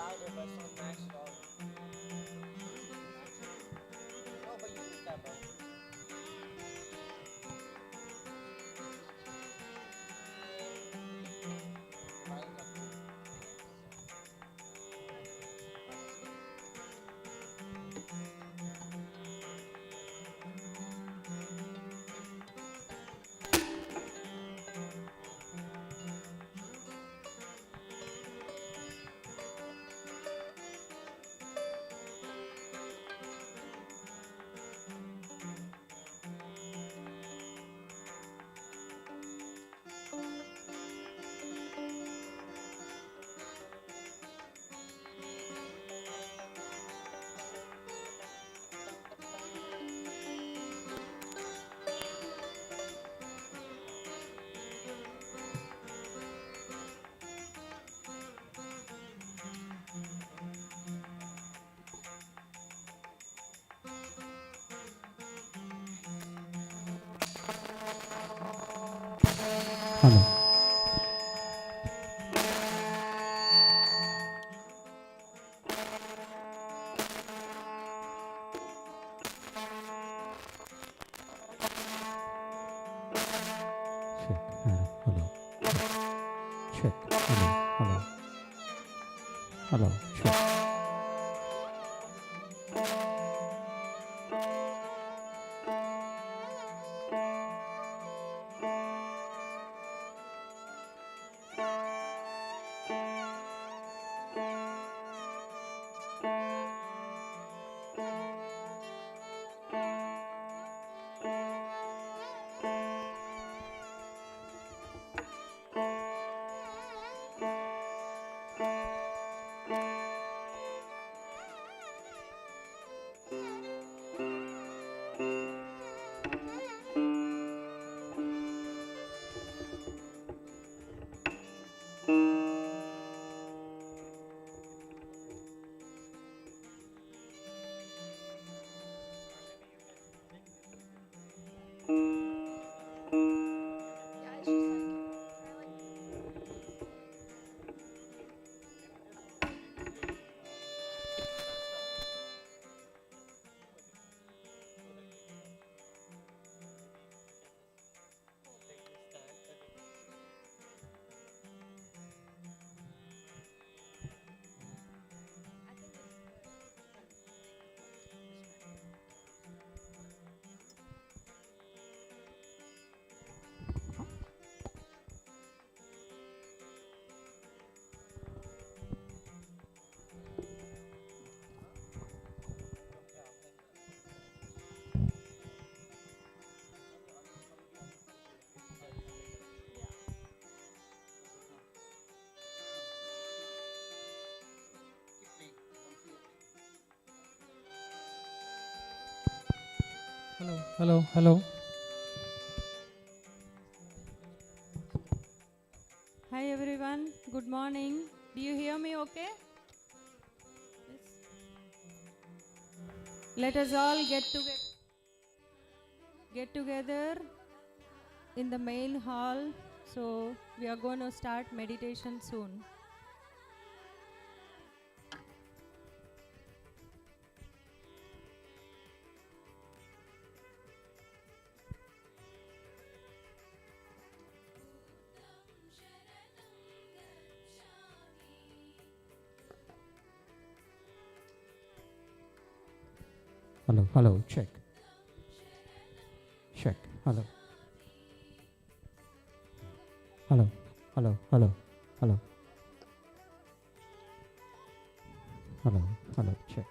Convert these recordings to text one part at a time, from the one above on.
louder, but it's not max volume. No, but you did that, bro. Volume's up. Hello. Check. Hello. Check. Hello. Hello. Hello. Check. Hello, hello, hello. Hi everyone, good morning. Do you hear me okay? Yes. Let us all get together in the main hall. So we are going to start meditation soon. Hello. Hello. Check. Check. Hello. Hello. Hello. Hello. Hello. Hello. Hello. Check.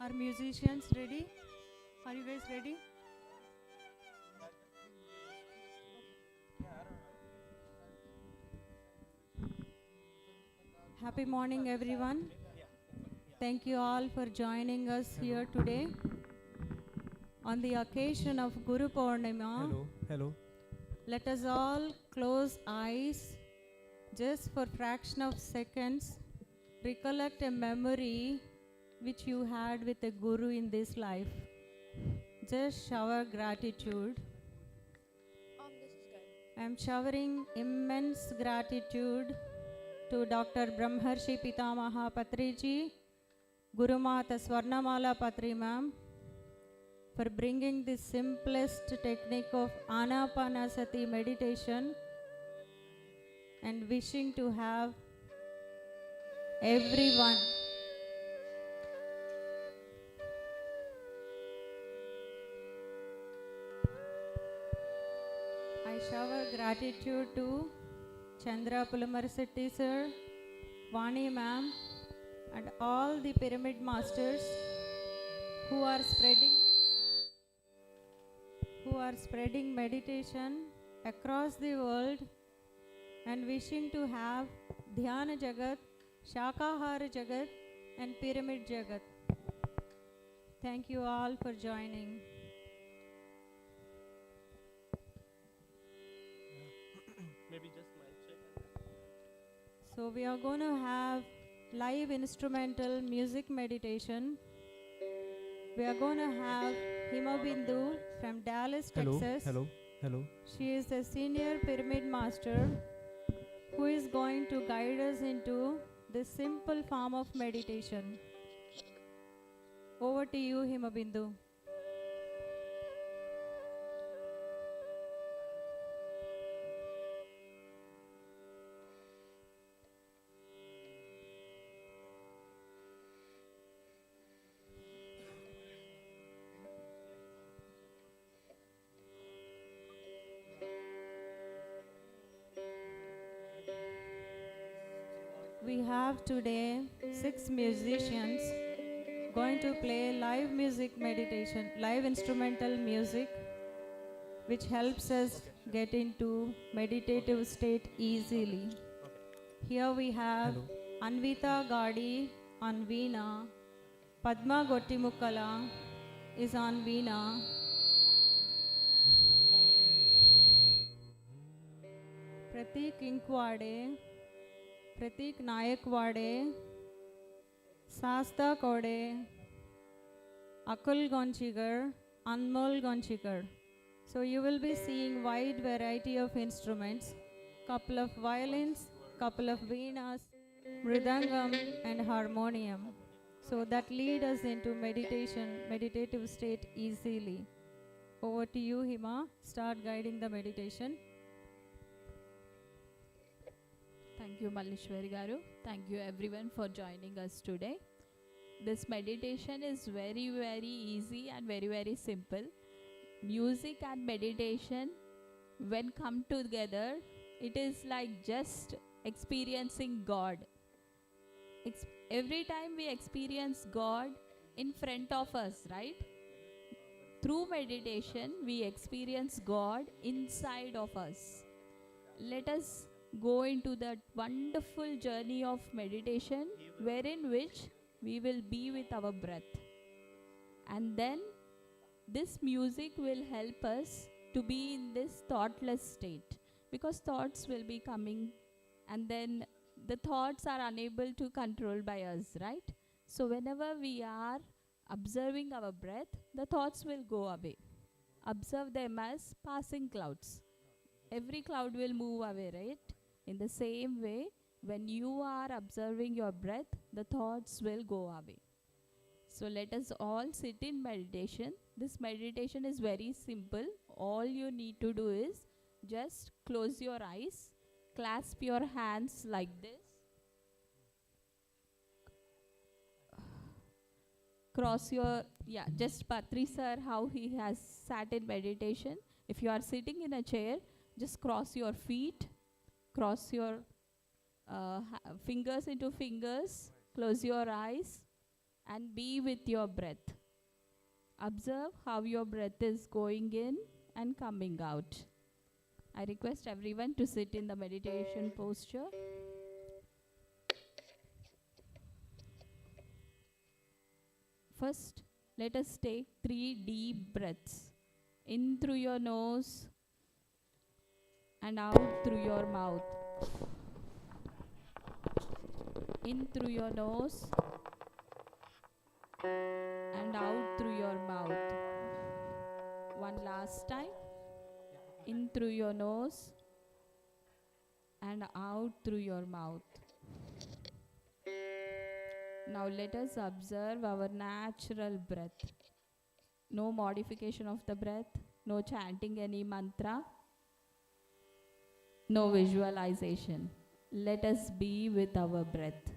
Are musicians ready? Are you guys ready? Happy morning, everyone. Thank you all for joining us here today on the occasion of Guru Purnima. Hello. Let us all close eyes just for fraction of seconds. Recollect a memory which you had with a guru in this life. Just shower gratitude. This is good. I am showering immense gratitude to Dr. Brahmarshi Pitamaha Patriji, Guru Mata Swarnamala Patri ma'am, for bringing the simplest technique of Anapanasati meditation and wishing to have everyone I shower gratitude to Chandra Pulamarseti sir, Vani ma'am, and all the pyramid masters who are spreading meditation across the world and wishing to have Dhyana Jagat, Shakahara Jagat, and Pyramid Jagat. Thank you all for joining. Maybe just mic check. So we are going to have live instrumental music meditation. We are going to have Himabindu from Dallas, Texas. Hello. She is a senior pyramid master who is going to guide us into this simple form of meditation. Over to you, Himabindu. We have today 6 musicians going to play live music meditation, live instrumental music, which helps us get into meditative state easily. Here we have Anvita Gadi on Veena, Padma Gottimukkala is on Veena, Pratik Inkwade, Pratik Nayakwade, Sasta Kode, Akul Gonchigar, Anmol Gonchigar. So you will be seeing wide variety of instruments, couple of violins, couple of veenas, mridangam and harmonium. So that lead us into meditation, meditative state easily. Over to you, Hima. Start guiding the meditation. Thank you, Malleshwari Garu. Thank you everyone for joining us today. This meditation is very, very easy and very, very simple. Music and meditation, when come together, it is like just experiencing God. Every time we experience God in front of us, right? Through meditation, we experience God inside of us. Let us go into that wonderful journey of meditation, wherein which we will be with our breath. And then this music will help us to be in this thoughtless state, because thoughts will be coming and then the thoughts are unable to control by us, right? So whenever we are observing our breath, the thoughts will go away. Observe them as passing clouds. Every cloud will move away, right? In the same way, when you are observing your breath, the thoughts will go away. So let us all sit in meditation. This meditation is very simple. All you need to do is just close your eyes, clasp your hands like this, cross your, just Patri sir, how he has sat in meditation. If you are sitting in a chair, just cross your feet, cross your fingers into fingers, close your eyes, and be with your breath. Observe how your breath is going in and coming out. I request everyone to sit in the meditation posture. First, let us take 3 deep breaths. In through your nose and out through your mouth. In through your nose and out through your mouth. One last time. In through your nose and out through your mouth. Now let us observe our natural breath. No modification of the breath, no chanting any mantra, no visualization. Let us be with our breath.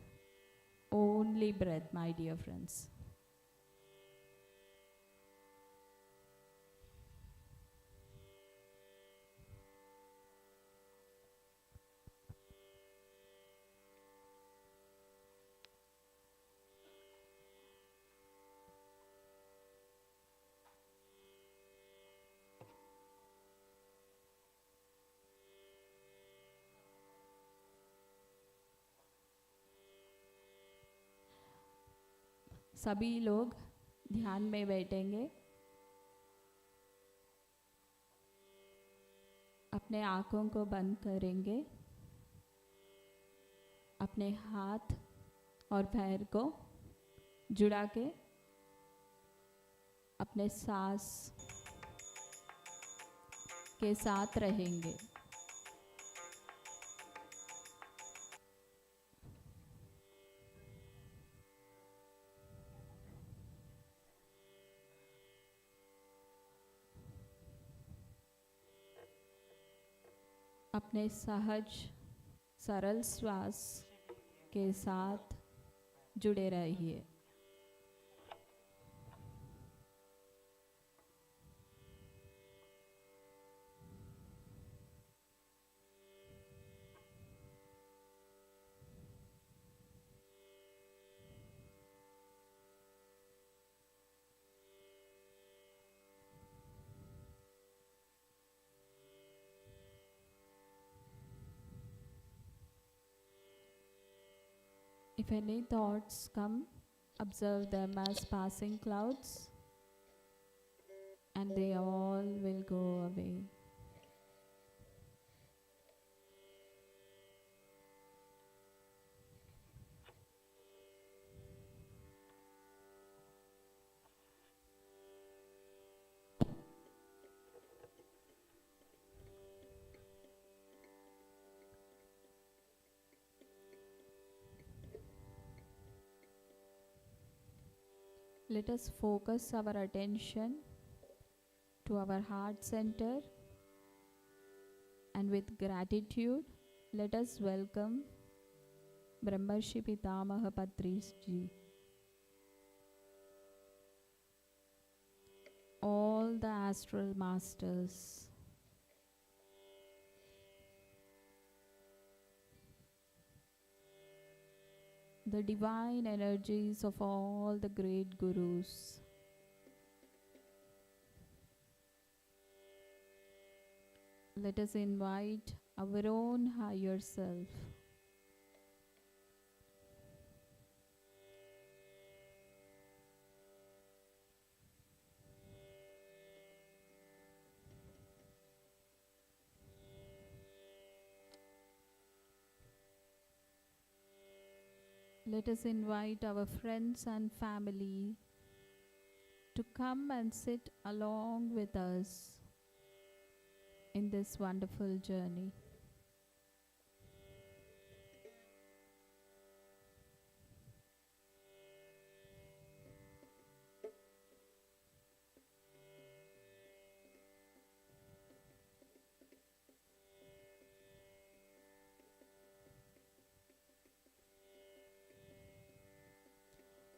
Only breath, my dear friends. सभी लोग ध्यान में बैठेंगे. अपने आँखों को बंद करेंगे. अपने हाथ और पैर को जुड़ा के अपने सांस के साथ रहेंगे. अपने सहज सरल श्वास के साथ जुड़े रहिए. If any thoughts come, observe them as passing clouds, and they all will go away. Let us focus our attention to our heart center, and with gratitude, let us welcome Brahmarshi Pitamaha Patrish Ji. All the astral masters, the divine energies of all the great gurus, let us invite our own higher self. Let us invite our friends and family to come and sit along with us in this wonderful journey.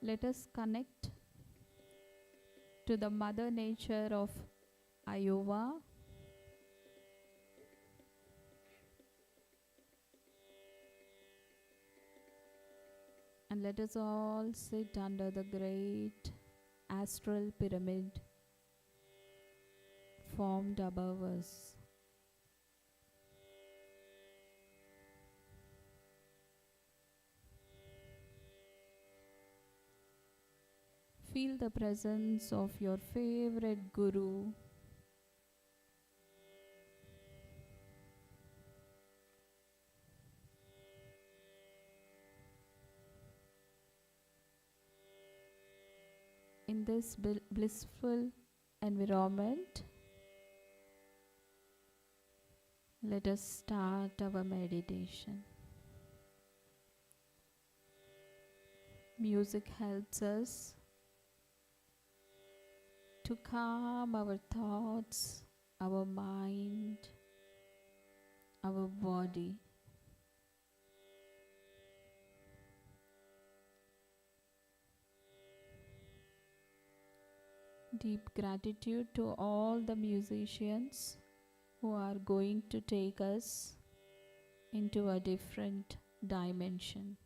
Let us connect to the Mother Nature of Iowa, And let us all sit under the great astral pyramid formed above us. Feel the presence of your favorite guru in this blissful environment. Let us start our meditation. Music helps us to calm our thoughts, our mind, our body. Deep gratitude to all the musicians who are going to take us into a different dimension.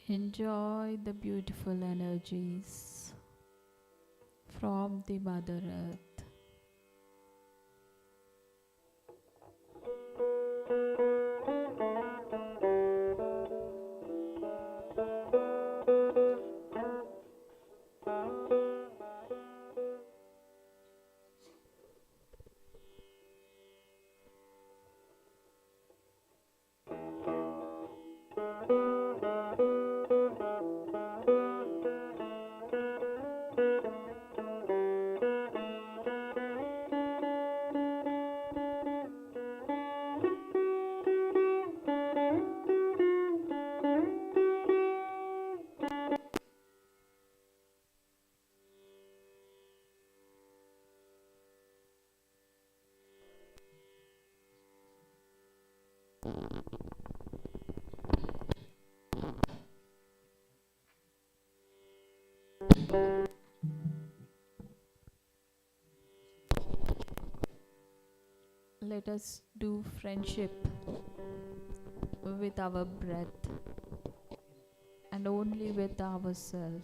Enjoy the beautiful energies from the Mother Earth. Let us do friendship with our breath and only with ourselves.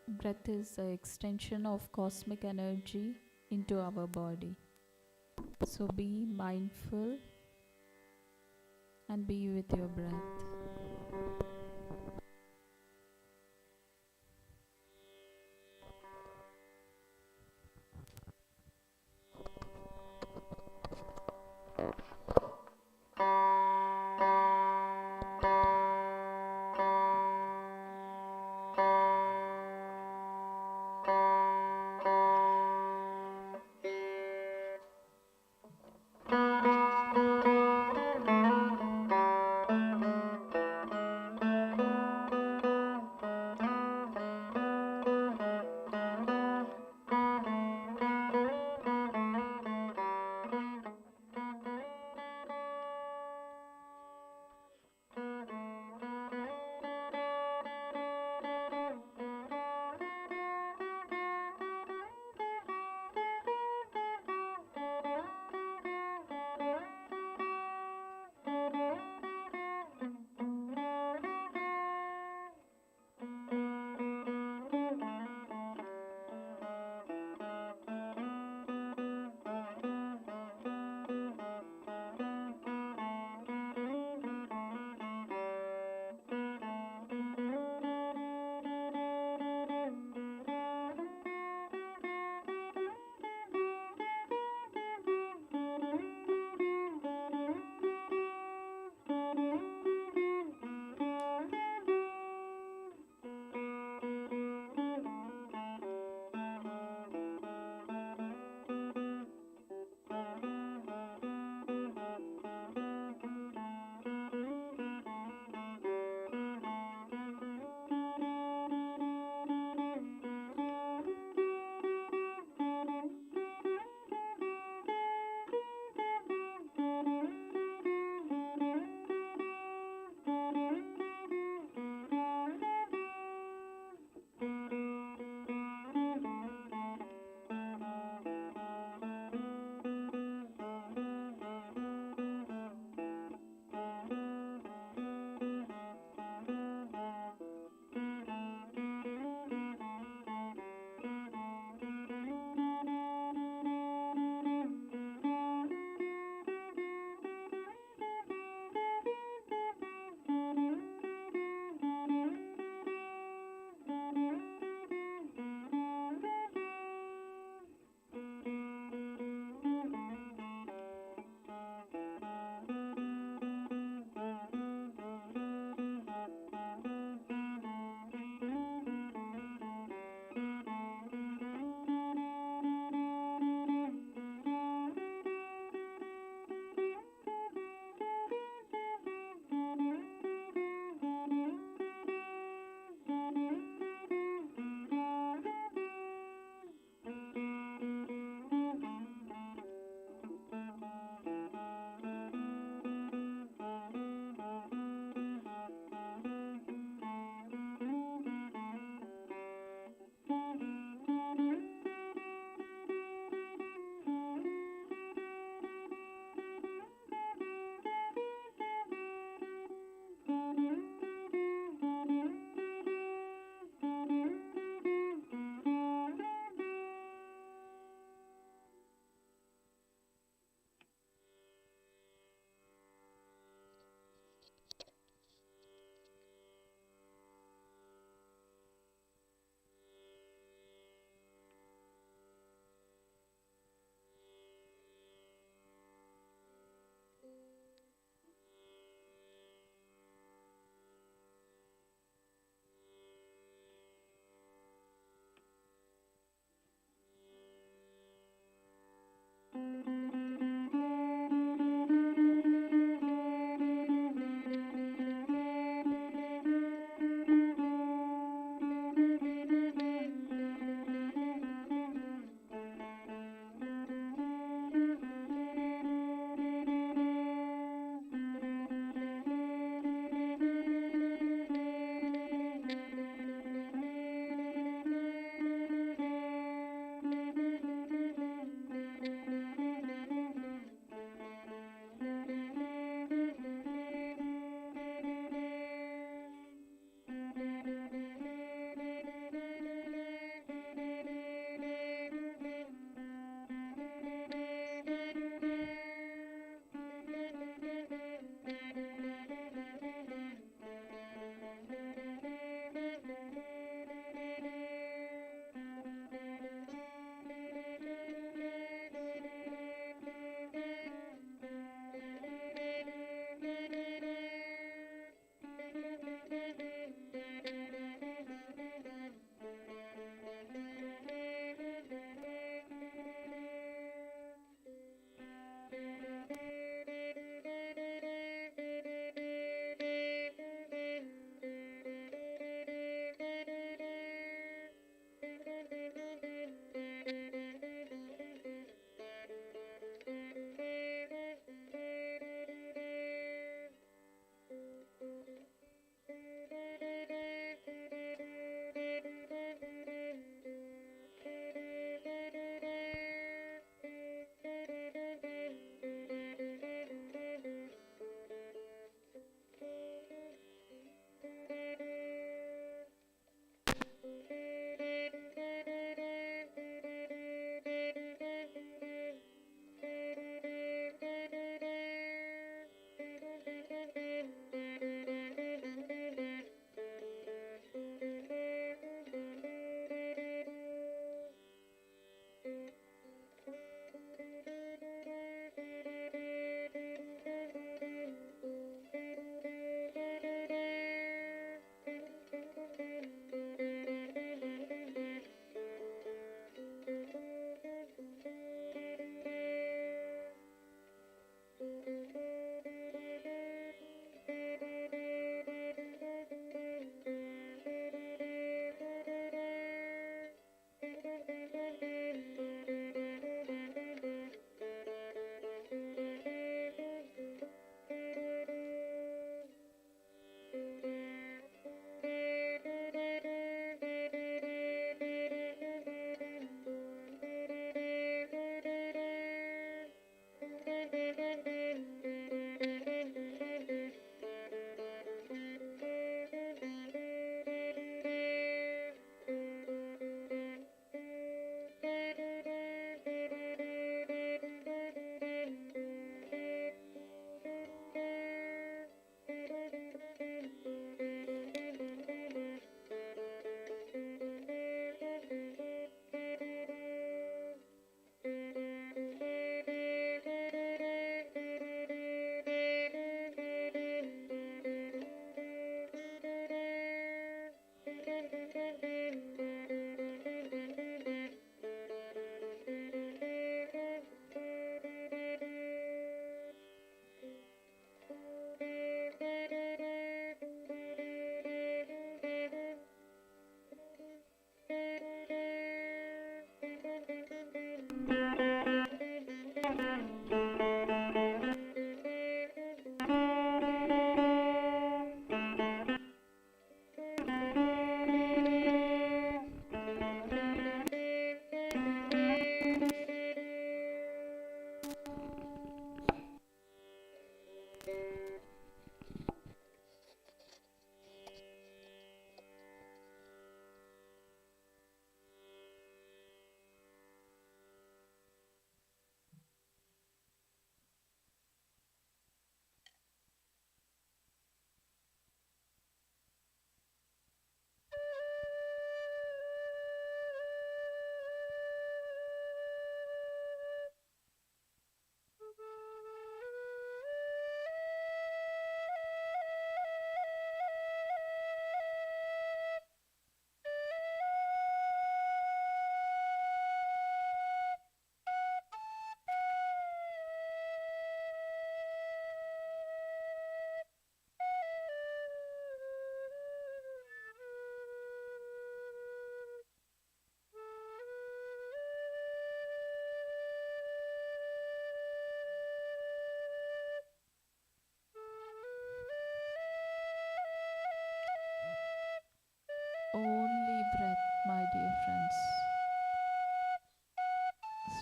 Breath is the extension of cosmic energy into our body. So be mindful and be with your breath.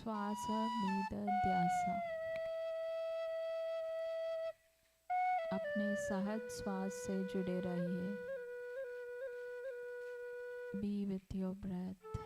श्वास मीद ध्यास। अपने सहज श्वास से जुड़े रहिए। Be with your breath.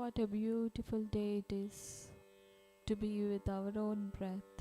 What a beautiful day it is to be with our own breath.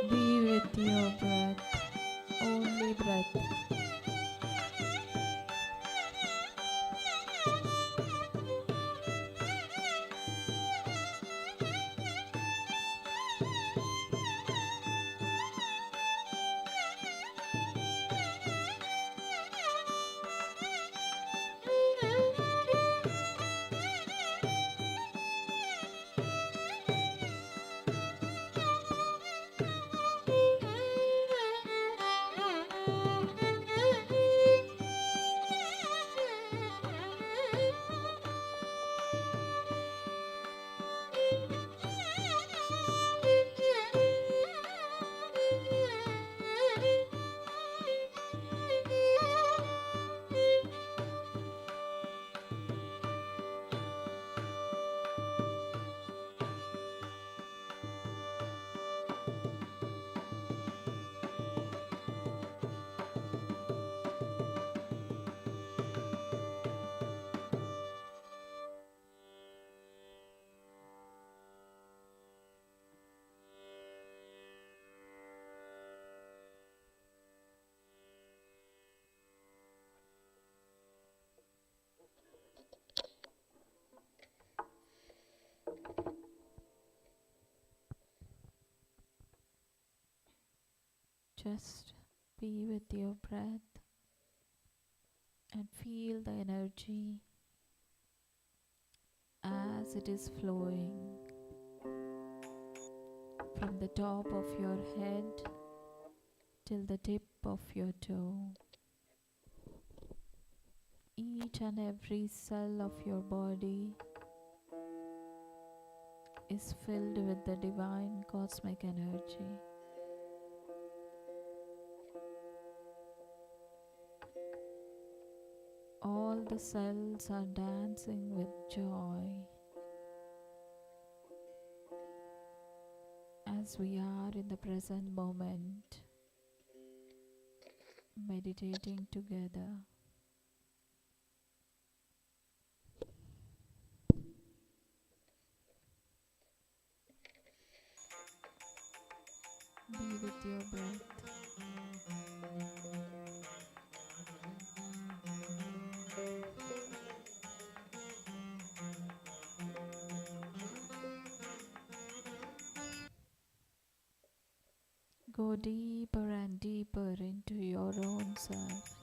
Be with your breath, only breath. Just be with your breath and feel the energy as it is flowing from the top of your head till the tip of your toe. Each and every cell of your body is filled with the divine cosmic energy. All the cells are dancing with joy as we are in the present moment, meditating together. Be with your breath. Go deeper and deeper into your own self.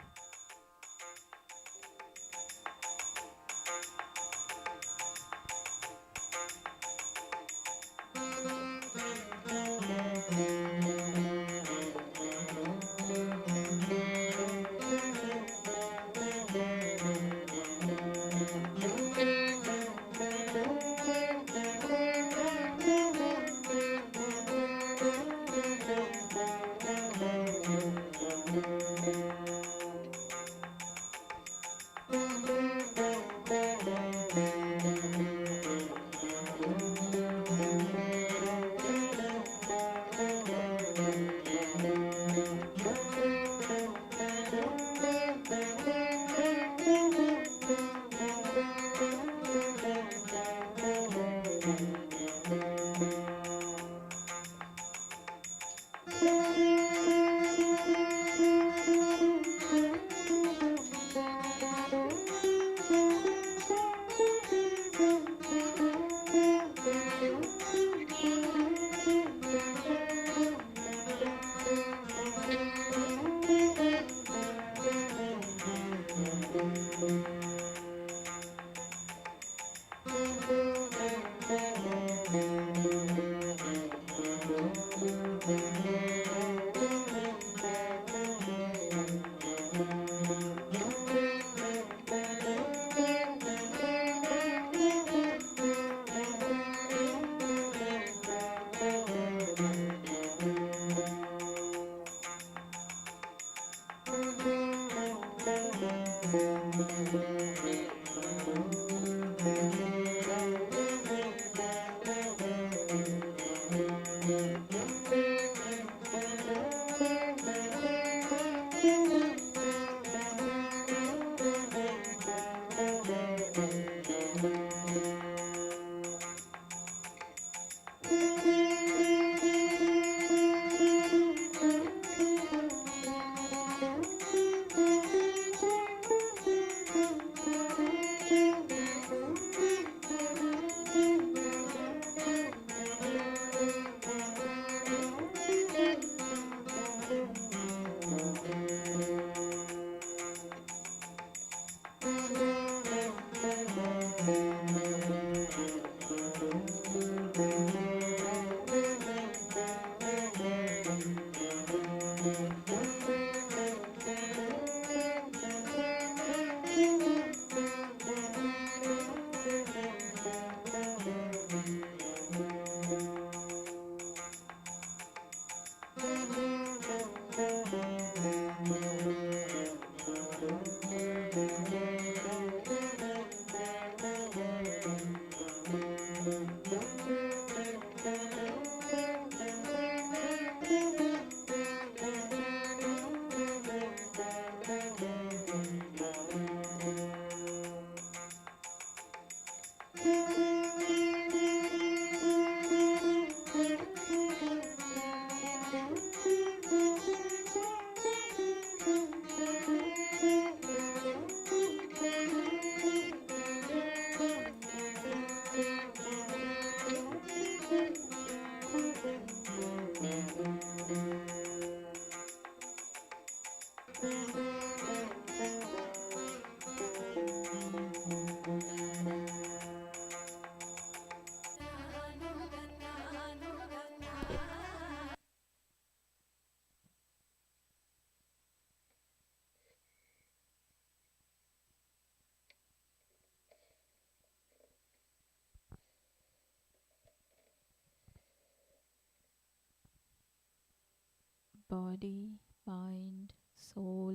body, mind, soul,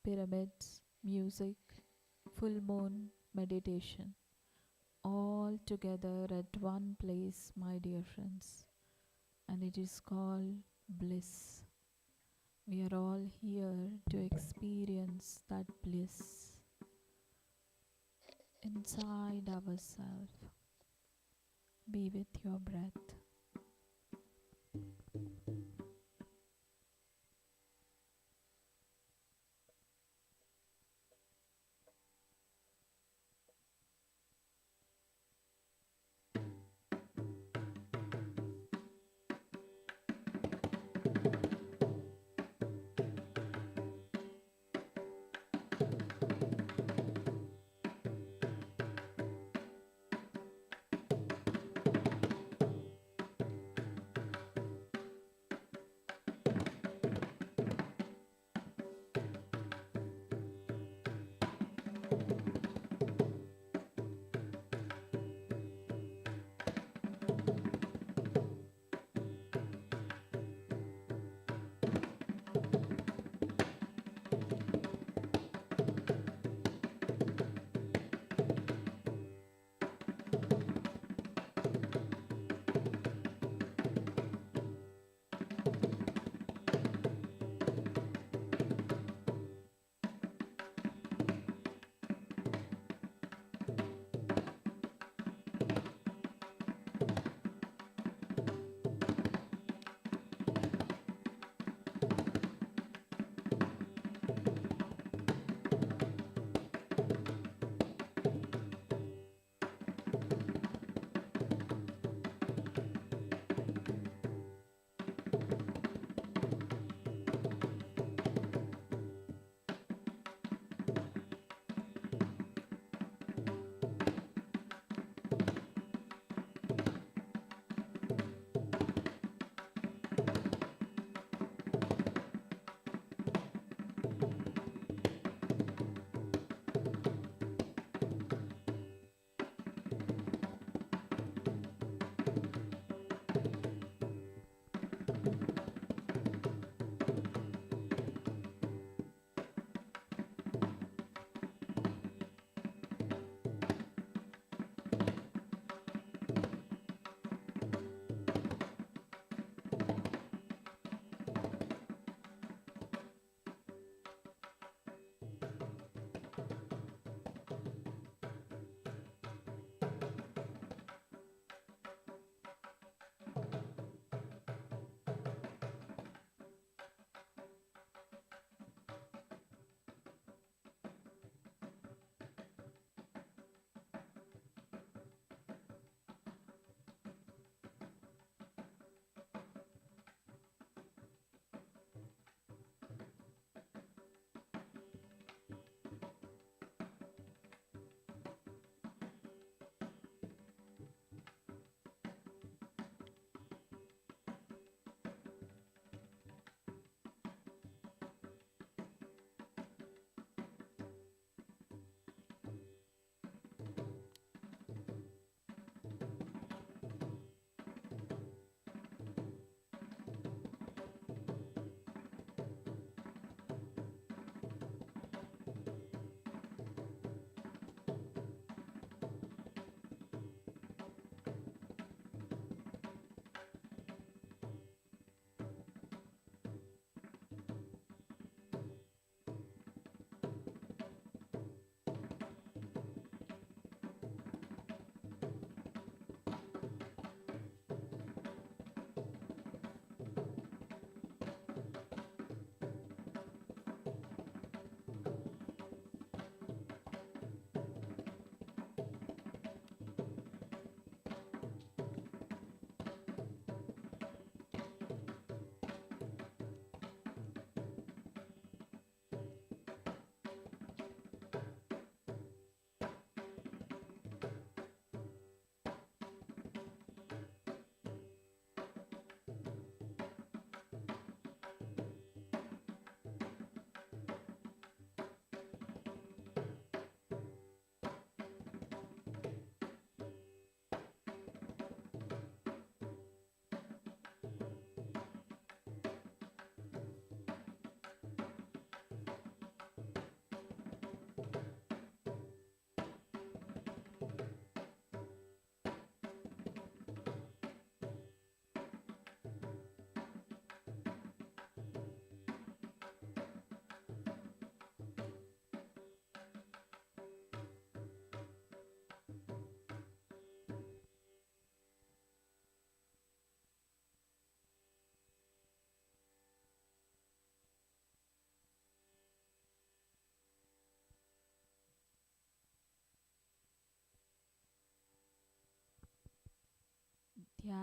pyramids, music, full moon, meditation, all together at one place, my dear friends, and it is called bliss. We are all here to experience that bliss inside ourselves. Be with your breath.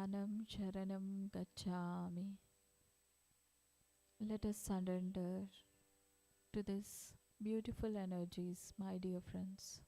Dhyanam Charanam Gacchami. Let us surrender to this beautiful energies, my dear friends.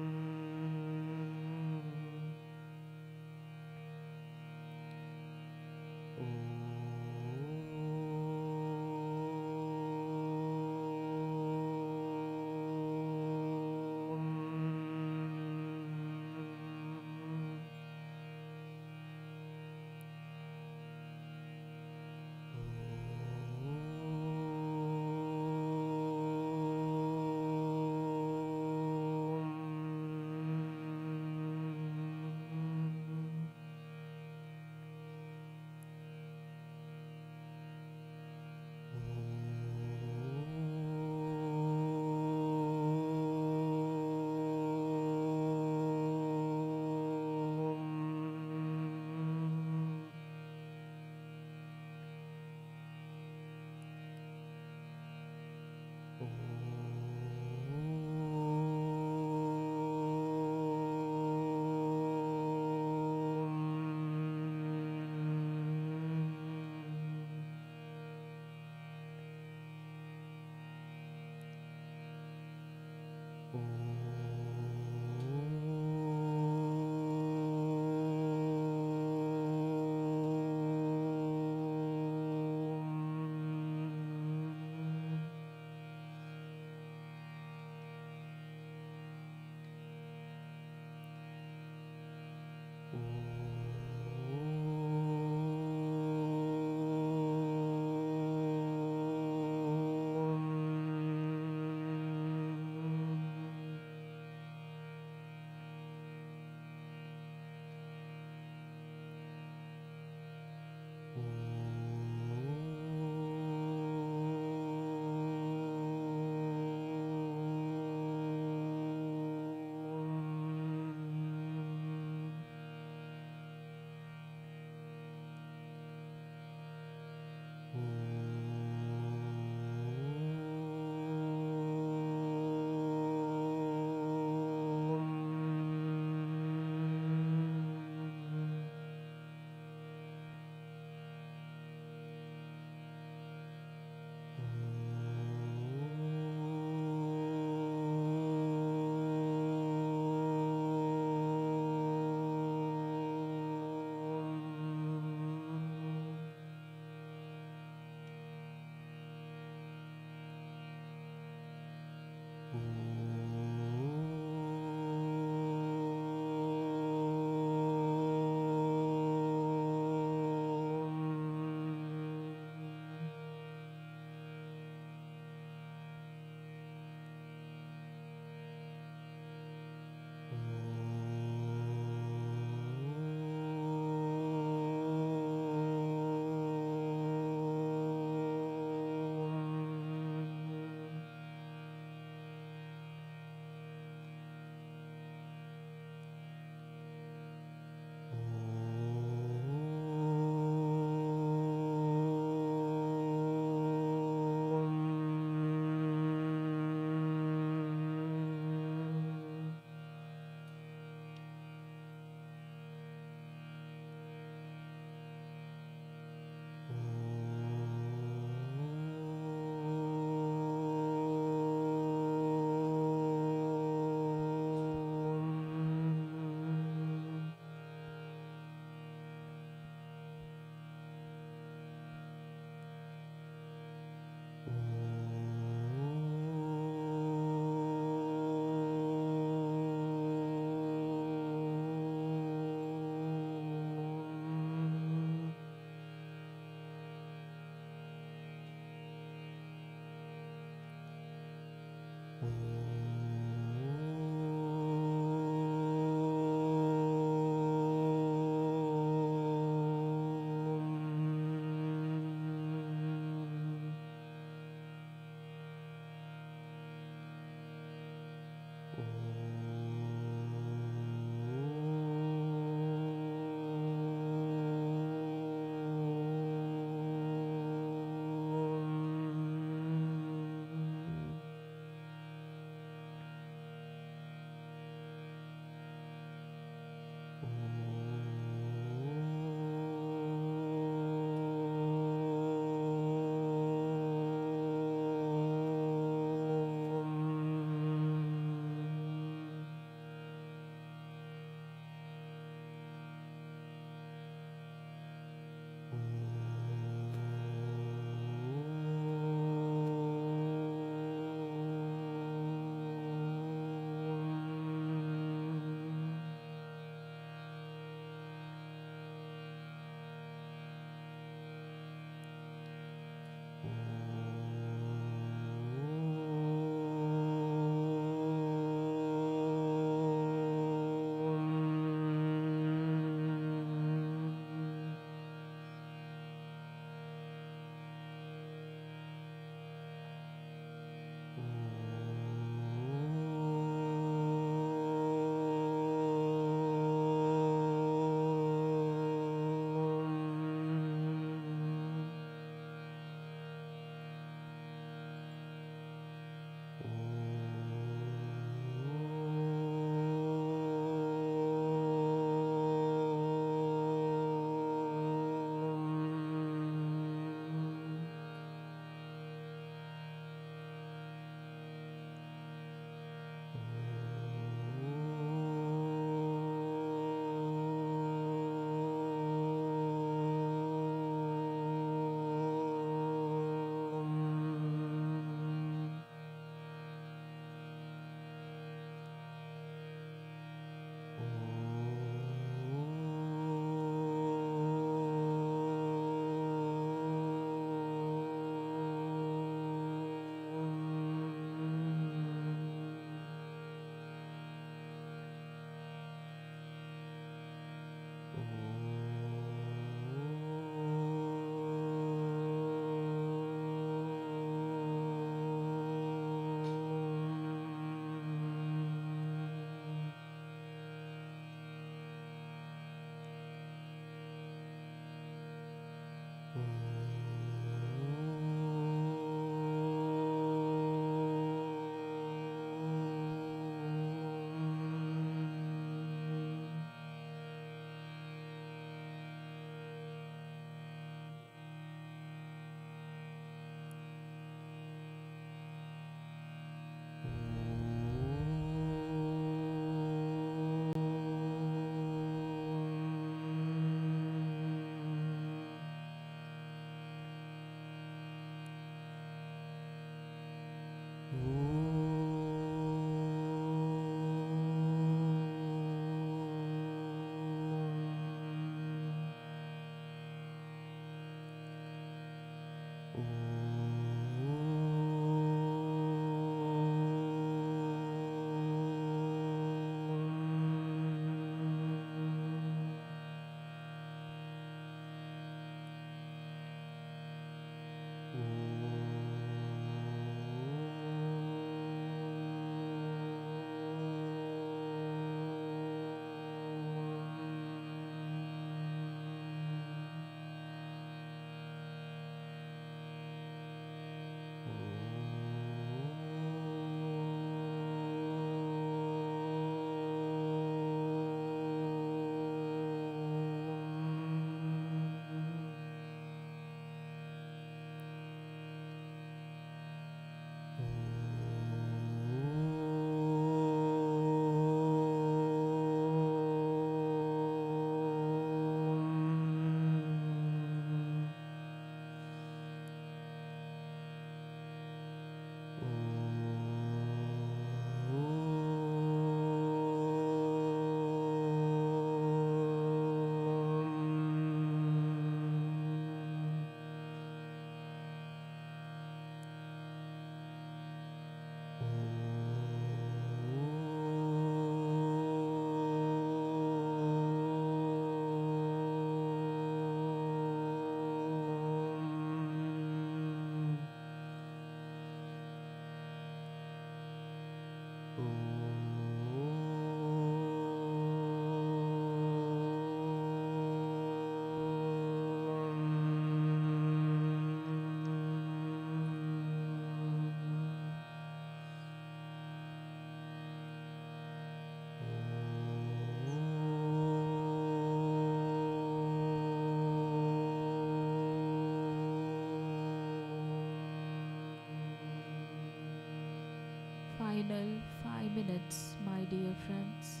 Final 5 minutes, my dear friends.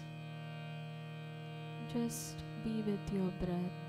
Just be with your breath.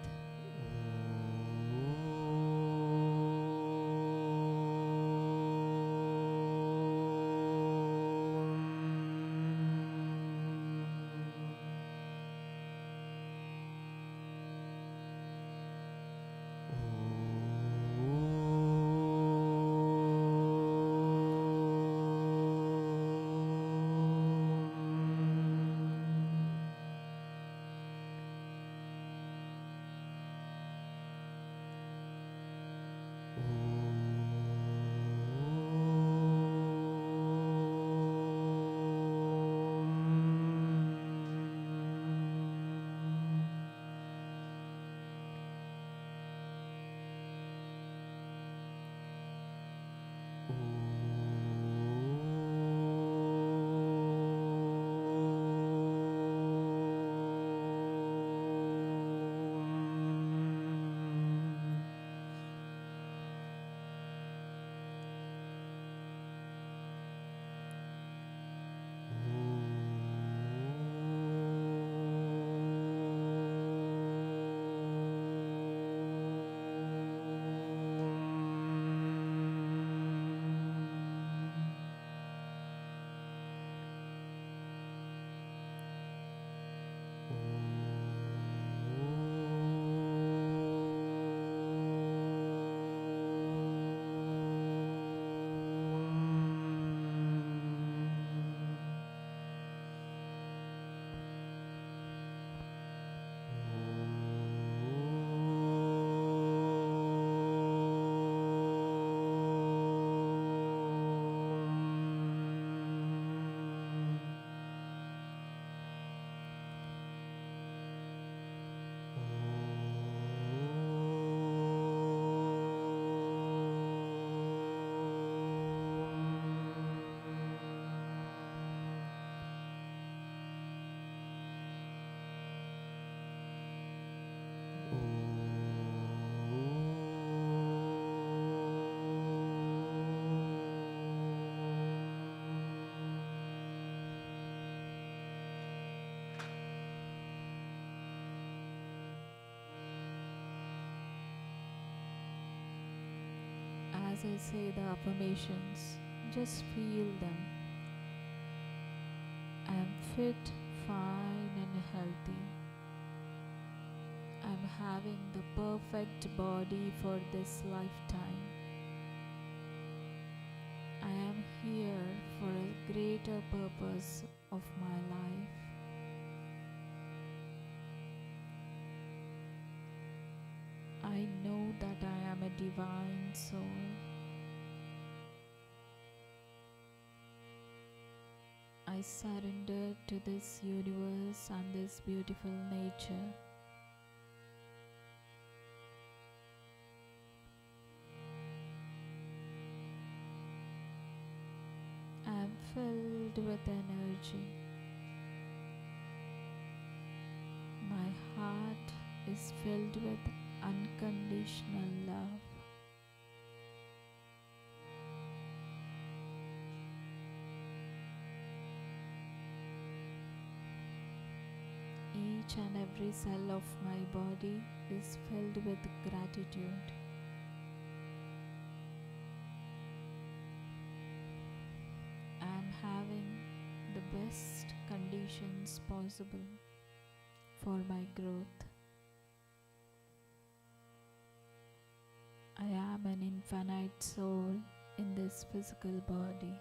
As I say the affirmations, just feel them. I am fit, fine, and healthy. I am having the perfect body for this lifetime. I am here for a greater purpose of my life. I know that I am a divine soul. I surrender to this universe and this beautiful nature. I am filled with energy. My heart is filled with unconditional love. Each and every cell of my body is filled with gratitude. I am having the best conditions possible for my growth. I am an infinite soul in this physical body.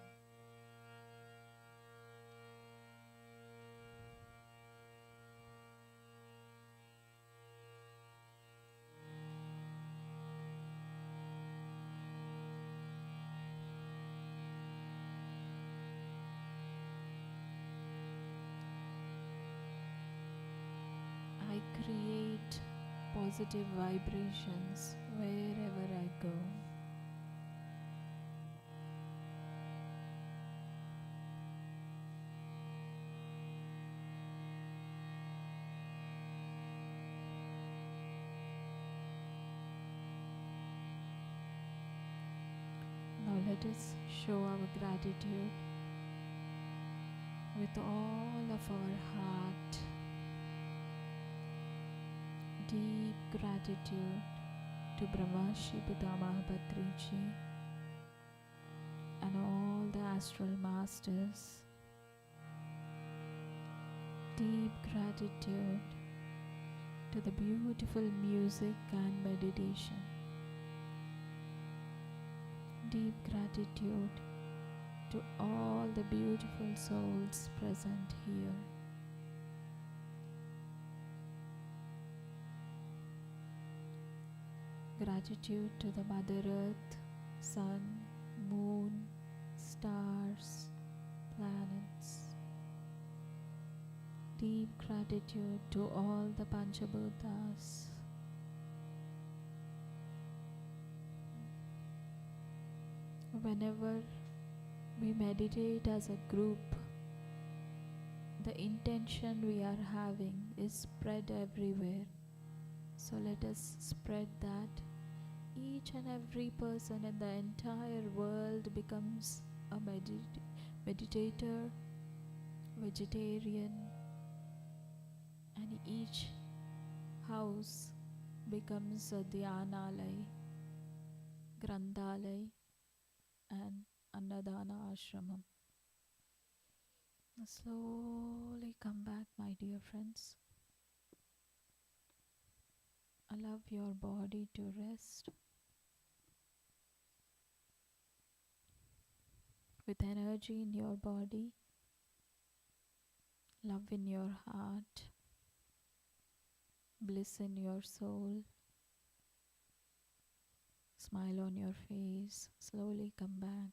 positive vibrations wherever I go. Now let us show our gratitude with all of our heart. Deep gratitude to Brahmashi Pitamaha Patriji and all the astral masters. Deep gratitude to the beautiful music and meditation. Deep gratitude to all the beautiful souls present here. Gratitude to the Mother Earth, Sun, Moon, stars, planets. Deep gratitude to all the Panchabhutas. Whenever we meditate as a group, the intention we are having is spread everywhere. So let us spread that. Each and every person in the entire world becomes a meditator, vegetarian, and each house becomes a dhyanalay, grandhalay, and annadana ashramam. Now slowly come back, my dear friends. Allow your body to rest with energy in your body, love in your heart, bliss in your soul, smile on your face. Slowly come back.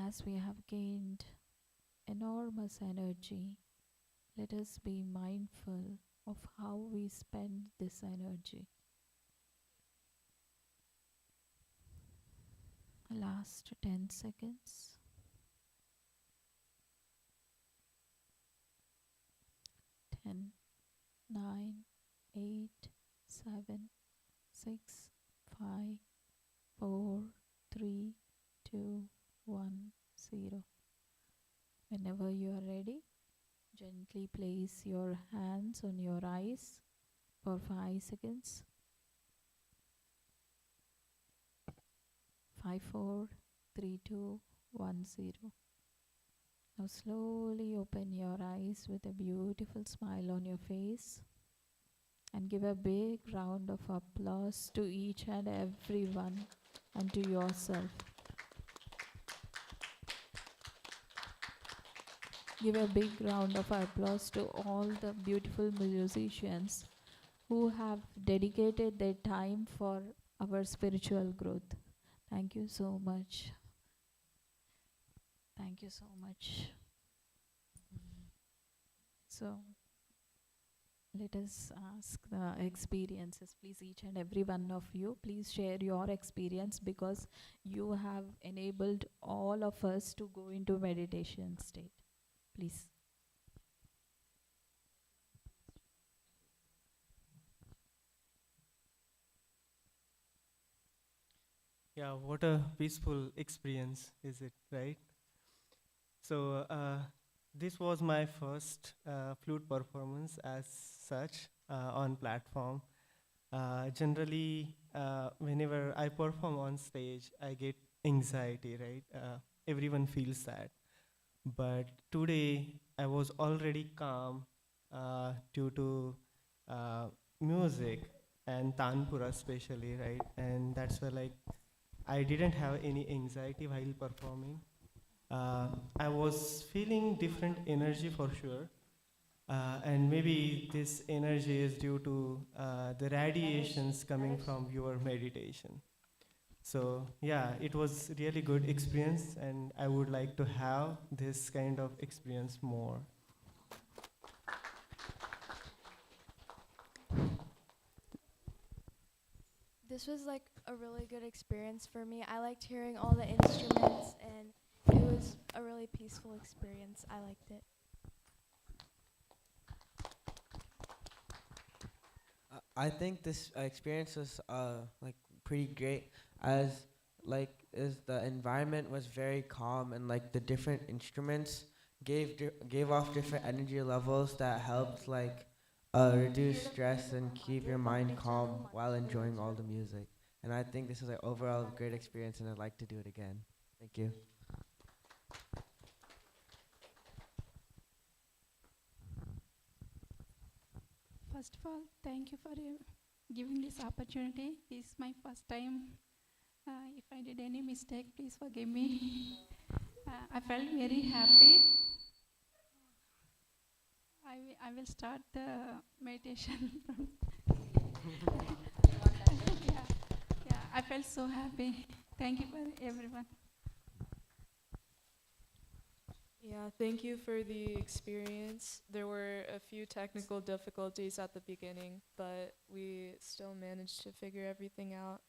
As we have gained enormous energy, let us be mindful of how we spend this energy. Last 10 seconds. 10, 9, 8, 7, 6, 5, 4, 3, 2, 1, 0. Whenever you are ready, gently place your hands on your eyes for 5 seconds. 5, 4, 3, 2, 1, 0. Now slowly open your eyes with a beautiful smile on your face and give a big round of applause to each and everyone and to yourself. Give a big round of applause to all the beautiful musicians who have dedicated their time for our spiritual growth. Thank you so much. Thank you so much. So, let us ask the experiences. Please, each and every one of you, please share your experience because you have enabled all of us to go into meditation state. Please. Yeah, what a peaceful experience is it, right? So this was my first flute performance as such on platform. Generally, whenever I perform on stage, I get anxiety, right? Everyone feels that. But today, I was already calm due to music and Tanpura especially, right? And that's why like I didn't have any anxiety while performing. I was feeling different energy for sure. And maybe this energy is due to the radiations coming from your meditation. So yeah, it was really good experience and I would like to have this kind of experience more. This was like a really good experience for me. I liked hearing all the instruments and it was a really peaceful experience. I liked it. I think this experience was like pretty great, as as the environment was very calm, and like the different instruments gave off different energy levels that helped reduce stress and keep your mind calm while enjoying all the music. And I think this is an overall great experience, and I'd like to do it again. Thank you. First of all, thank you for giving this opportunity. This is my first time. If I did any mistake, please forgive me. I felt very happy. I will start the meditation from. yeah, yeah, I felt so happy. Thank you for everyone. Yeah, thank you for the experience. There were a few technical difficulties at the beginning, but we still managed to figure everything out.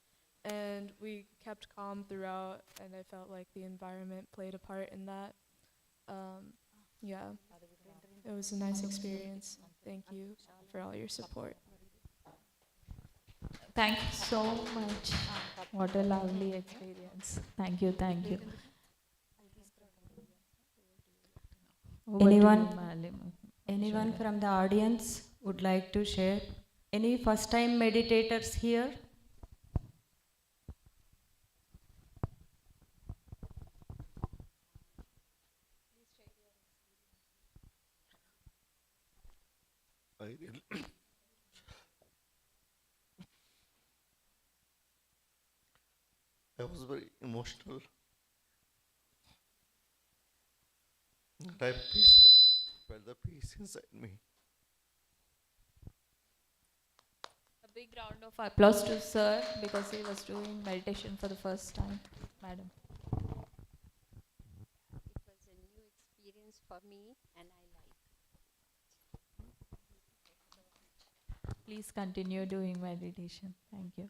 And we kept calm throughout, and I felt like the environment played a part in that. Yeah, it was a nice experience. Thank you for all your support. Thank you so much. What a lovely experience. Thank you, thank you. Over to Anyone? you, Malim. Anyone Sure. from the audience would like to share? Any first time meditators here? I really I was very emotional. And I felt the peace inside me. A big round of applause to sir because he was doing meditation for the first time. Madam. It was a new experience for me and I like. Please continue doing meditation. Thank you.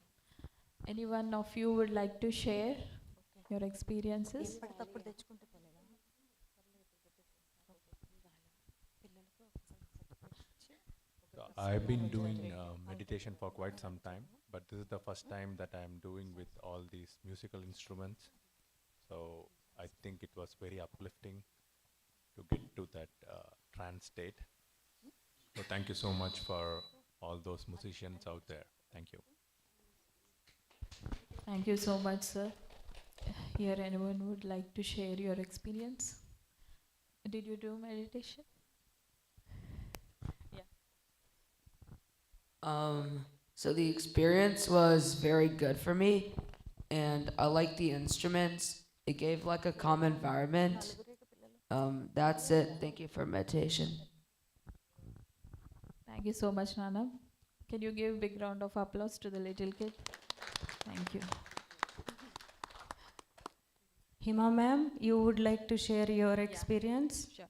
Anyone of you would like to share your experiences? I've been doing meditation for quite some time, but this is the first time that I'm doing with all these musical instruments. So I think it was very uplifting to get to that trance state. So thank you so much for all those musicians out there. Thank you. Thank you so much, sir. Here, anyone would like to share your experience? Did you do meditation? So the experience was very good for me, and I like the instruments. It gave like a calm environment. That's it. Thank you for meditation. Thank you so much, Nana. Can you give a big round of applause to the little kid? Thank you. Hima ma'am, you would like to share your experience? Sure.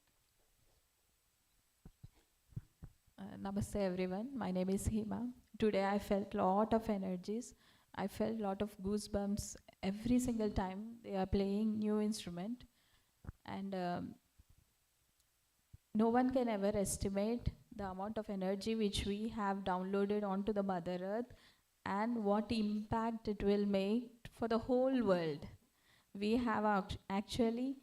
Namaste everyone. My name is Hima. Today I felt lot of energies. I felt lot of goosebumps every single time they are playing new instrument. And no one can ever estimate the amount of energy which we have downloaded onto the Mother Earth and what impact it will make for the whole world. We have actually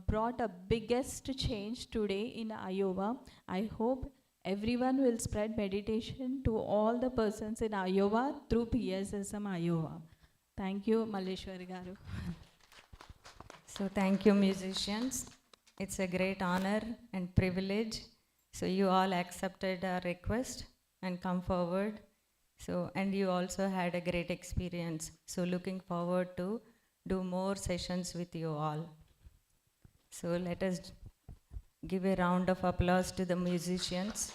brought a biggest change today in Iowa. I hope everyone will spread meditation to all the persons in Iowa through PSSM Iowa. Thank you, Malleshwari Garu. So thank you, musicians. It's a great honor and privilege. So you all accepted our request and come forward. So, and you also had a great experience. So looking forward to do more sessions with you all. So let us give a round of applause to the musicians.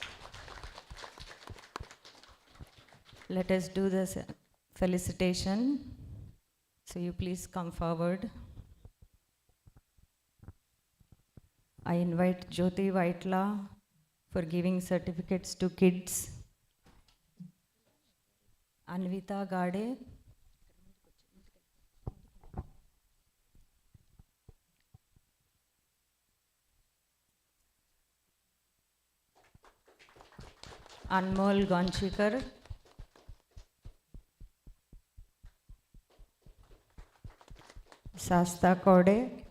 Let us do the felicitation. So you please come forward. I invite Jyoti Vaitla for giving certificates to kids. Anvita Gade, Anmol Gonchikar, Sasta Kode,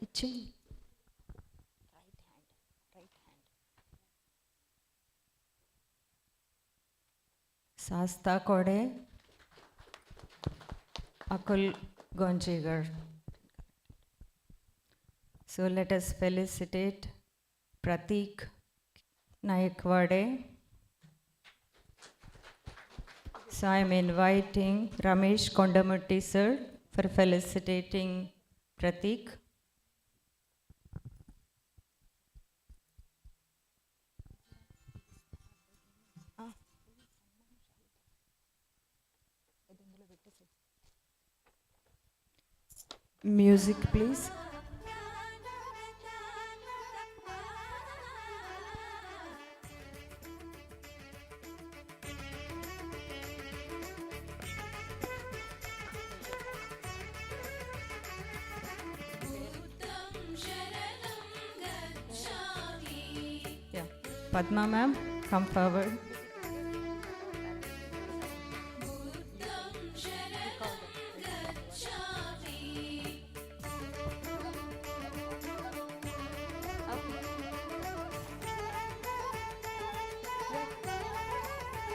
Sasta Kode, Akul Gonchigar. So let us felicitate Pratik Naikwade. So I am inviting Ramesh Kondamurti sir for felicitating Pratik. Music please. Yeah. Padma ma'am, come forward.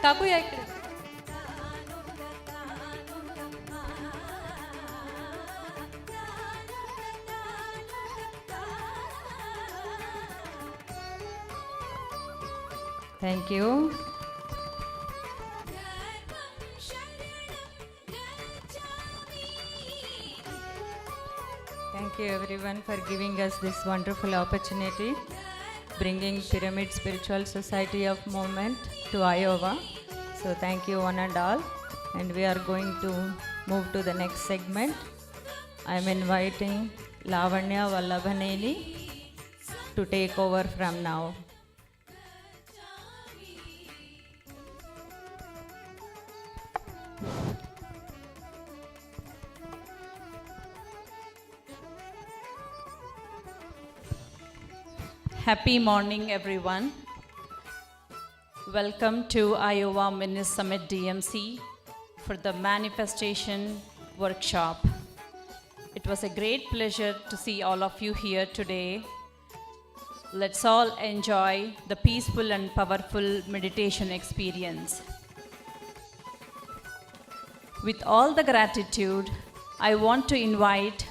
काकू या इकडे Thank you. Thank you everyone for giving us this wonderful opportunity, bringing Pyramid Spiritual Society of Movement to Iowa. So thank you one and all. And we are going to move to the next segment. I am inviting Lavanya Vallabhaneli to take over from now. Happy morning, everyone. Welcome to Iowa Mini Summit DMC for the manifestation workshop. It was a great pleasure to see all of you here today. Let's all enjoy the peaceful and powerful meditation experience. With all the gratitude, I want to invite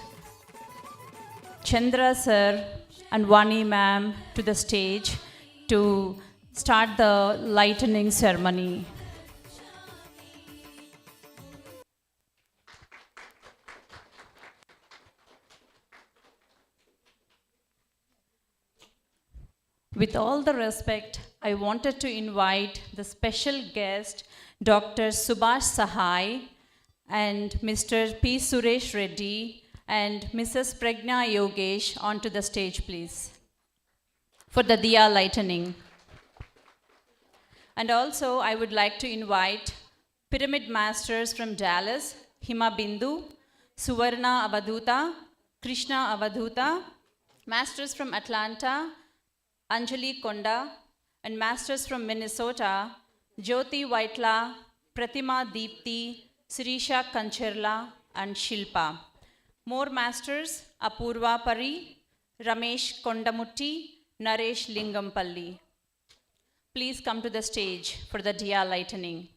Chandra sir and Vani ma'am to the stage to start the lightning ceremony. With all the respect, I wanted to invite the special guest, Dr. Subhash Sahai and Mr. P. Suresh Reddy and Mrs. Pragna Yogesh onto the stage, please, for the Diya lightning. And also, I would like to invite Pyramid Masters from Dallas, Hima Bindu, Suvarna Avadhuta, Krishna Avadhuta, Masters from Atlanta, Anjali Konda, and Masters from Minnesota, Jyoti Vaitla, Pratima Deepti, Sirisha Kancherla, and Shilpa. More Masters, Apurva Pari, Ramesh Kondamutti, Naresh Lingampalli. Please come to the stage for the Diya lightning.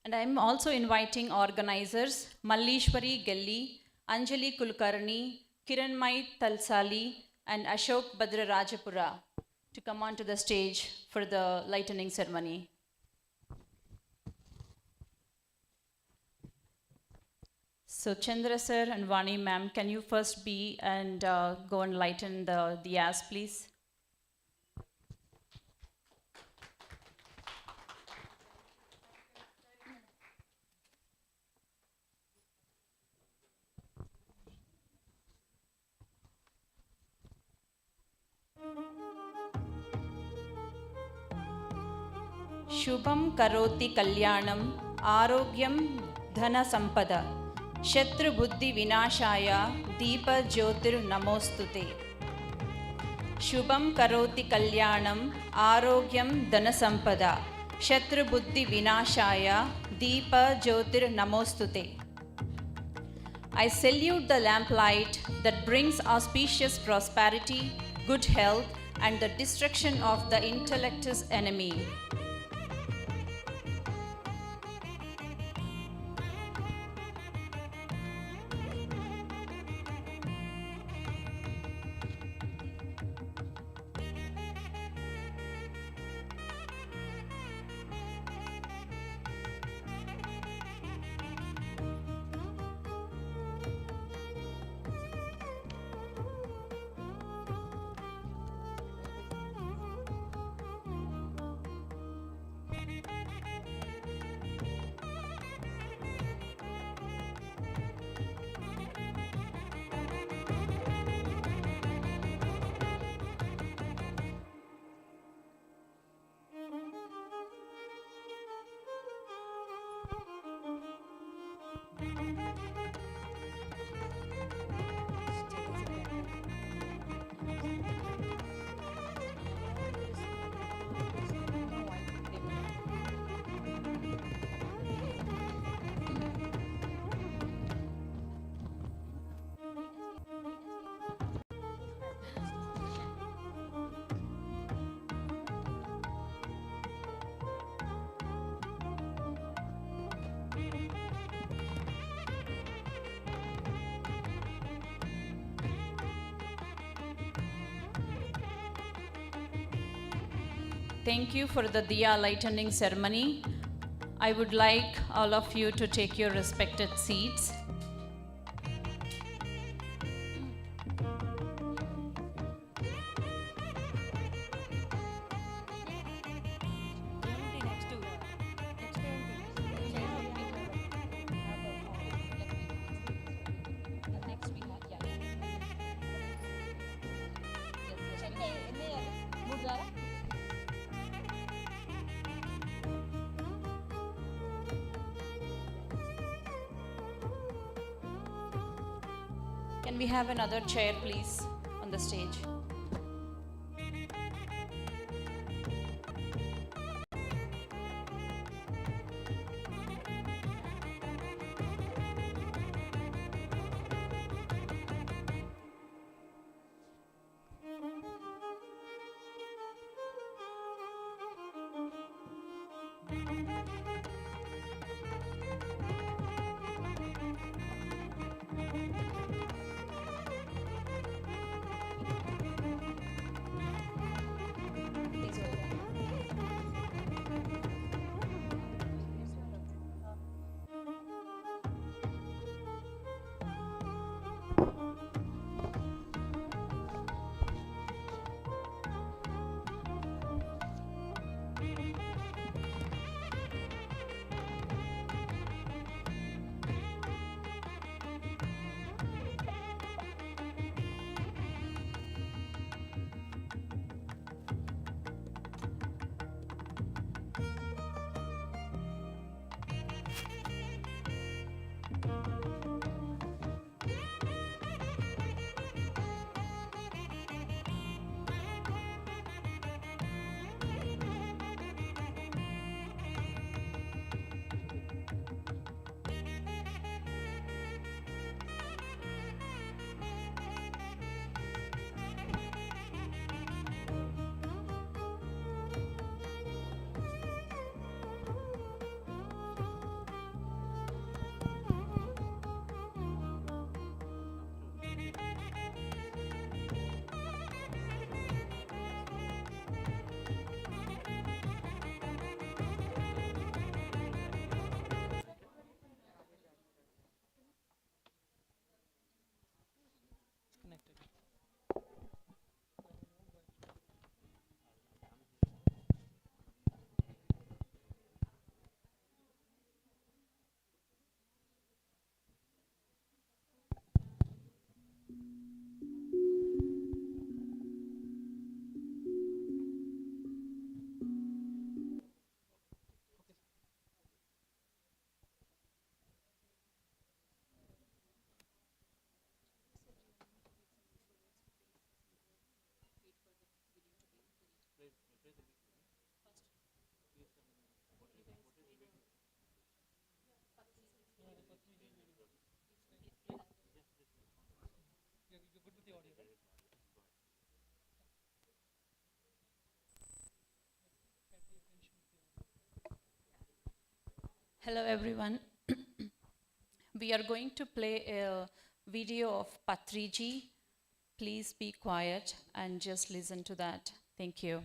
And I'm also inviting organizers Mallishwari Gelli, Anjali Kulkarni, Kiranmai Talsali, and Ashok Badra Rajapura to come onto the stage for the lightning ceremony. So Chandra sir and Vani ma'am, can you first be and go and lighten the diyas, please? Shubham karoti kalyanam arogyam dhana sampada Shatru buddhi vinashaya deepa jyotir namostute. Shubham karoti kalyanam arogyam dhana sampada Shatru buddhi vinashaya deepa jyotir namostute. I salute the lamplight that brings auspicious prosperity, good health, and the destruction of the intellect's enemy. Thank you for the diya lightening ceremony. I would like all of you to take your respected seats. Can we have another chair, please, on the stage? Hello everyone. We are going to play a video of Patriji. Please be quiet and just listen to that. Thank you.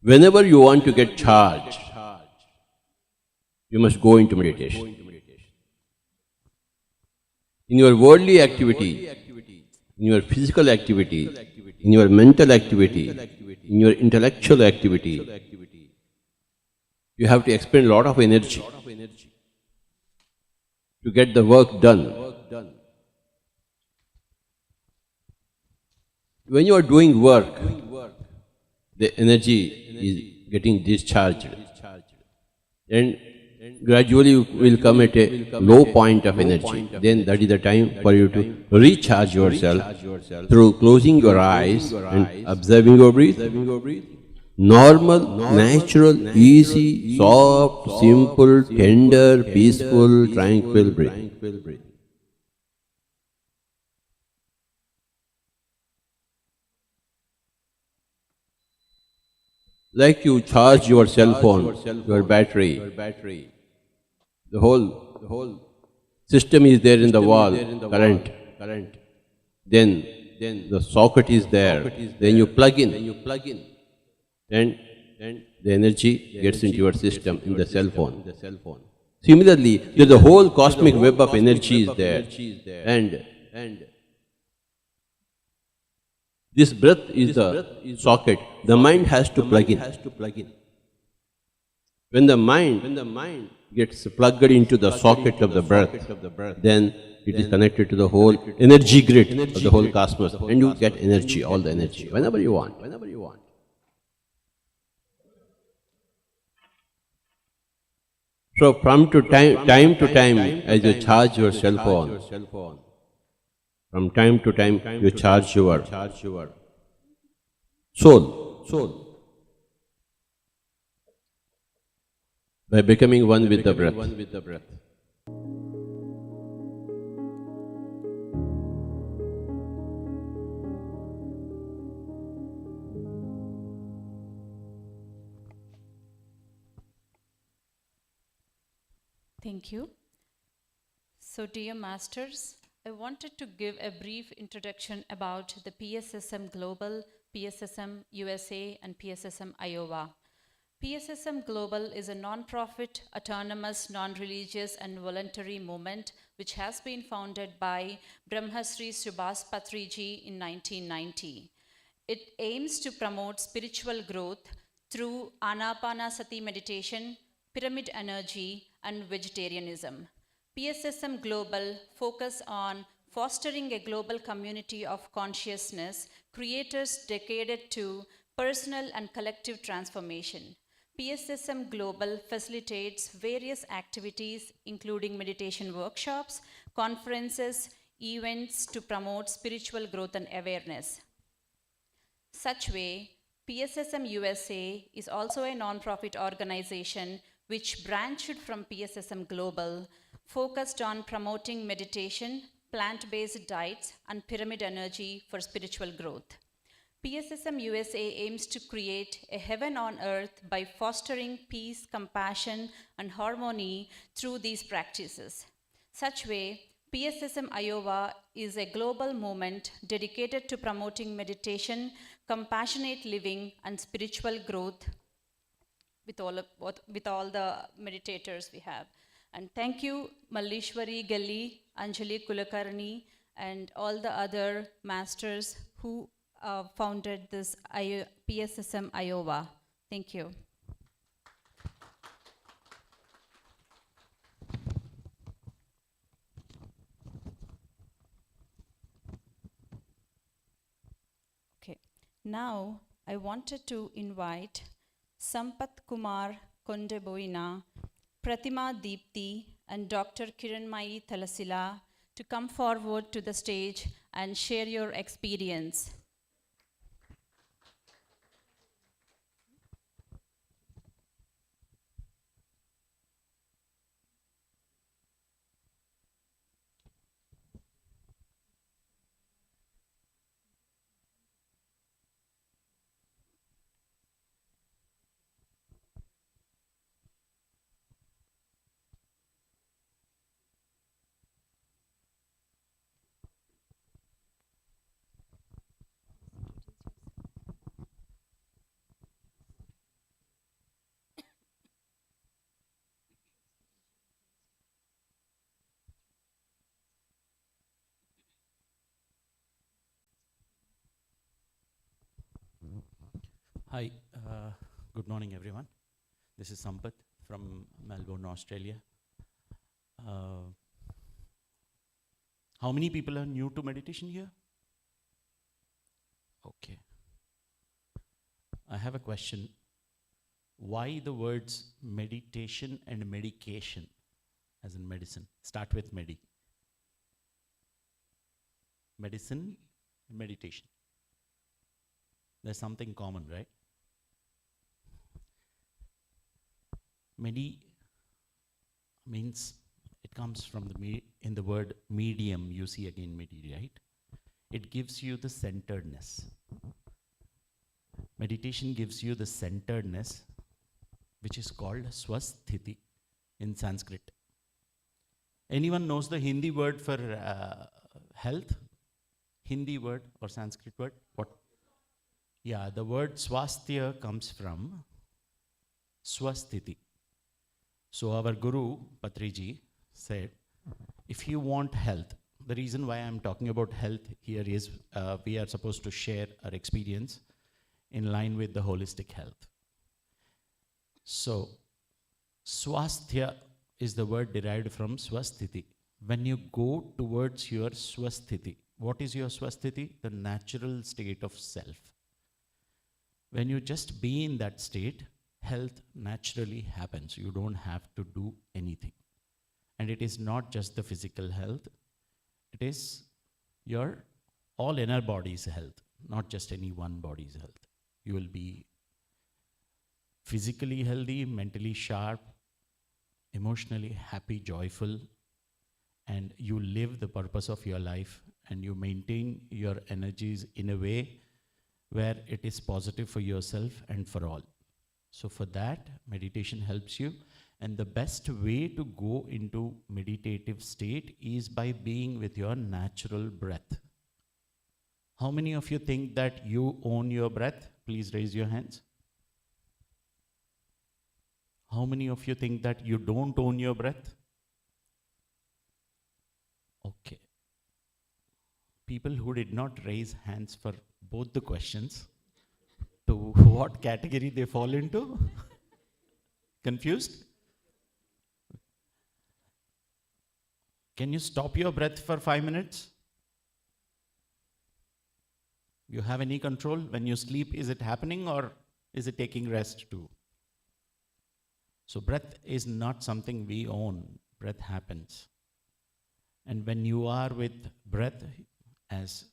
Whenever you want to get charged, you must go into meditation. In your worldly activity, in your physical activity, in your mental activity, in your intellectual activity, you have to expend a lot of energy to get the work done. When you are doing work, the energy is getting discharged, and gradually you will come at a low point of energy. Then that is the time for you to recharge yourself through closing your eyes and observing your breath. Normal, natural, easy, soft, simple, tender, peaceful, tranquil breathing. Like you charge your cell phone, your battery, the whole system is there in the wall, current. Then the socket is there. Then you plug in, and the energy gets into your system in the cell phone. Similarly, there's a whole cosmic web of energy is there, and this breath is the socket. The mind has to plug in. When the mind gets plugged into the socket of the breath, then it is connected to the whole energy grid of the whole cosmos, and you get energy, all the energy, whenever you want. So from time to time, as you charge your cell phone, from time to time you charge your soul by becoming one with the breath. Thank you. So, dear masters, I wanted to give a brief introduction about the PSSM Global, PSSM USA, and PSSM Iowa. PSSM Global is a non-profit, autonomous, non-religious, and voluntary movement which has been founded by Brahmasri Subhas Patriji in 1990. It aims to promote spiritual growth through Anapanasati meditation, pyramid energy, and vegetarianism. PSSM Global focus on fostering a global community of consciousness, creators dedicated to personal and collective transformation. PSSM Global facilitates various activities including meditation workshops, conferences, events to promote spiritual growth and awareness. Such way, PSSM USA is also a non-profit organization which branched from PSSM Global, focused on promoting meditation, plant-based diets, and pyramid energy for spiritual growth. PSSM USA aims to create a heaven on earth by fostering peace, compassion, and harmony through these practices. Such way, PSSM Iowa is a global movement dedicated to promoting meditation, compassionate living, and spiritual growth with all the meditators we have. And thank you, Mallishwari Galli, Anjali Kulakarni, and all the other masters who founded this PSSM Iowa. Thank you. Okay, now I wanted to invite Sampath Kumar Kondeboina, Pratima Deepthi, and Dr. Kiranmayi Thalasila to come forward to the stage and share your experience. Hi, good morning everyone. This is Sampath from Melbourne, Australia. How many people are new to meditation here? Okay. I have a question. Why the words meditation and medication, as in medicine? Start with medi. Medicine, meditation. There's something common, right? Medi means it comes from in the word medium. You see again medi, right? It gives you the centeredness. Meditation gives you the centeredness, which is called swasthiti in Sanskrit. Anyone knows the Hindi word for health? Hindi word or Sanskrit word? What? Yeah, the word swasthya comes from swasthiti. So our Guru, Patriji, said, if you want health, the reason why I'm talking about health here is we are supposed to share our experience in line with the holistic health. So, swasthya is the word derived from swasthiti. When you go towards your swasthiti, what is your swasthiti? The natural state of self. When you just be in that state, health naturally happens. You don't have to do anything. And it is not just the physical health, it is your all inner body's health, not just any one body's health. You will be physically healthy, mentally sharp, emotionally happy, joyful, and you live the purpose of your life and you maintain your energies in a way where it is positive for yourself and for all. So for that, meditation helps you. And the best way to go into meditative state is by being with your natural breath. How many of you think that you own your breath? Please raise your hands. How many of you think that you don't own your breath? Okay. People who did not raise hands for both the questions, to what category they fall into? Confused? Can you stop your breath for 5 minutes? You have any control? When you sleep, is it happening or is it taking rest too? So breath is not something we own. Breath happens. And when you are with breath, as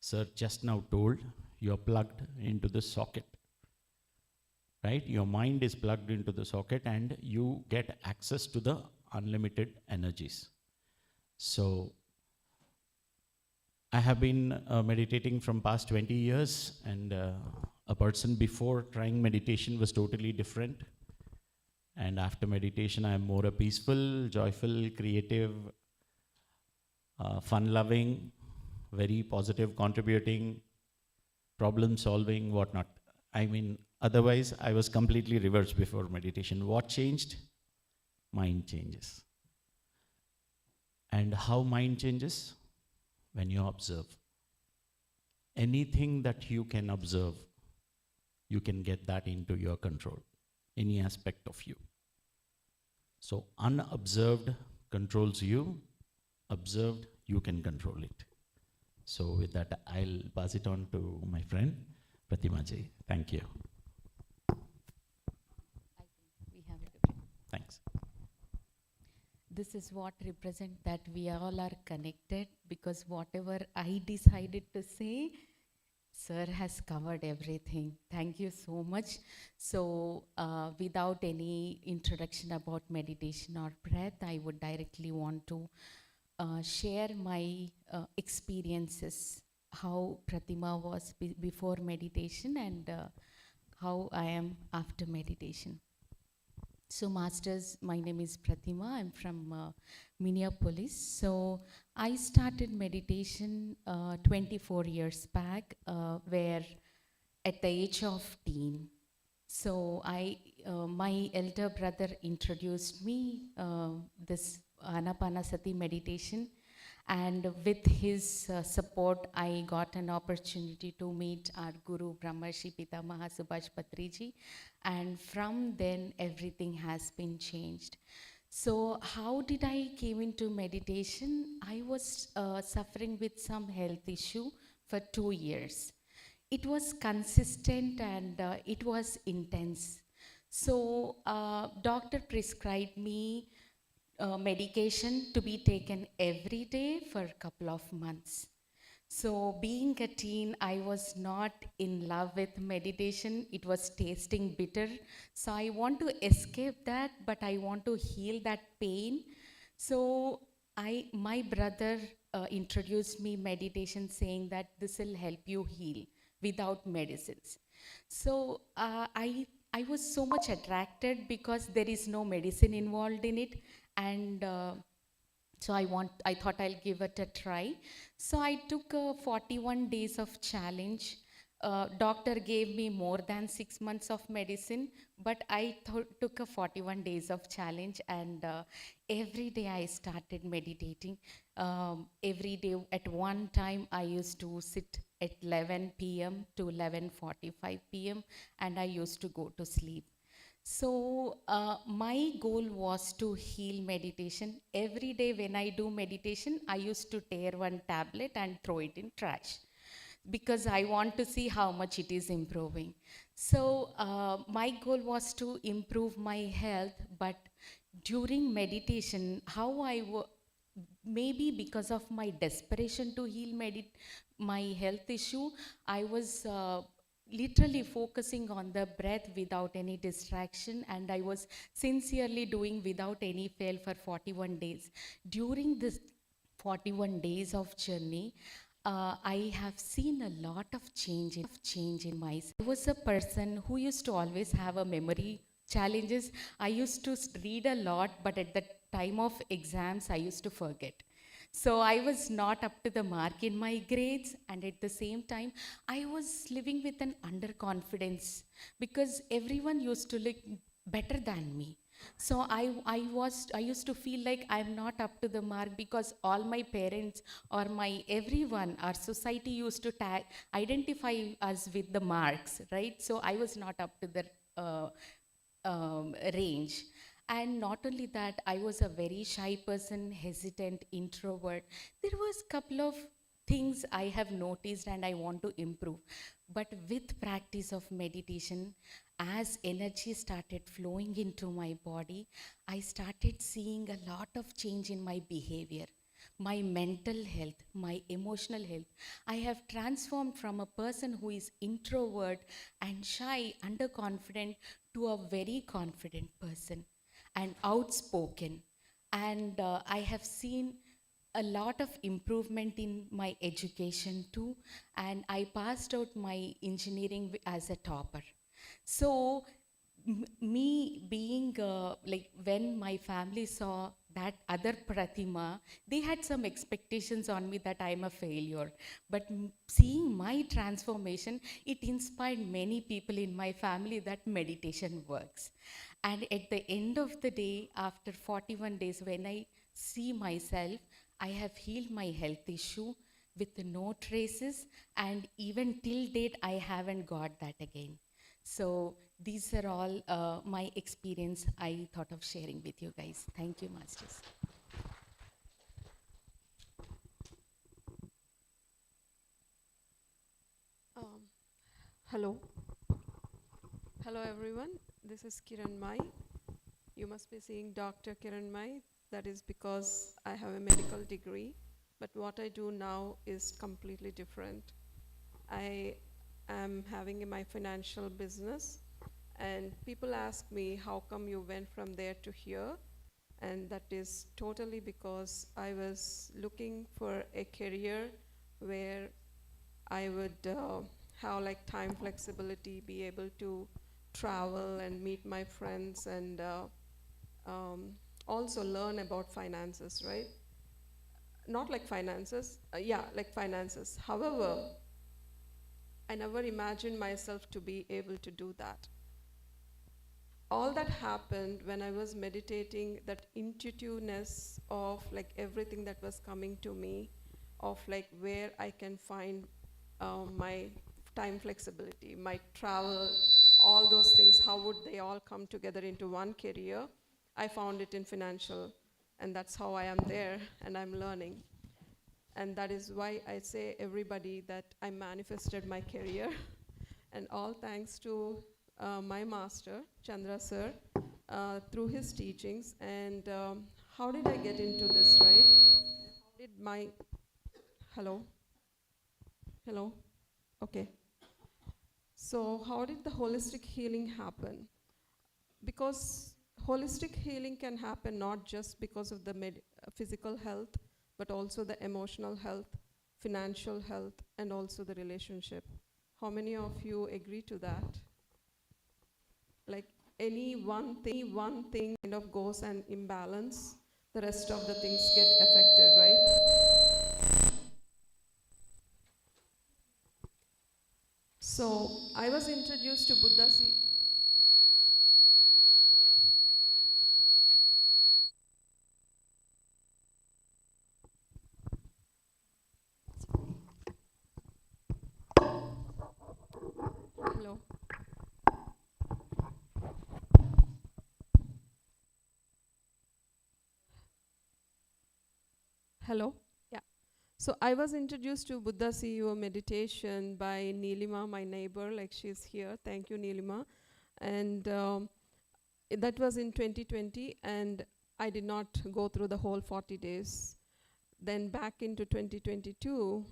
Sir just now told, you're plugged into the socket. Right? Your mind is plugged into the socket and you get access to the unlimited energies. So I have been meditating from past 20 years, and a person before trying meditation was totally different. And after meditation, I am more a peaceful, joyful, creative, fun-loving, very positive, contributing, problem-solving, whatnot. I mean, otherwise, I was completely reversed before meditation. What changed? Mind changes. And how mind changes? When you observe. Anything that you can observe, you can get that into your control, any aspect of you. So unobserved controls you, observed, you can control it. So with that, I'll pass it on to my friend, Pratima Ji. Thank you. We have it. Thanks. This is what represent that we all are connected, because whatever I decided to say, Sir has covered everything. Thank you so much. So without any introduction about meditation or breath, I would directly want to share my experiences, how Pratima was before meditation and how I am after meditation. So masters, my name is Pratima. I'm from Minneapolis. So I started meditation 24 years back, where at the age of teen. So my elder brother introduced me this Anapanasati meditation, and with his support, I got an opportunity to meet our Guru Brahmarshi Pitamaha Subhash Patriji, and from then everything has been changed. So how did I came into meditation? I was suffering with some health issue for 2 years. It was consistent and it was intense. So doctor prescribed me medication to be taken every day for a couple of months. So being a teen, I was not in love with meditation. It was tasting bitter. So I want to escape that, but I want to heal that pain. So my brother introduced me meditation, saying that this will help you heal without medicines. So I was so much attracted because there is no medicine involved in it, and so I thought I'll give it a try. So I took 41 days of challenge. Doctor gave me more than 6 months of medicine, but I took a 41 days of challenge, and every day I started meditating. Every day at one time I used to sit at 11 p.m. to 11:45 p.m. and I used to go to sleep. So my goal was to heal meditation. Every day when I do meditation, I used to tear one tablet and throw it in trash, because I want to see how much it is improving. So my goal was to improve my health, but during meditation, maybe because of my desperation to heal my health issue, I was literally focusing on the breath without any distraction, and I was sincerely doing without any fail for 41 days. During this 41 days of journey, I have seen a lot of change in myself. I was a person who used to always have a memory challenges. I used to read a lot, but at the time of exams, I used to forget. So I was not up to the mark in my grades, and at the same time, I was living with an underconfidence because everyone used to look better than me. So I used to feel like I'm not up to the mark because all my parents or my everyone, our society used to identify us with the marks, right? So I was not up to the range. And not only that, I was a very shy person, hesitant, introvert. There was a couple of things I have noticed and I want to improve. But with practice of meditation, as energy started flowing into my body, I started seeing a lot of change in my behavior, my mental health, my emotional health. I have transformed from a person who is introvert and shy, underconfident, to a very confident person and outspoken. And I have seen a lot of improvement in my education too, and I passed out my engineering as a topper. So me being like, when my family saw that other Pratima, they had some expectations on me that I'm a failure. But seeing my transformation, it inspired many people in my family that meditation works. And at the end of the day, after 41 days, when I see myself, I have healed my health issue with no traces, and even till date, I haven't got that again. So these are all my experience I thought of sharing with you guys. Thank you, Masters. Hello. Hello everyone. This is Kiran Mai. You must be seeing Dr. Kiran Mai. That is because I have a medical degree. But what I do now is completely different. I am having my financial business, and people ask me how come you went from there to here, and that is totally because I was looking for a career where I would have like time flexibility, be able to travel and meet my friends, and also learn about finances, right? Not like finances, yeah, like finances. However, I never imagined myself to be able to do that. All that happened when I was meditating, that intuitiveness of like everything that was coming to me, of like where I can find my time flexibility, my travel, all those things, how would they all come together into one career? I found it in financial, and that's how I am there, and I'm learning. And that is why I say everybody that I manifested my career, and all thanks to my master, Chandra sir, through his teachings. And how did I get into this, right? How did my, hello? Hello? Okay. So how did the holistic healing happen? Because holistic healing can happen not just because of the physical health, but also the emotional health, financial health, and also the relationship. How many of you agree to that? Like any one thing kind of goes an imbalance, the rest of the things get affected, right? So I was introduced to Buddha. Hello. Hello. Yeah. So I was introduced to Buddha CEO meditation by Neelima, my neighbor, like she's here. Thank you, Neelima. And that was in 2020, and I did not go through the whole 40 days. Then back into 2022,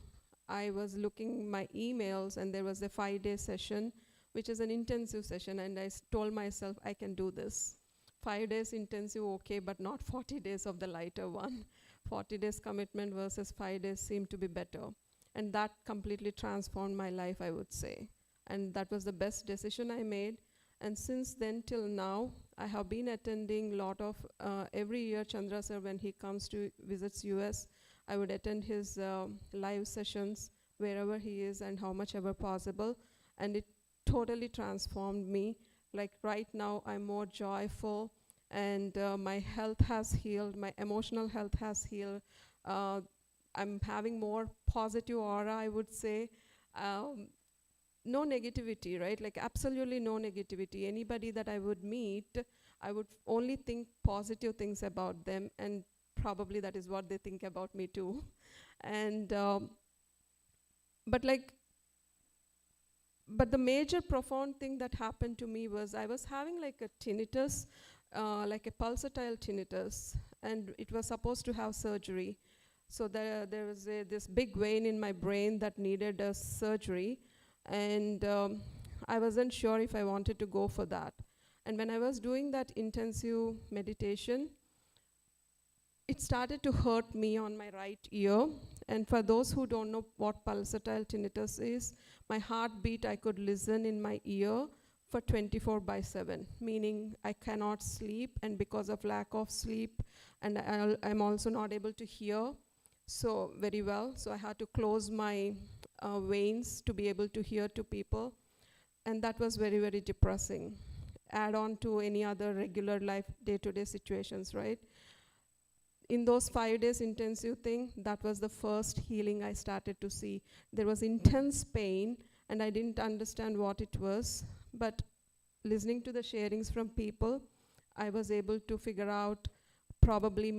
I was looking my emails, and there was a 5-day session, which is an intensive session, and I told myself I can do this. 5 days intensive, okay, but not 40 days of the lighter one. 40 days commitment versus 5 days seemed to be better. And that completely transformed my life, I would say. And that was the best decision I made. And since then till now, I have been attending a lot of, every year Chandra sir, when he comes to visits US, I would attend his live sessions wherever he is and how much ever possible. And it totally transformed me. Like right now, I'm more joyful, and my health has healed, my emotional health has healed. I'm having more positive aura, I would say. No negativity, right? Like absolutely no negativity. Anybody that I would meet, I would only think positive things about them, and probably that is what they think about me too. And but the major profound thing that happened to me was I was having like a tinnitus, like a pulsatile tinnitus, and it was supposed to have surgery. So there was this big vein in my brain that needed a surgery, and I wasn't sure if I wanted to go for that. And when I was doing that intensive meditation, it started to hurt me on my right ear. And for those who don't know what pulsatile tinnitus is, my heartbeat I could listen in my ear for 24/7, meaning I cannot sleep, and because of lack of sleep, and I'm also not able to hear so very well. So I had to close my veins to be able to hear to people, and that was very, very depressing. Add on to any other regular life, day-to-day situations, right? In those 5 days intensive thing, that was the first healing I started to see. There was intense pain, and I didn't understand what it was, but listening to the sharings from people, I was able to figure out probably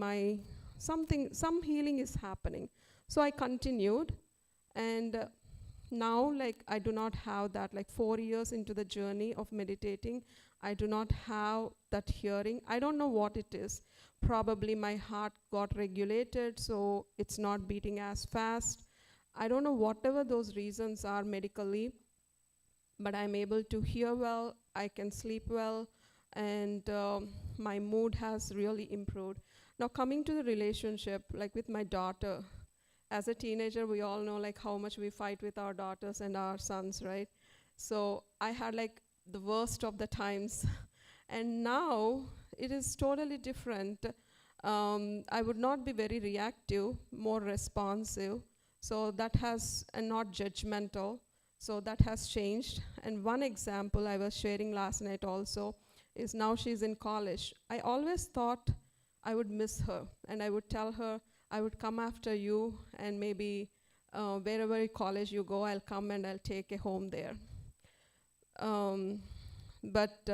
some healing is happening. So I continued, and now like I do not have that, like 4 years into the journey of meditating, I do not have that hearing. I don't know what it is. Probably my heart got regulated, so it's not beating as fast. I don't know whatever those reasons are medically, but I'm able to hear well, I can sleep well, and my mood has really improved. Now coming to the relationship, like with my daughter, as a teenager, we all know like how much we fight with our daughters and our sons, right? So I had like the worst of the times. And now it is totally different. I would not be very reactive, more responsive. So that has, and not judgmental. So that has changed. And one example I was sharing last night also is now she's in college. I always thought I would miss her, and I would tell her, I would come after you, and maybe wherever college you go, I'll come and I'll take a home there. But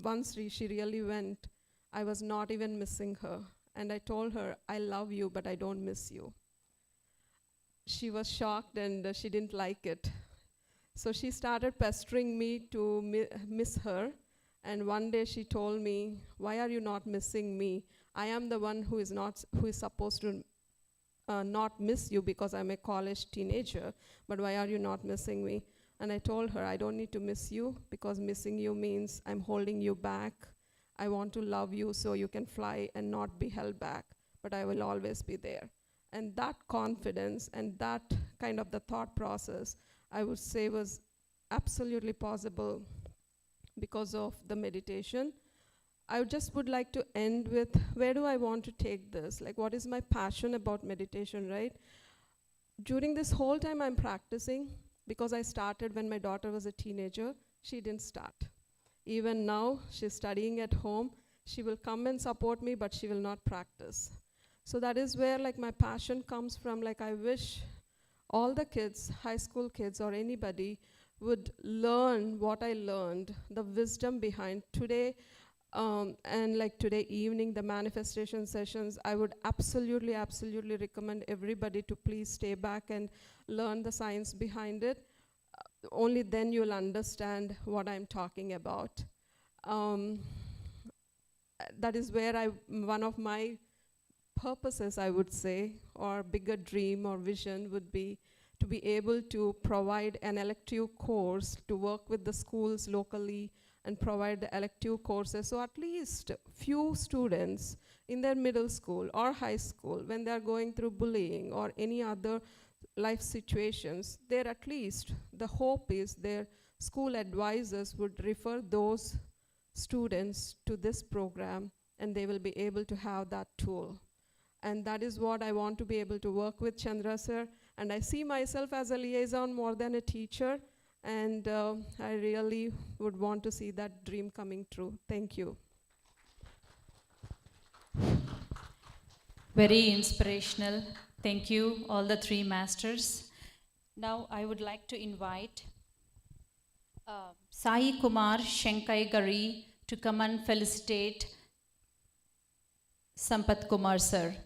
once she really went, I was not even missing her. And I told her, I love you, but I don't miss you. She was shocked, and she didn't like it. So she started pestering me to miss her. And one day she told me, why are you not missing me? I am the one who is supposed to not miss you because I'm a college teenager, but why are you not missing me? And I told her, I don't need to miss you, because missing you means I'm holding you back. I want to love you so you can fly and not be held back, but I will always be there. And that confidence and that kind of the thought process, I would say, was absolutely possible because of the meditation. I just would like to end with, where do I want to take this? Like, what is my passion about meditation, right? During this whole time I'm practicing, because I started when my daughter was a teenager, she didn't start. Even now, she's studying at home. She will come and support me, but she will not practice. So that is where like my passion comes from. Like, I wish all the kids, high school kids or anybody, would learn what I learned, the wisdom behind today. And like today evening, the manifestation sessions, I would absolutely recommend everybody to please stay back and learn the science behind it. Only then you'll understand what I'm talking about. That is where one of my purposes, I would say, or bigger dream or vision would be to be able to provide an elective course to work with the schools locally and provide the elective courses. So at least few students in their middle school or high school, when they're going through bullying or any other life situations, there at least the hope is their school advisors would refer those students to this program, and they will be able to have that tool. And that is what I want to be able to work with Chandra sir. And I see myself as a liaison more than a teacher. And I really would want to see that dream coming true. Thank you. Very inspirational. Thank you, all the three masters. Now I would like to invite Sai Kumar Shankai Gari to come and felicitate Sampath Kumar sir.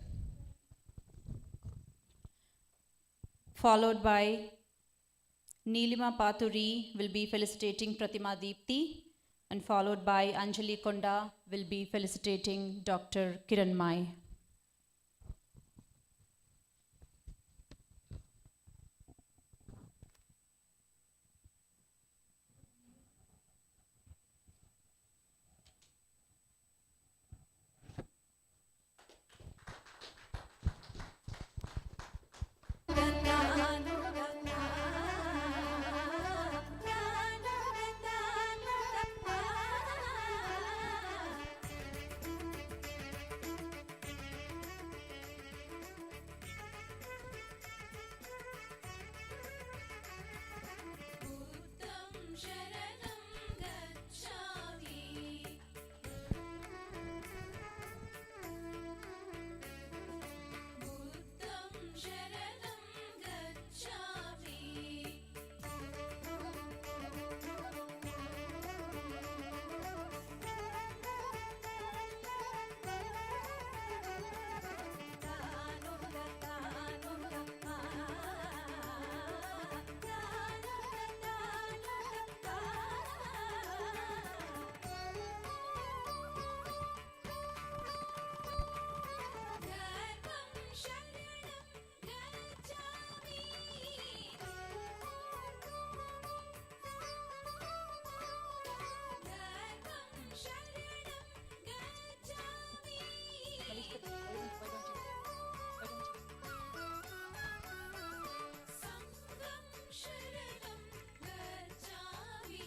Followed by Neelima Paturi will be felicitating Pratima Deepti, and followed by Anjali Konda will be felicitating Dr. Kiran Mai.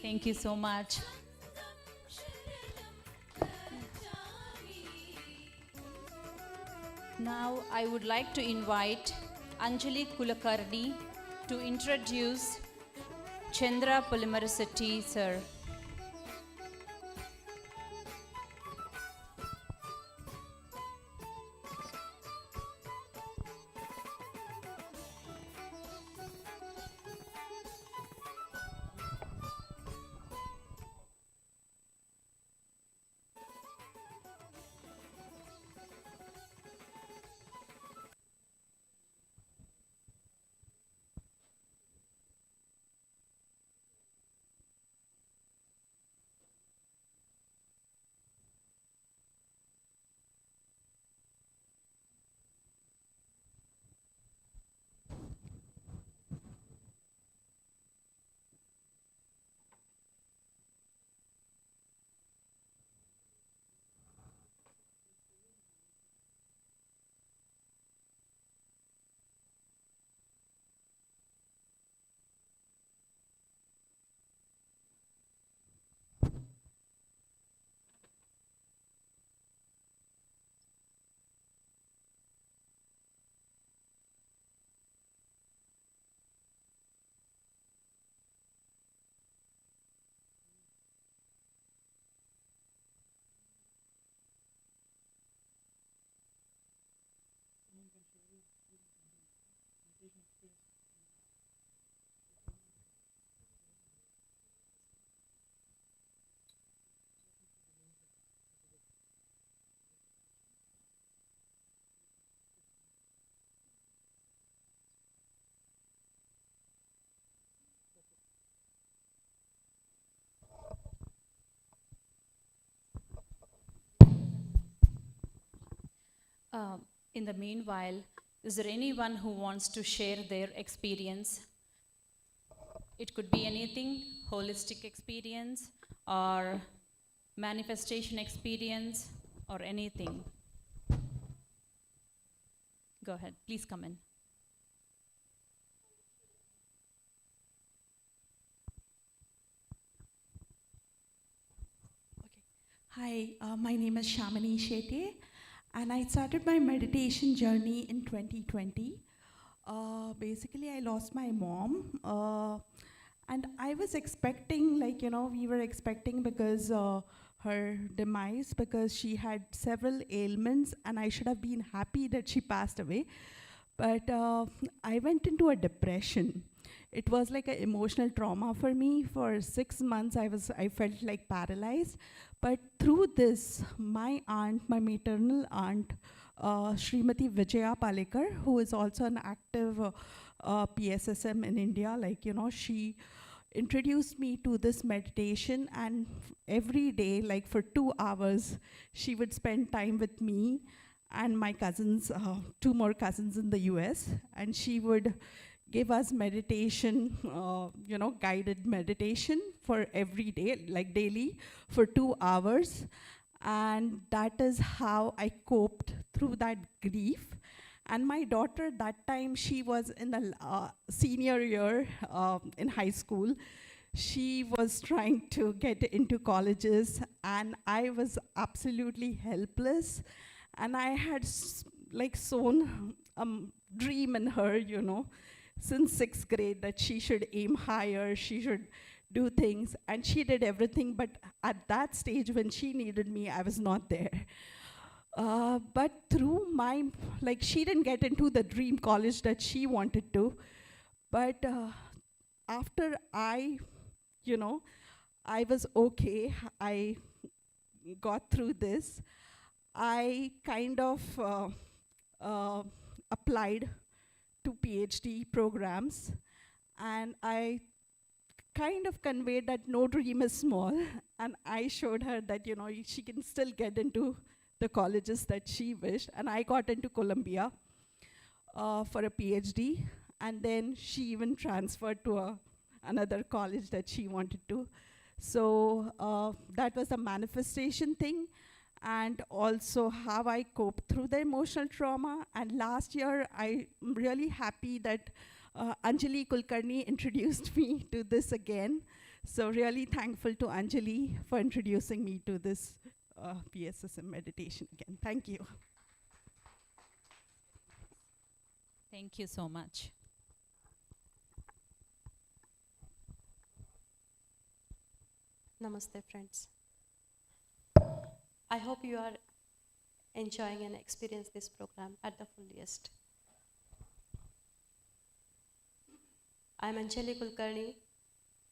Thank you so much. Now I would like to invite Anjali Kulakarni to introduce Chandra Polymericity, sir. In the meanwhile, is there anyone who wants to share their experience? It could be anything, holistic experience or manifestation experience or anything. Go ahead, please come in. Hi, my name is Shamini Shetty, and I started my meditation journey in 2020. Basically, I lost my mom, and I was expecting, we were expecting because her demise, because she had several ailments, and I should have been happy that she passed away. But I went into a depression. It was like an emotional trauma for me. For 6 months, I felt like paralyzed. But through this, my aunt, my maternal aunt, Srimati Vijaya Palekar, who is also an active PSSM in India, she introduced me to this meditation, and every day, like for 2 hours, she would spend time with me and my cousins, 2 more cousins in the US, and she would give us meditation, guided meditation for every day, like daily, for 2 hours. And that is how I coped through that grief. And my daughter, that time, she was in the senior year in high school. She was trying to get into colleges, and I was absolutely helpless. And I had sown a dream in her, since 6th grade, that she should aim higher, she should do things, and she did everything. But at that stage, when she needed me, I was not there. But through she didn't get into the dream college that she wanted to. But after I was okay, I got through this, I kind of applied to PhD programs, and I kind of conveyed that no dream is small, and I showed her that she can still get into the colleges that she wished, and I got into Columbia for a PhD, and then she even transferred to another college that she wanted to. So that was a manifestation thing, and also how I coped through the emotional trauma. And last year, I'm really happy that Anjali Kulkarni introduced me to this again. So really thankful to Anjali for introducing me to this PSSM meditation again. Thank you. Thank you so much. Namaste, friends. I hope you are enjoying and experience this program at the fullest. I am Anjali Kulkarni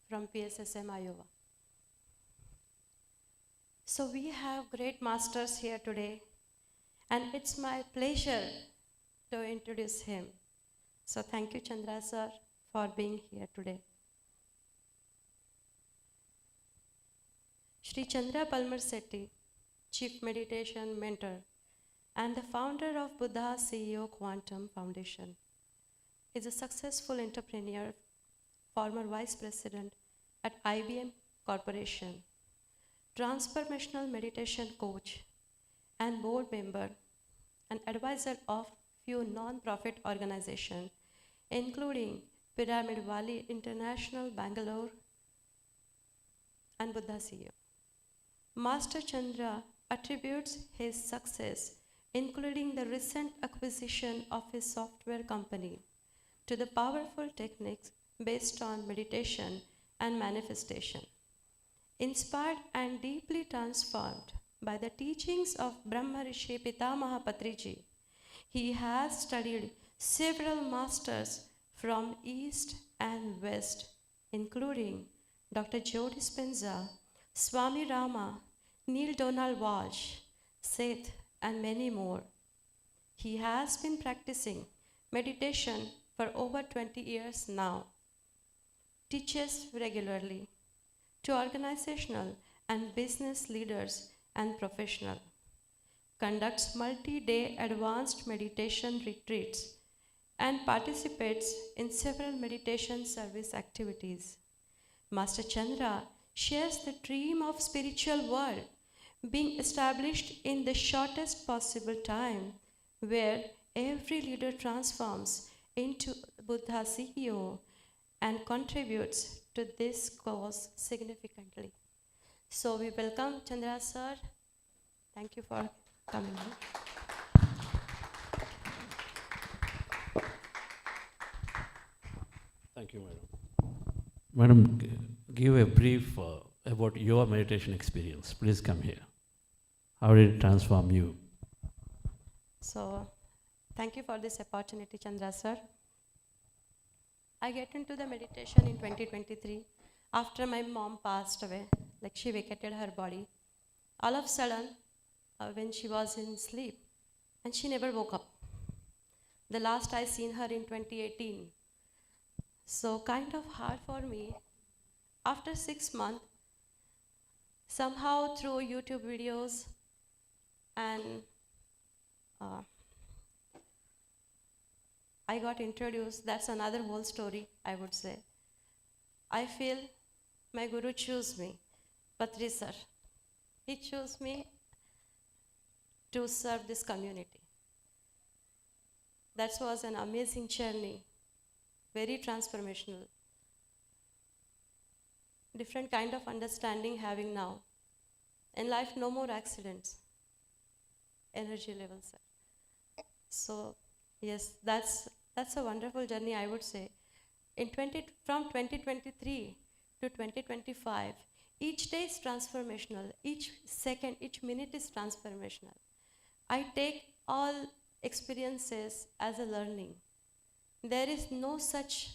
from PSSM, Iowa. So we have great masters here today, and it's my pleasure to introduce him. So thank you, Chandra sir, for being here today. Shri Chandra Palmer Sethi, Chief Meditation Mentor and the founder of Buddha CEO Quantum Foundation, is a successful entrepreneur, former vice president at IBM Corporation, transformational meditation coach, and board member and advisor of few non-profit organizations, including Pyramid Valley International, Bangalore, and Buddha CEO. Master Chandra attributes his success, including the recent acquisition of his software company, to the powerful techniques based on meditation and manifestation. Inspired and deeply transformed by the teachings of Brahma Rishi Pitamaha Patriji, he has studied several masters from East and West, including Dr. Joe Dispenza, Swami Rama, Neil Donald Walsh, Seth, and many more. He has been practicing meditation for over 20 years now, teaches regularly to organizational and business leaders and professionals, conducts multi-day advanced meditation retreats, and participates in several meditation service activities. Master Chandra shares the dream of spiritual world being established in the shortest possible time, where every leader transforms into Buddha CEO and contributes to this cause significantly. So we welcome Chandra sir. Thank you for coming here. Thank you, madam. Madam, give a brief about your meditation experience. Please come here. How did it transform you? So, thank you for this opportunity, Chandra sir. I get into the meditation in 2023 after my mom passed away, like she vacated her body. All of a sudden, when she was in sleep, and she never woke up. The last I seen her in 2018. So kind of hard for me. After 6 months, somehow through YouTube videos and I got introduced. That's another whole story, I would say. I feel my guru chose me, Patri sir. He chose me to serve this community. That was an amazing journey, very transformational. Different kind of understanding having now. In life, no more accidents. Energy levels. So, yes, that's a wonderful journey, I would say. From 2023 to 2025, each day is transformational. Each second, each minute is transformational. I take all experiences as a learning. There is no such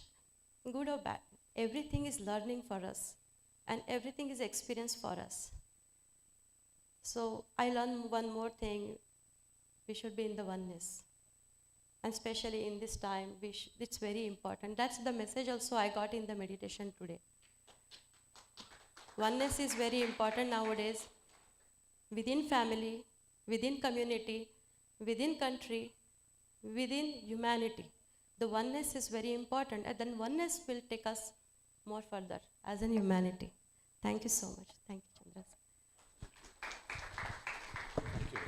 good or bad. Everything is learning for us, and everything is experience for us. So I learned one more thing. We should be in the oneness. And especially in this time, it's very important. That's the message also I got in the meditation today. Oneness is very important nowadays, within family, within community, within country, within humanity. The oneness is very important, and then oneness will take us more further as in humanity. Thank you so much. Thank you, Chandra. Thank you.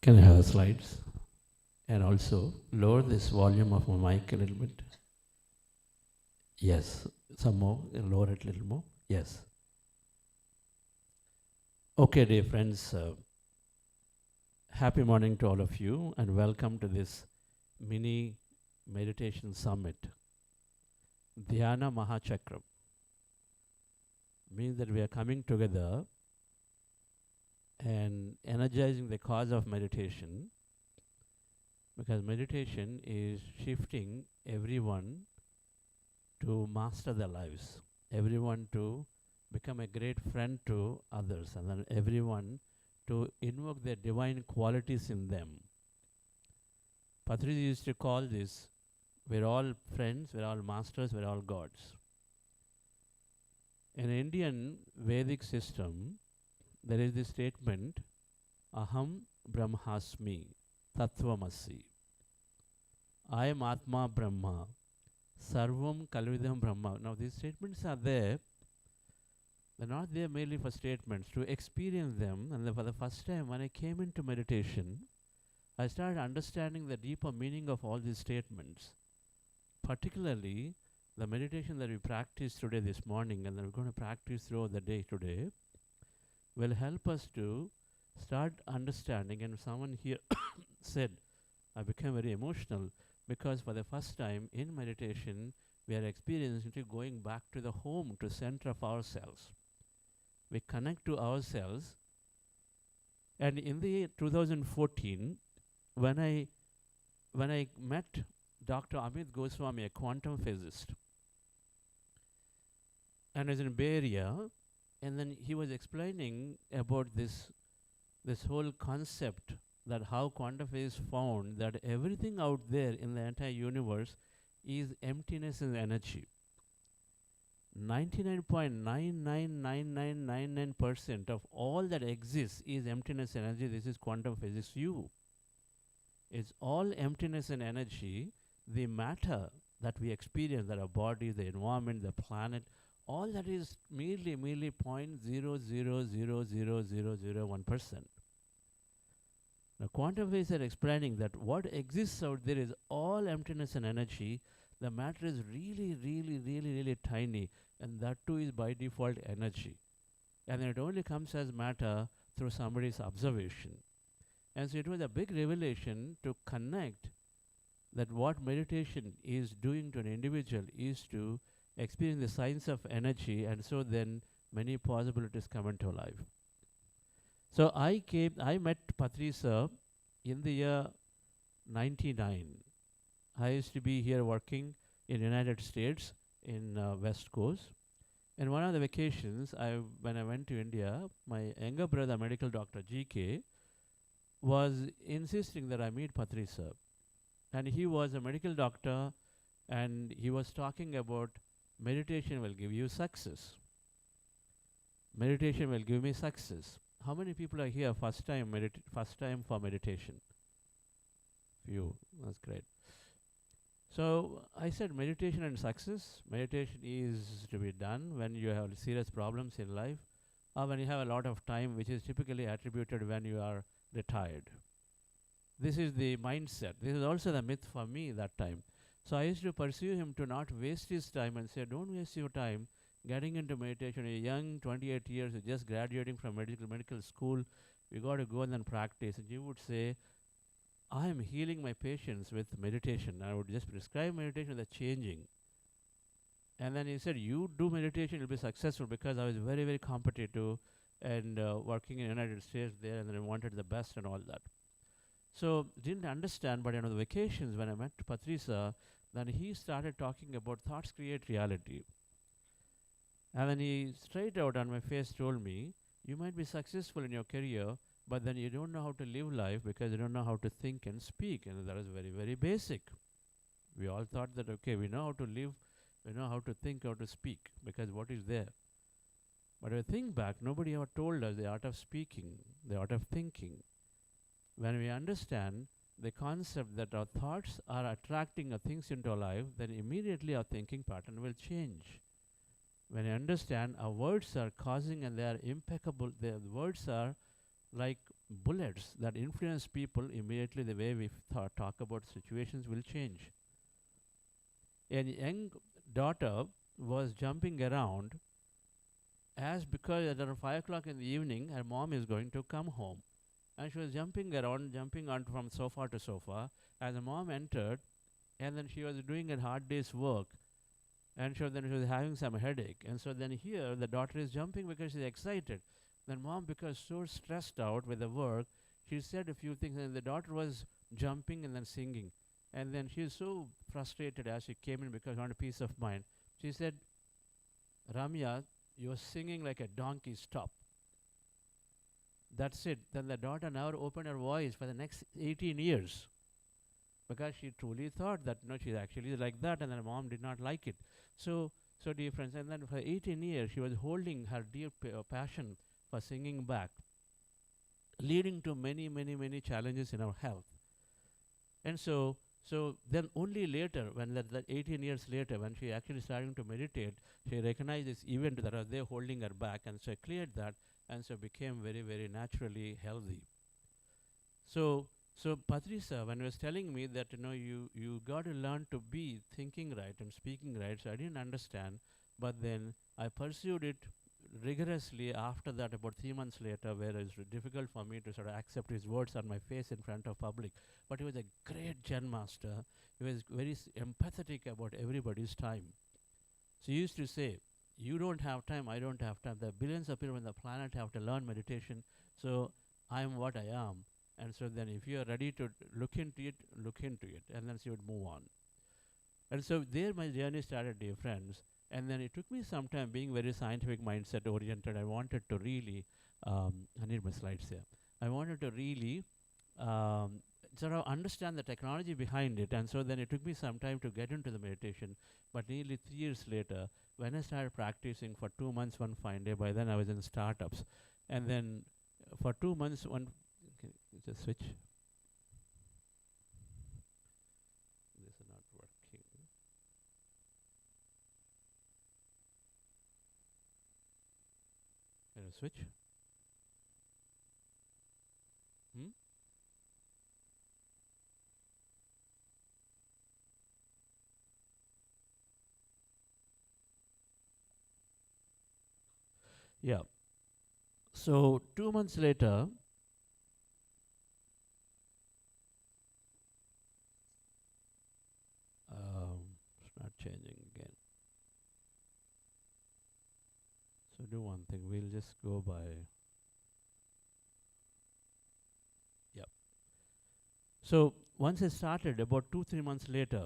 Can I have the slides? And also lower this volume of my mic a little bit. Yes, some more, lower it a little more. Yes. Okay, dear friends, happy morning to all of you and welcome to this mini meditation summit. Dhyana Mahachakram means that we are coming together and energizing the cause of meditation, because meditation is shifting everyone to master their lives, everyone to become a great friend to others, and then everyone to invoke the divine qualities in them. Patriji used to call this, we're all friends, we're all masters, we're all gods. In Indian Vedic system, there is this statement, Aham Brahmasmi Tattvamasi. I am Atma Brahma. Sarvam Kalvidam Brahma. Now these statements are there. They're not there merely for statements, to experience them. And for the first time when I came into meditation, I started understanding the deeper meaning of all these statements. Particularly the meditation that we practiced today, this morning, and that we're going to practice throughout the day today, will help us to start understanding. And someone here said, I became very emotional, because for the first time in meditation, we are experiencing going back to the home, to center of ourselves. We connect to ourselves. And in the year 2014, when I met Dr. Amit Goswami, a quantum physicist, and I was in Bay Area, and then he was explaining about this whole concept, that how quantum physics found that everything out there in the entire universe is emptiness and energy. 99.999999% of all that exists is emptiness and energy. This is quantum physics view. It's all emptiness and energy. The matter that we experience, that our body, the environment, the planet, all that is merely 0.00000001%. Now, quantum physics are explaining that what exists out there is all emptiness and energy. The matter is really tiny, and that too is by default energy. And it only comes as matter through somebody's observation. And so it was a big revelation to connect that what meditation is doing to an individual is to experience the science of energy, and so then many possibilities come into life. So I met Patrisa in the year 99. I used to be here working in United States in West Coast. And one of the vacations, when I went to India, my younger brother, medical doctor GK, was insisting that I meet Patrisa. And he was a medical doctor, and he was talking about meditation will give you success. Meditation will give me success. How many people are here first time for meditation? Few. That's great. So I said meditation and success. Meditation is to be done when you have serious problems in life, or when you have a lot of time, which is typically attributed when you are retired. This is the mindset. This is also the myth for me that time. So I used to pursue him to not waste his time and say, don't waste your time getting into meditation. You're young, 28 years, you're just graduating from medical school. You got to go and then practice. And you would say, I am healing my patients with meditation. I would just prescribe meditation with the changing. And then he said, you do meditation, you'll be successful, because I was very competitive and working in the United States there, and then I wanted the best and all that. So didn't understand, but the vacations when I met Patrisa, then he started talking about thoughts create reality. And then he straight out on my face told me, you might be successful in your career, but then you don't know how to live life because you don't know how to think and speak. And that is very basic. We all thought that, okay, we know how to live, we know how to think, how to speak, because what is there? But when I think back, nobody ever told us the art of speaking, the art of thinking. When we understand the concept that our thoughts are attracting things into our life, then immediately our thinking pattern will change. When you understand our words are causing and they are impeccable, the words are like bullets that influence people immediately. The way we talk about situations will change. A young daughter was jumping around as because at around 5 o'clock in the evening her mom is going to come home, and she was jumping around, jumping on from sofa to sofa as the mom entered, and then she was doing a hard day's work, and then she was having some headache, and so then here the daughter is jumping because she's excited. Then mom, because so stressed out with the work, she said a few things, and the daughter was jumping and then singing, and then she was so frustrated as she came in because she wanted peace of mind. She said, Ramya, you're singing like a donkey, stop. That's it. Then the daughter never opened her voice for the next 18 years because she truly thought that no, she's actually like that, and then mom did not like it. So dear friends, and then for 18 years she was holding her dear passion for singing back, leading to many, many, many challenges in our health. And so then only later, when that 18 years later, when she actually started to meditate, she recognized this event that was there holding her back, and so cleared that, and so became very, very naturally healthy. So Patricia, when he was telling me that you got to learn to be thinking right and speaking right, so I didn't understand, but then I pursued it rigorously after that. About 3 months later, where it was difficult for me to sort of accept his words on my face in front of public, but he was a great Zen master. He was very empathetic about everybody's time. So he used to say, you don't have time, I don't have time. There are billions of people on the planet have to learn meditation, so I am what I am. And so then if you are ready to look into it, and then she would move on. And so there my journey started, dear friends. And then it took me some time, being very scientific mindset oriented. I wanted to really, I need my slides here. I wanted to really sort of understand the technology behind it. And so then it took me some time to get into the meditation. But nearly 3 years later, when I started practicing for 2 months one fine day, by then I was in startups. And then for 2 months, just switch. This is not working. Can you switch? Yeah. So 2 months later, it's not changing again. So do one thing, we'll just go by. Yeah. So once I started, about 2-3 months later,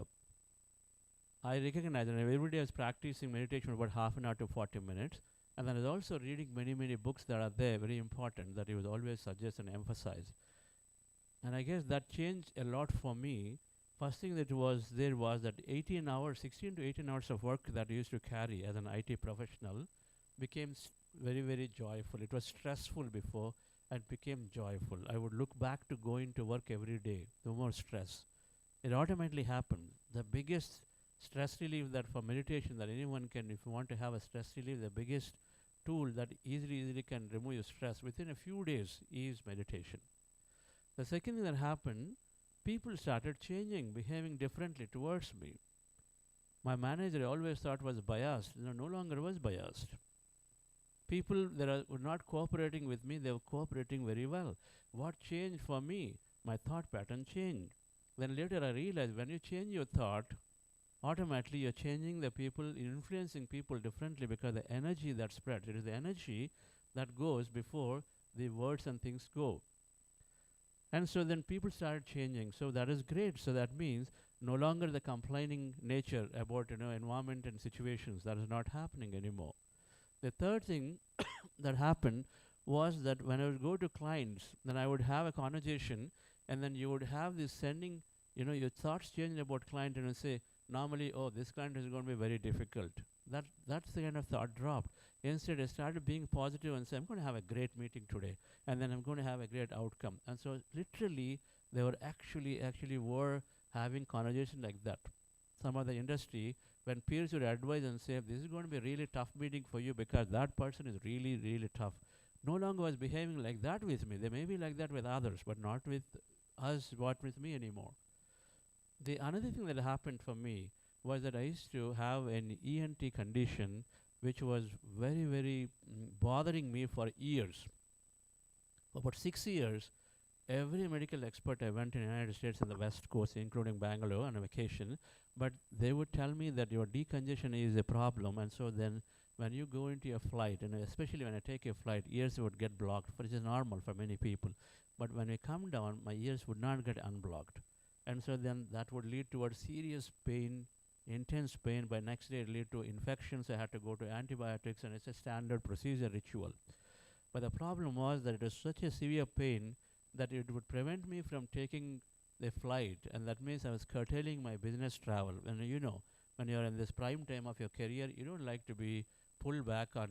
I recognized that every day I was practicing meditation for about half an hour to 40 minutes. And then I was also reading many, many books that are there, very important, that he would always suggest and emphasize. And I guess that changed a lot for me. First thing that was there was that 16 to 18 hours of work that I used to carry as an IT professional became very, very joyful. It was stressful before and became joyful. I would look back to going to work every day, no more stress. It automatically happened. The biggest stress relief that for meditation that anyone can, if you want to have a stress relief, the biggest tool that easily can remove your stress within a few days is meditation. The second thing that happened, people started changing, behaving differently towards me. My manager I always thought was biased, no longer was biased. People that were not cooperating with me, they were cooperating very well. What changed for me? My thought pattern changed. Then later I realized when you change your thought, automatically you're changing the people, influencing people differently, because the energy that spreads, it is the energy that goes before the words and things go. And so then people started changing. So that is great. So that means no longer the complaining nature about environment and situations. That is not happening anymore. The third thing that happened was that when I would go to clients, then I would have a conversation, and then you would have this sending, your thoughts changing about client, and say, normally, oh, this client is going to be very difficult. That's the kind of thought dropped. Instead, I started being positive and say, I'm going to have a great meeting today, and then I'm going to have a great outcome. And so literally, they were actually were having conversation like that. Some of the industry, when peers would advise and say, this is going to be a really tough meeting for you because that person is really, really tough. no longer was behaving like that with me. They may be like that with others, but not with us, what with me anymore. The another thing that happened for me was that I used to have an ENT condition which was very, very bothering me for years. For about 6 years, every medical expert I went in the United States and the West Coast, including Bangalore on a vacation, but they would tell me that your decongestion is a problem, and so then when you go into a flight, and especially when I take a flight, ears would get blocked, which is normal for many people. But when I come down, my ears would not get unblocked. And so then that would lead towards serious pain, intense pain. By next day it lead to infections. I had to go to antibiotics, and it's a standard procedure ritual. But the problem was that it was such a severe pain that it would prevent me from taking the flight, and that means I was curtailing my business travel. And you know, when you're in this prime time of your career, you don't like to be pulled back on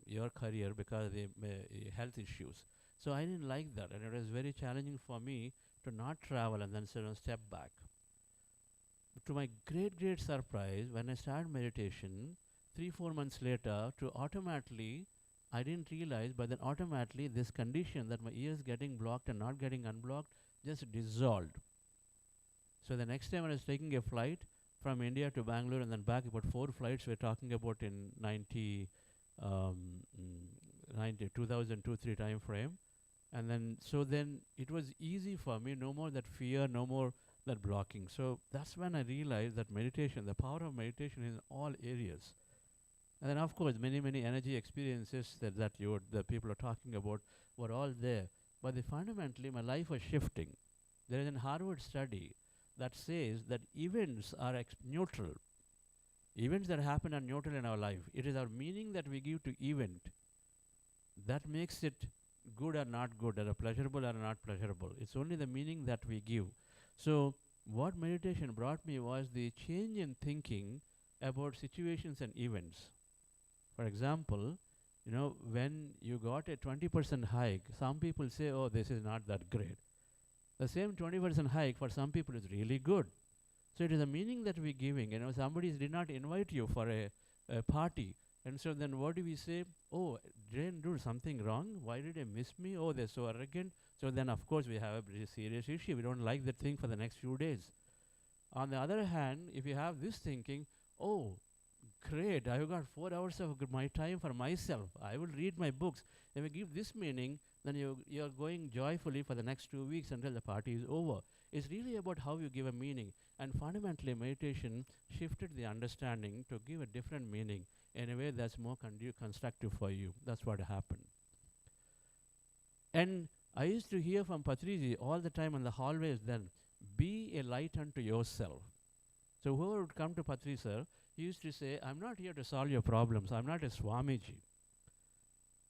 your career because of the health issues. So I didn't like that, and it was very challenging for me to not travel and then step back. To my great surprise, when I started meditation, 3-4 months later, I didn't realize, but then automatically this condition that my ears getting blocked and not getting unblocked just dissolved. So the next time I was taking a flight from India to Bangalore and then back, about 4 flights we're talking about in 2002-3 time frame. And then, so then it was easy for me, no more that fear, no more that blocking. So that's when I realized that meditation, the power of meditation in all areas. And then of course, many energy experiences that the people are talking about were all there. But fundamentally, my life was shifting. There is a Harvard study that says that events are neutral. Events that happen are neutral in our life. It is our meaning that we give to event that makes it good or not good, or pleasurable or not pleasurable. It's only the meaning that we give. So what meditation brought me was the change in thinking about situations and events. For example, you know, when you got a 20% hike, some people say, oh, this is not that great. The same 20% hike for some people is really good. So it is a meaning that we're giving. You know, somebody did not invite you for a party. And so then what do we say? Oh, did I do something wrong? Why did they miss me? Oh, they're so arrogant. So then, of course, we have a pretty serious issue. We don't like that thing for the next few days. On the other hand, if you have this thinking, oh, great, I've got 4 hours of my time for myself. I will read my books. If you give this meaning, then you're going joyfully for the next 2 weeks until the party is over. It's really about how you give a meaning. And fundamentally, meditation shifted the understanding to give a different meaning in a way that's more constructive for you. That's what happened. And I used to hear from Patriji all the time in the hallways then, be a light unto yourself. So whoever would come to Patri sir, he used to say, I'm not here to solve your problems. I'm not a Swamiji.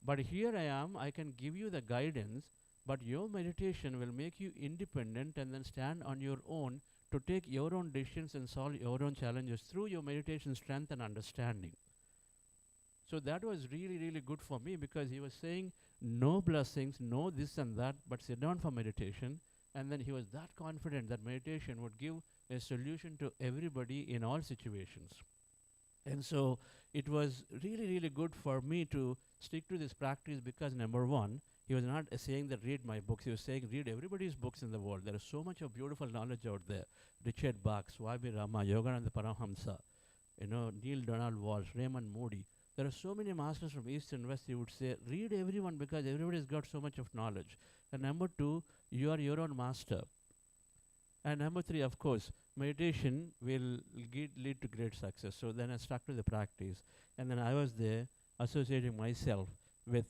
But here I am, I can give you the guidance, but your meditation will make you independent and then stand on your own to take your own decisions and solve your own challenges through your meditation strength and understanding. So that was really good for me, because he was saying no blessings, no this and that, but sit down for meditation. And then he was that confident that meditation would give a solution to everybody in all situations. And so it was really good for me to stick to this practice, because number one, he was not saying that read my books. He was saying read everybody's books in the world. There is so much of beautiful knowledge out there. Richard Bach, Swami Rama, Yogananda Paramahamsa, you know, Neil Donald Walsh, Raymond Moody. There are so many masters from East and West. He would say, read everyone, because everybody's got so much of knowledge. And number two, you are your own master. And number three, of course, meditation will lead to great success. So then I stuck to the practice. And then I was there associating myself with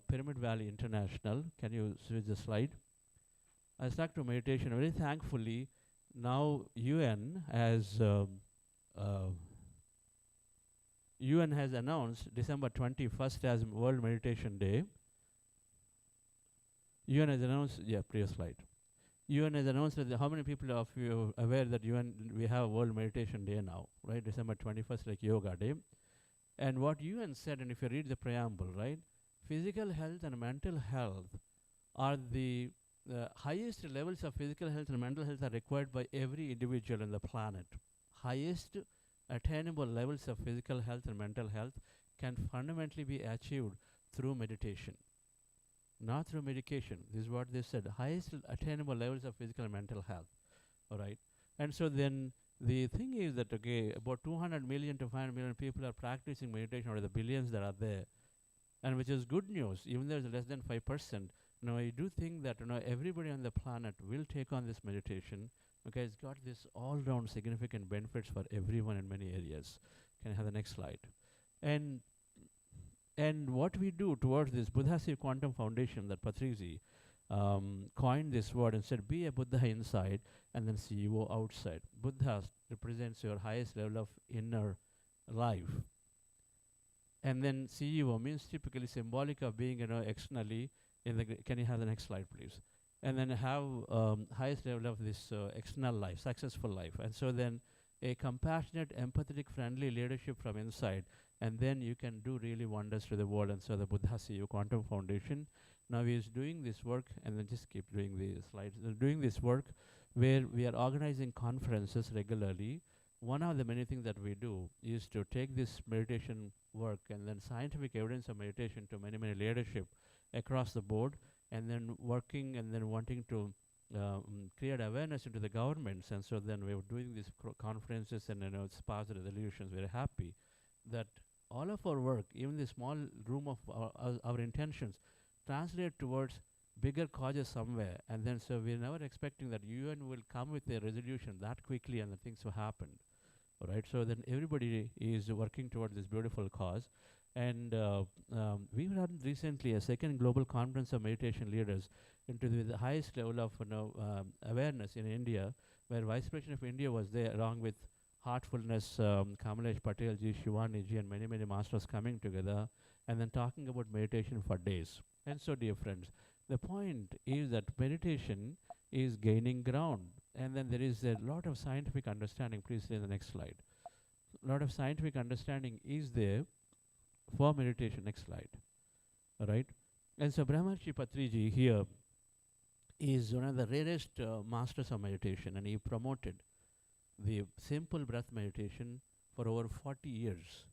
Pyramid Valley International. Can you switch the slide? I stuck to meditation. Very thankfully, now UN has announced December 21st as World Meditation Day. UN has announced, previous slide. UN has announced that how many people of you are aware that we have a World Meditation Day now, right? December 21st, like Yoga Day. And what UN said, and if you read the preamble, right? Physical health and mental health are the highest levels of physical health and mental health are required by every individual on the planet. Highest attainable levels of physical health and mental health can fundamentally be achieved through meditation. not through medication. This is what they said, highest attainable levels of physical and mental health. All right. And so then the thing is that, okay, about 200 million to 500 million people are practicing meditation, or the billions that are there, and which is good news, even though it's less than 5%. Now, I do think that everybody on the planet will take on this meditation. Okay, it's got this all-round significant benefits for everyone in many areas. Can I have the next slide? And what we do towards this Buddha Quantum Foundation, that Patrizi coined this word and said, be a Buddha inside and then CEO outside. Buddha represents your highest level of inner life. And then CEO means typically symbolic of being, externally in the, can you have the next slide, please? And then have highest level of this external life, successful life. And so then a compassionate, empathetic, friendly leadership from inside, and then you can do really wonders to the world. And so the Buddha CEO Quantum Foundation now is doing this work, and then just keep doing the slides. They're doing this work where we are organizing conferences regularly. One of the many things that we do is to take this meditation work and then scientific evidence of meditation to many, many leadership across the board, and then working and then wanting to create awareness into the governments. And so then we were doing these conferences and it's passed resolutions. We're happy that all of our work, even the small room of our intentions, translate towards bigger causes somewhere. And then so we're never expecting that UN will come with a resolution that quickly and the things will happen. All right, so then everybody is working toward this beautiful cause. And we ran recently a second global conference of meditation leaders into the highest level of awareness in India, where Vice President of India was there along with Heartfulness, Kamalesh Patel ji, Shivani ji, and many, many masters coming together and then talking about meditation for days. And so, dear friends, the point is that meditation is gaining ground. And then there is a lot of scientific understanding. Please see the next slide. A lot of scientific understanding is there for meditation. Next slide. All right. And so Brahmarshi Patriji here is one of the rarest masters of meditation, and he promoted the simple breath meditation for over 40 years.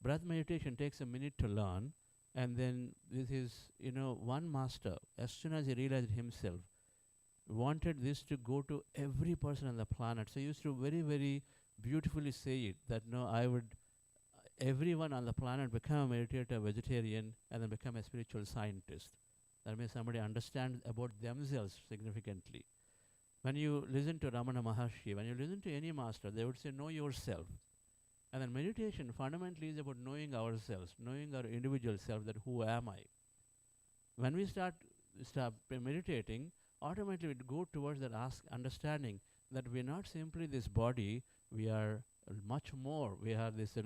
Breath meditation takes a minute to learn, and then this is, one master, as soon as he realized himself, wanted this to go to every person on the planet. So he used to very, very beautifully say it, that I would, everyone on the planet become a meditator, vegetarian, and then become a spiritual scientist. That means somebody understands about themselves significantly. When you listen to Ramana Maharshi, when you listen to any master, they would say, know yourself. And then meditation fundamentally is about knowing ourselves, knowing our individual self, that who am I? When we start meditating, automatically we go towards that understanding that we're not simply this body, we are much more. We have this,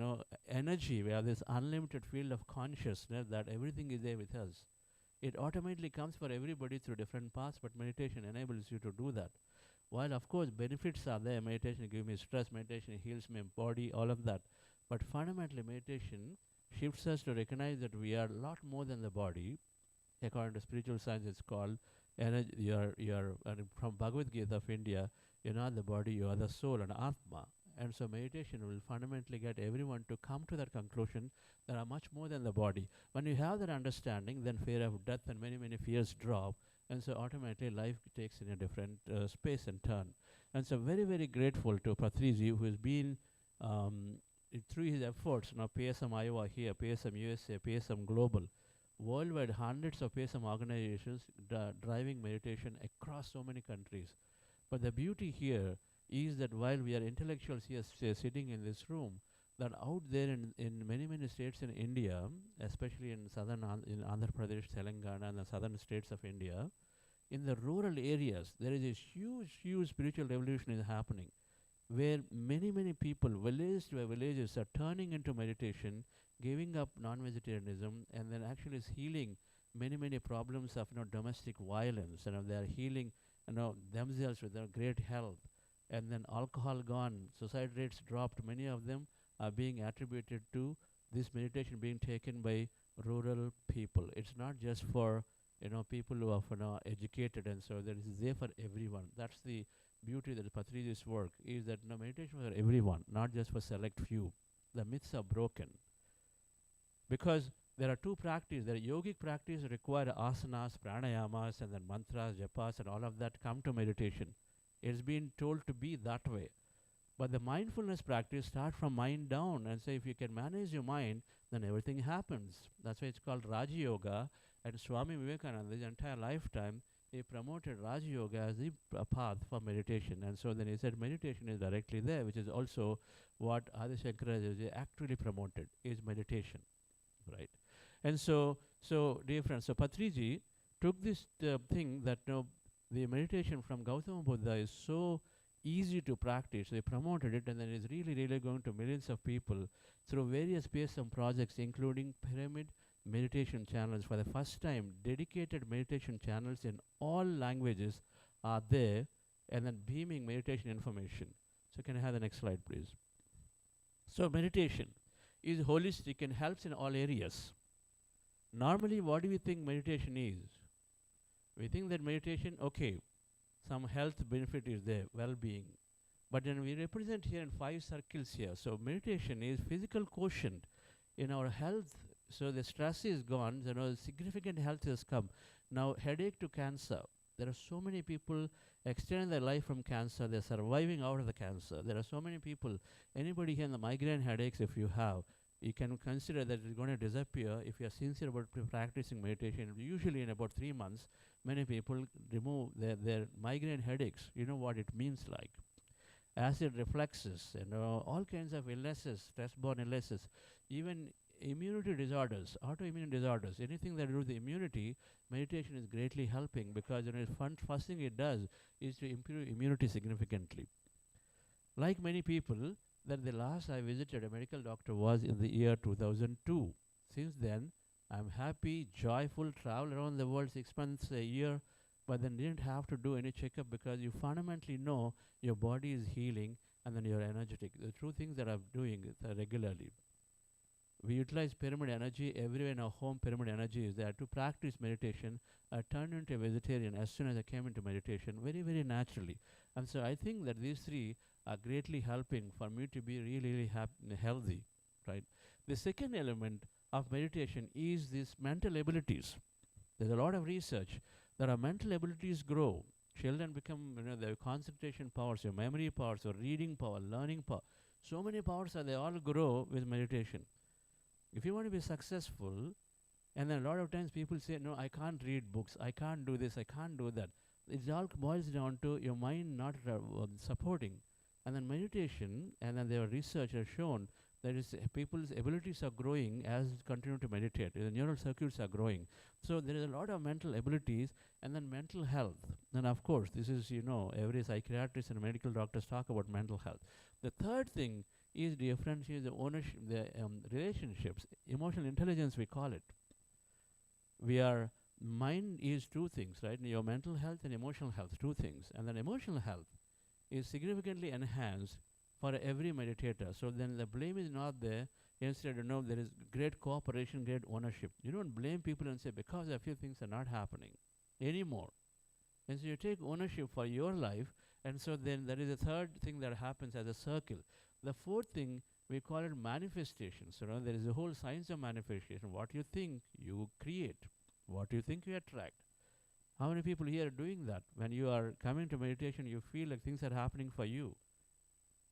energy, we have this unlimited field of consciousness that everything is there with us. It automatically comes for everybody through different paths, but meditation enables you to do that. While of course benefits are there, meditation gives me stress, meditation heals my body, all of that. But fundamentally meditation shifts us to recognize that we are a lot more than the body. According to spiritual science, it's called energy. You're from Bhagavad Gita of India, you're not the body, you are the soul and Atma. And so meditation will fundamentally get everyone to come to that conclusion that are much more than the body. When you have that understanding, then fear of death and many, many fears drop. And so automatically life takes in a different space and turn. And so very, very grateful to Patrizi, who has been, through his efforts, PSM Iowa here, PSM USA, PSM Global, worldwide hundreds of PSM organizations driving meditation across so many countries. But the beauty here is that while we are intellectuals here sitting in this room, that out there in many, many states in India, especially in in Andhra Pradesh, Telangana, and the southern states of India, in the rural areas, there is a huge, huge spiritual revolution is happening, where many, many people, village to villages, are turning into meditation, giving up non-vegetarianism, and then actually is healing many, many problems of domestic violence, and they are healing themselves with their great health. And then alcohol gone, suicide rates dropped. Many of them are being attributed to this meditation being taken by rural people. It's not just for people who are educated, and so that is there for everyone. That's the beauty that Patrizi's work is, that meditation for everyone, not just for select few. The myths are broken, because There are two practices. There are yogic practice require asanas, pranayamas, and then mantras, japas, and all of that come to meditation. It's been told to be that way. But the mindfulness practice start from mind down and say if you can manage your mind, then everything happens. That's why it's called Raja Yoga. And Swami Vivekananda, his entire lifetime, he promoted Raja Yoga as the path for meditation. And so then he said meditation is directly there, which is also what Adi Shankaracharya actually promoted, is meditation, right? And so dear friends, so Patriji took this thing that the meditation from Gautama Buddha is so easy to practice. They promoted it, and then it's really, really going to millions of people through various PSM projects, including pyramid meditation channels. For the first time, dedicated meditation channels in all languages are there, and then beaming meditation information. So can I have the next slide, please? So meditation is holistic and helps in all areas. Normally, what do we think meditation is? We think that meditation, okay, some health benefit is there, well-being. But then we represent here in 5 circles here. So meditation is physical quotient in our health. So the stress is gone, significant health has come. Now headache to cancer. There are so many people extending their life from cancer. They're surviving out of the cancer. There are so many people. Anybody here in the migraine headaches, if you have, you can consider that it's going to disappear if you're sincere about practicing meditation. Usually in about 3 months, many people remove their migraine headaches. You know what it means like. Acid reflexes, all kinds of illnesses, stress-borne illnesses, even immunity disorders, autoimmune disorders, anything that do with the immunity, meditation is greatly helping because first thing it does is to improve immunity significantly. Like many people, that the last I visited a medical doctor was in the year 2002. Since then, I'm happy, joyful, travel around the world 6 months a year, but then didn't have to do any checkup because you fundamentally know your body is healing and then you're energetic. The true things that I'm doing regularly. We utilize pyramid energy everywhere in our home. Pyramid energy is there. To practice meditation, I turned into a vegetarian as soon as I came into meditation, very, very naturally. And so I think that these 3 are greatly helping for me to be really, really healthy, right? The second element of meditation is these mental abilities. There's a lot of research that our mental abilities grow. Children become, their concentration powers, your memory powers, your reading power, learning power. So many powers they all grow with meditation. If you want to be successful, and then a lot of times people say, no, I can't read books, I can't do this, I can't do that. It all boils down to your mind not supporting. And then meditation, and then their research has shown that people's abilities are growing as continue to meditate. The neural circuits are growing. So there is a lot of mental abilities, and then mental health. And of course, this is, every psychiatrist and medical doctors talk about mental health. The third thing is differentiate the ownership, the relationships, emotional intelligence we call it. Mind is 2 things, right? Your mental health and emotional health, 2 things. And then emotional health is significantly enhanced for every meditator. So then the blame is not there. Instead, there is great cooperation, great ownership. You don't blame people and say, because a few things are not happening anymore. And so you take ownership for your life. And so then there is a third thing that happens as a circle. The fourth thing, we call it manifestation. So there is a whole science of manifestation. What you think, you create. What you think, you attract. How many people here are doing that? When you are coming to meditation, you feel like things are happening for you.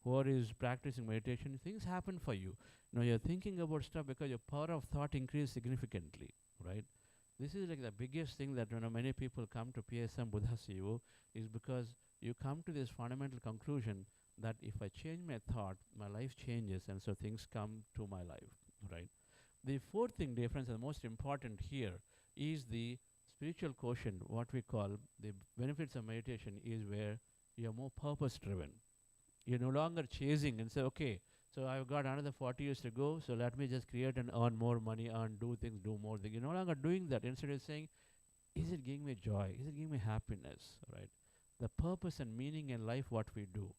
Whoever is practicing meditation, things happen for you. You're thinking about stuff because your power of thought increases significantly, right? This is like the biggest thing that many people come to PSM Buddha CEO is because you come to this fundamental conclusion that if I change my thought, my life changes, and so things come to my life, right? The fourth thing difference, and most important here, is the spiritual quotient. What we call the benefits of meditation is where you are more purpose-driven. You're no longer chasing and say, okay, so I've got another 40 years to go, so let me just create and earn more money, do things, do more things. You're no longer doing that. Instead of saying, is it giving me joy? Is it giving me happiness, right? The purpose and meaning in life, what we do.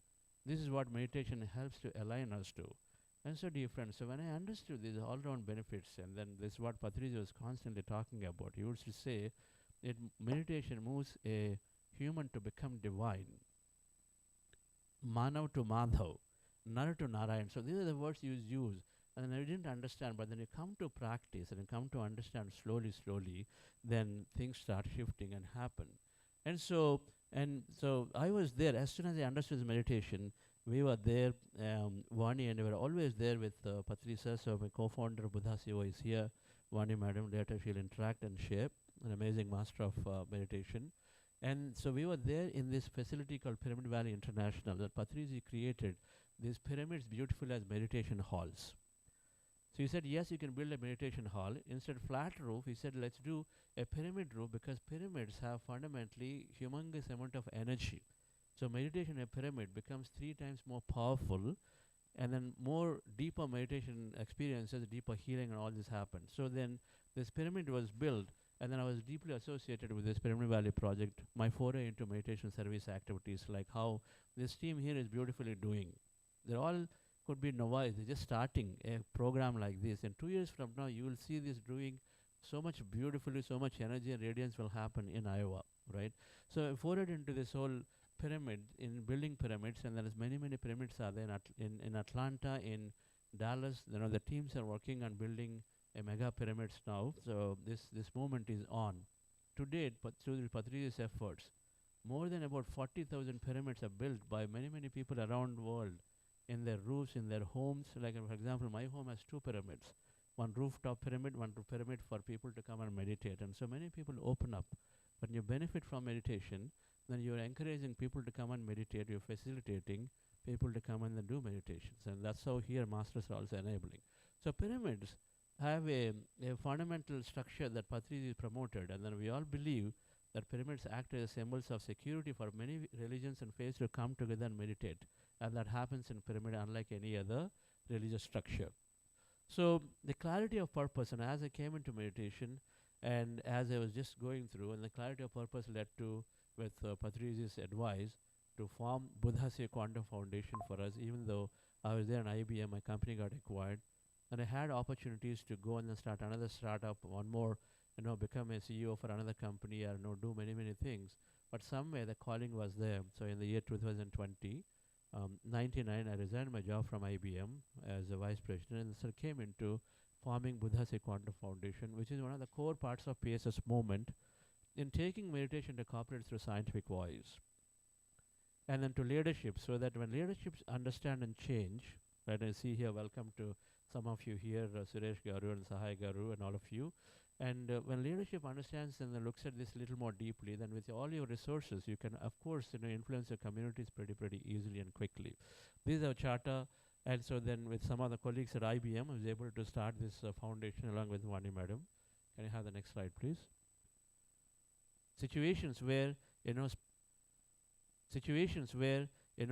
This is what meditation helps to align us to. And so, dear friends, so when I understood these all-round benefits, and then this is what Patricia was constantly talking about, he used to say that meditation moves a human to become divine. Manav to Madhav, Nara to Narayan. So these are the words you use. And then I didn't understand, but then you come to practice and you come to understand slowly, slowly, then things start shifting and happen. And so I was there. As soon as I understood meditation, we were there, Vani, and we were always there with Patrisa. So my co-founder Buddha CEO is here. Vani madam, later she'll interact and share. An amazing master of meditation. And so we were there in this facility called Pyramid Valley International that Patrisi created. These pyramids beautiful as meditation halls. So he said, yes, you can build a meditation hall. Instead of flat roof, he said, let's do a pyramid roof because pyramids have fundamentally humongous amount of energy. So meditation in a pyramid becomes 3 times more powerful, and then more deeper meditation experiences, deeper healing and all this happened. So then this pyramid was built, and then I was deeply associated with this Pyramid Valley project, my foray into meditation service activities, like how this team here is beautifully doing. They're all could be novice, they're just starting a program like this. And 2 years from now, you will see this doing so much beautifully, so much energy and radiance will happen in Iowa, right? So I forayed into this whole pyramid, in building pyramids, and there is many, many pyramids are there in Atlanta, in Dallas. You know, the teams are working on building a mega pyramids now. So this movement is on. To date, but through the Patrisi's efforts, more than about 40,000 pyramids are built by many, many people around the world in their roofs, in their homes. Like, for example, my home has 2 pyramids. One rooftop pyramid, one pyramid for people to come and meditate. And so many people open up. When you benefit from meditation, then you're encouraging people to come and meditate. You're facilitating people to come and then do meditations. And that's how here masters are also enabling. So pyramids have a fundamental structure that Patrisi promoted. And then we all believe that pyramids act as symbols of security for many religions and faiths to come together and meditate. And that happens in pyramid unlike any other religious structure. So the clarity of purpose, and as I came into meditation, and as I was just going through, and the clarity of purpose led to, with Patrisi's advice, to form Buddha Say Quantum Foundation for us. Even though I was there in IBM, my company got acquired, and I had opportunities to go and then start another startup, one more, become a CEO for another company, or do many, many things. But somewhere the calling was there. So in the year 2020, 99, I resigned my job from IBM as a vice president, and so came into forming Buddha Say Quantum Foundation, which is one of the core parts of PSS movement in taking meditation to corporates through scientific voice. And then to leadership, so that when leaderships understand and change, right, I see here, welcome to some of you here, Suresh Garu and Sahai Garu and all of you. And when leadership understands and looks at this a little more deeply, then with all your resources, you can, of course, influence your communities pretty easily and quickly. This is our charter. And so then with some other colleagues at IBM, I was able to start this foundation along with Vani madam. Can you have the next slide, please? Situations where,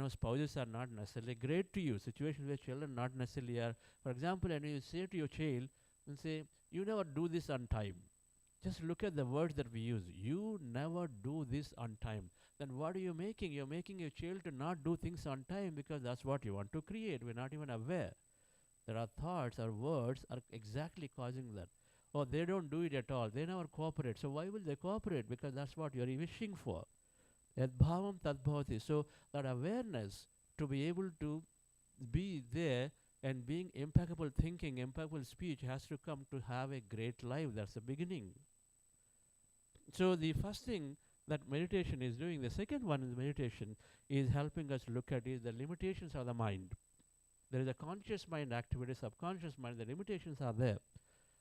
spouses are not necessarily great to you. Situations where children not necessarily are. For example, and you say to your child, and say, you never do this on time. Just look at the words that we use. You never do this on time. Then what are you making? You're making your child to not do things on time because that's what you want to create. We're not even aware. There are thoughts or words are exactly causing that. Or they don't do it at all. They never cooperate. So why will they cooperate? Because that's what you're wishing for. Yadbhavam tadbhavati. So that awareness to be able to be there and being impeccable thinking, impeccable speech has to come to have a great life. That's the beginning. So the first thing that meditation is doing, the second one is meditation, is helping us look at is the limitations of the mind. There is a conscious mind activity, subconscious mind, the limitations are there.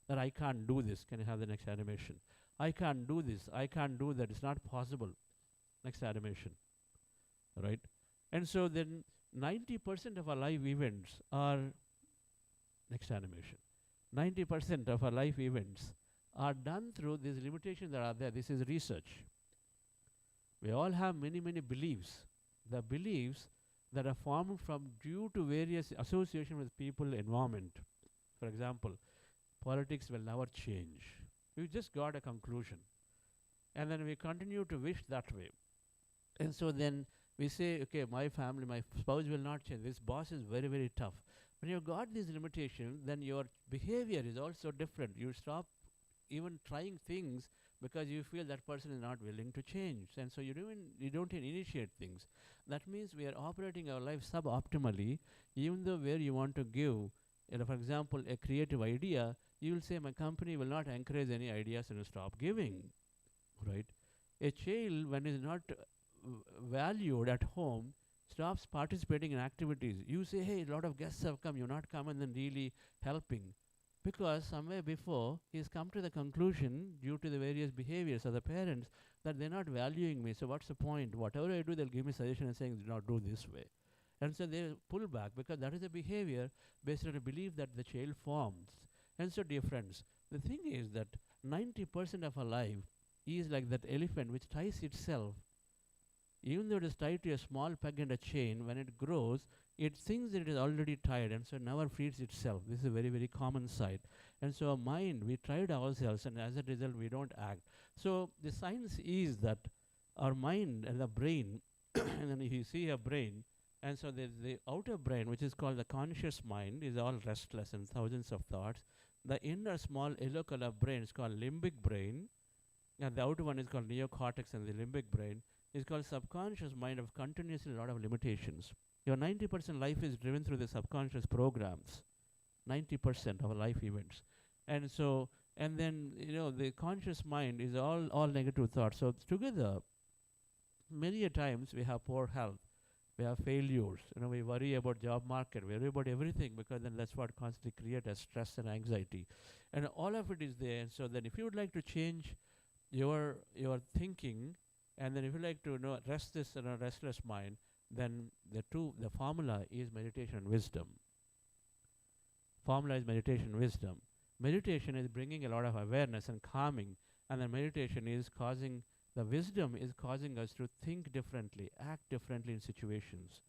That I can't do this. Can you have the next animation? I can't do this. I can't do that. It's not possible. Next animation. Right? And so then 90% of our life events are, next animation, 90% of our life events are done through these limitations that are there. This is research. We all have many, many beliefs. The beliefs that are formed from due to various association with people, environment. For example, politics will never change. We just got a conclusion. And then we continue to wish that way. And so then we say, okay, my family, my spouse will not change. This boss is very, very tough. When you've got these limitations, then your behavior is also different. You stop even trying things because you feel that person is not willing to change. And so you don't initiate things. That means we are operating our life suboptimally, even though where you want to give For example, a creative idea, you will say, my company will not encourage any ideas and will stop giving, right? A child, when is not valued at home, stops participating in activities. You say, hey, a lot of guests have come, you're not come and then really helping. Because somewhere before, he's come to the conclusion, due to the various behaviors of the parents, that they're not valuing me. So what's the point? Whatever I do, they'll give me suggestion and saying, do not do this way. And so they pull back, because that is a behavior based on a belief that the child forms. And so, dear friends, the thing is that 90% of our life is like that elephant which ties itself. Even though it is tied to a small peg and a chain, when it grows, it thinks that it is already tied, and so never frees itself. This is a very, very common sight. And so our mind, we tried ourselves, and as a result, we don't act. So the science is that our mind and the brain, and then you see a brain, and so the outer brain, which is called the conscious mind, is all restless and thousands of thoughts. The inner small yellow color brain is called limbic brain, and the outer one is called neocortex, and the limbic brain is called subconscious mind of continuously a lot of limitations. Your 90% life is driven through the subconscious programs, 90% of life events. And so, and then, the conscious mind is all negative thoughts. So together, many a times we have poor health, we have failures, we worry about job market, we worry about everything, because then that's what constantly creates a stress and anxiety. And all of it is there. And so then if you would like to change your thinking, and then if you like to rest this restless mind, then the formula is meditation and wisdom. Formula is meditation and wisdom. Meditation is bringing a lot of awareness and calming, and then meditation is causing, the wisdom is causing us to think differently, act differently in situations,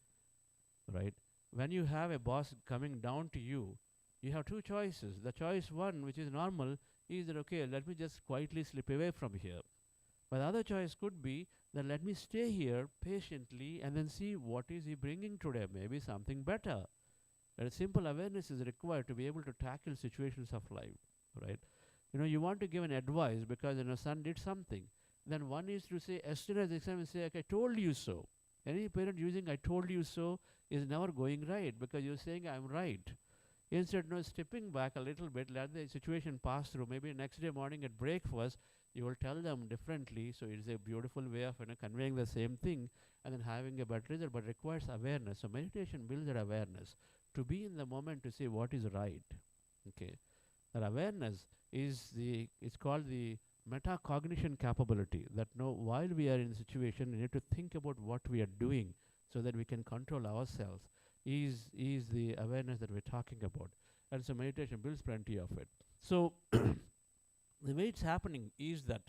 right? When you have a boss coming down to you, you have two choices. The choice one, which is normal, is that, okay, let me just quietly slip away from here. But the other choice could be that let me stay here patiently and then see what is he bringing today, maybe something better. And a simple awareness is required to be able to tackle situations of life, right? You want to give an advice because son did something. Then one is to say, as soon as the exam, say, okay, I told you so. Any parent using I told you so is never going right, because you're saying I'm right. Instead, stepping back a little bit, let the situation pass through. Maybe next day morning at breakfast, you will tell them differently. So it's a beautiful way of conveying the same thing and then having a better result, but requires awareness. So meditation builds that awareness to be in the moment, to say what is right. Okay, that awareness is it's called the metacognition capability. That while we are in a situation, we need to think about what we are doing so that we can control ourselves. Is the awareness that we're talking about. And so meditation builds plenty of it. So the way it's happening is that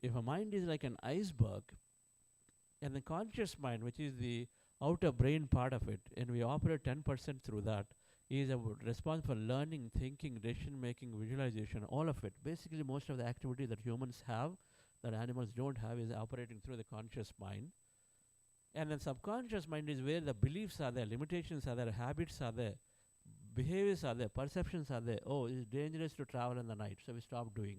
if a mind is like an iceberg, and the conscious mind, which is the outer brain part of it, and we operate 10% through that, is responsible for learning, thinking, decision making, visualization, all of it. Basically, most of the activity that humans have, that animals don't have, is operating through the conscious mind. And then subconscious mind is where the beliefs are there, limitations are there, habits are there, behaviors are there, perceptions are there. Oh, it's dangerous to travel in the night, so we stop doing.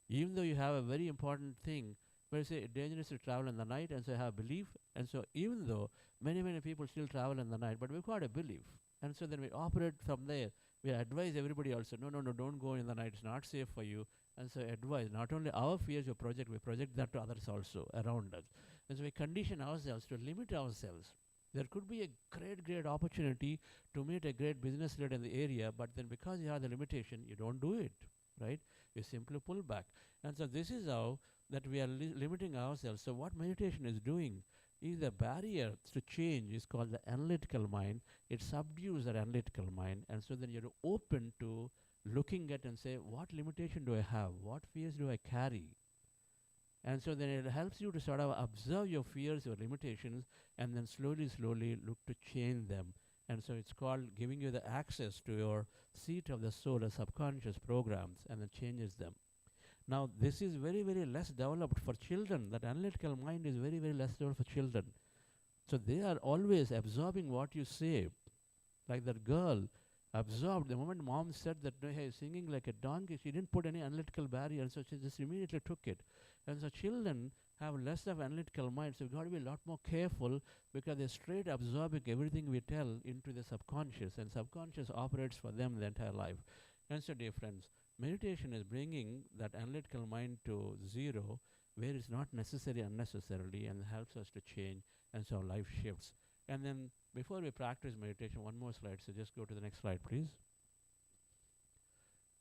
Even though you have a very important thing, but you say it's dangerous to travel in the night, and so you have belief. And so even though many people still travel in the night, but we've got a belief. And so then we operate from there. We advise everybody also, no, don't go in the night, it's not safe for you. And so advise, not only our fears we project that to others also around us. And so we condition ourselves to limit ourselves. There could be a great opportunity to meet a great business leader in the area, but then because you have the limitation, you don't do it, right? You simply pull back. And so this is how that we are limiting ourselves. So what meditation is doing is the barrier to change is called the analytical mind. It subdues that analytical mind. And so then you're open to looking at and say, what limitation do I have? What fears do I carry? And so then it helps you to sort of observe your fears, your limitations, and then slowly look to change them. And so it's called giving you the access to your seat of the soul, the subconscious programs, and then changes them. Now, this is very less developed for children. That analytical mind is very less developed for children. So they are always absorbing what you say. Like that girl absorbed. The moment mom said that, hey, singing like a donkey, she didn't put any analytical barrier, and so she just immediately took it. And so children have less of analytical mind. So we've got to be a lot more careful because they're straight absorbing everything we tell into the subconscious, and subconscious operates for them the entire life. And so, dear friends, meditation is bringing that analytical mind to zero, where it's not necessary unnecessarily, and helps us to change, and so life shifts. And then before we practice meditation, one more slide, so just go to the next slide, please.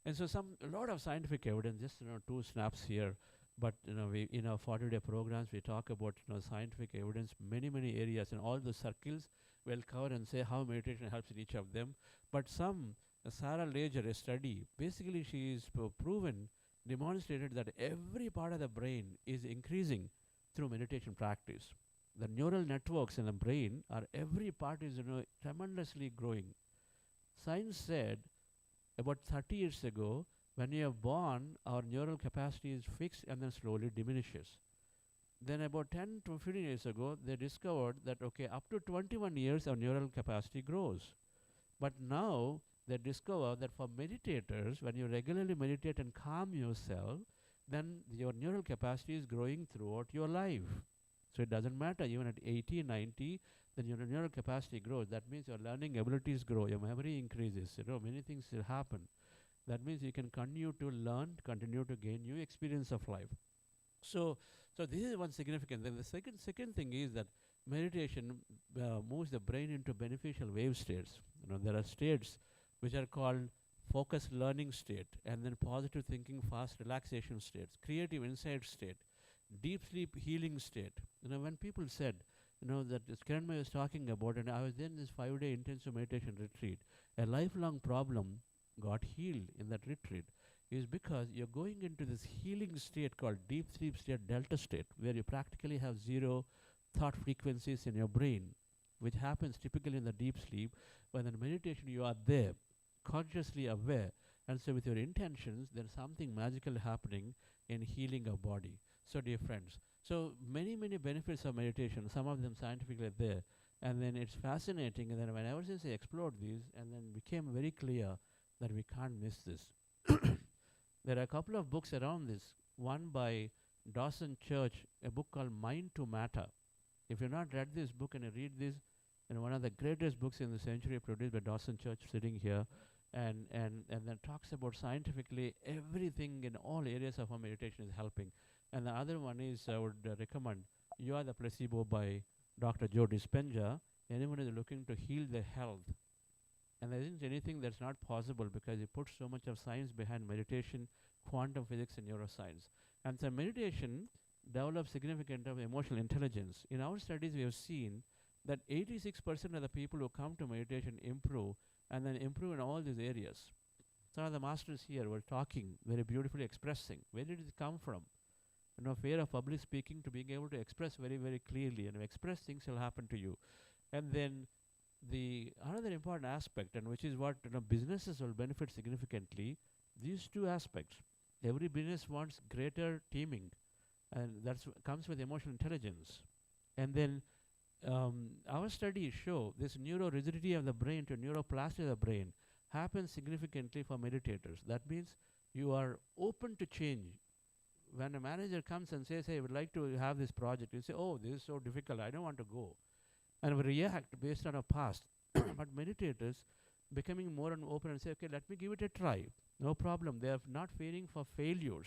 And so a lot of scientific evidence, just 2 snaps here, but we in our 40-day programs we talk about scientific evidence, many areas, and all the circles we'll cover and say how meditation helps in each of them. But Sarah Lager, a study, basically she's demonstrated that every part of the brain is increasing through meditation practice. The neural networks in the brain every part is tremendously growing. Science said about 30 years ago, when you are born, our neural capacity is fixed and then slowly diminishes. Then about 10 to 15 years ago, they discovered that, up to 21 years, our neural capacity grows. But now, they discover that for meditators, when you regularly meditate and calm yourself, then your neural capacity is growing throughout your life. So it doesn't matter, even at 80, 90, then your neural capacity grows. That means your learning abilities grow, your memory increases, many things will happen. That means you can continue to learn, continue to gain new experience of life. So this is one significant thing. The second thing is that meditation moves the brain into beneficial wave states. There are states which are called focused learning state, and then positive thinking, fast relaxation states, creative insight state, deep sleep healing state. When people said, that Kiranmay was talking about, and I was in this 5-day intensive meditation retreat, a lifelong problem got healed in that retreat, is because you're going into this healing state called deep sleep state, delta state, where you practically have zero thought frequencies in your brain, which happens typically in the deep sleep. When in meditation you are there, consciously aware, and so with your intentions, there's something magical happening in healing your body. So dear friends, so many benefits of meditation, some of them scientifically there, and then it's fascinating, and then ever since I explored these, and then became very clear that we can't miss this. There are a couple of books around this, one by Dawson Church, a book called Mind to Matter. If you've not read this book and you read this, one of the greatest books in the century produced by Dawson Church sitting here, and then talks about scientifically everything in all areas of our meditation is helping. And the other one is, I would recommend, You Are the Placebo by Dr. Joe Dispenza. Anyone is looking to heal their health. And there isn't anything that's not possible because he puts so much of science behind meditation, quantum physics, and neuroscience. And so meditation develops significant of emotional intelligence. In our studies, we have seen that 86% of the people who come to meditation improve, and then improve in all these areas. Some of the masters here were talking, very beautifully expressing. Where did it come from? Fear of public speaking to being able to express very clearly, and express things will happen to you. And then the another important aspect, and which is what businesses will benefit significantly, these 2 aspects. Every business wants greater teaming, and that comes with emotional intelligence. And then our studies show this neurorigidity of the brain to neuroplasticity of the brain happens significantly for meditators. That means you are open to change. When a manager comes and says, hey, I would like to have this project, you say, oh, this is so difficult, I don't want to go. And we react based on our past. But meditators becoming more and open and say, okay, let me give it a try. No problem. They are not fearing for failures.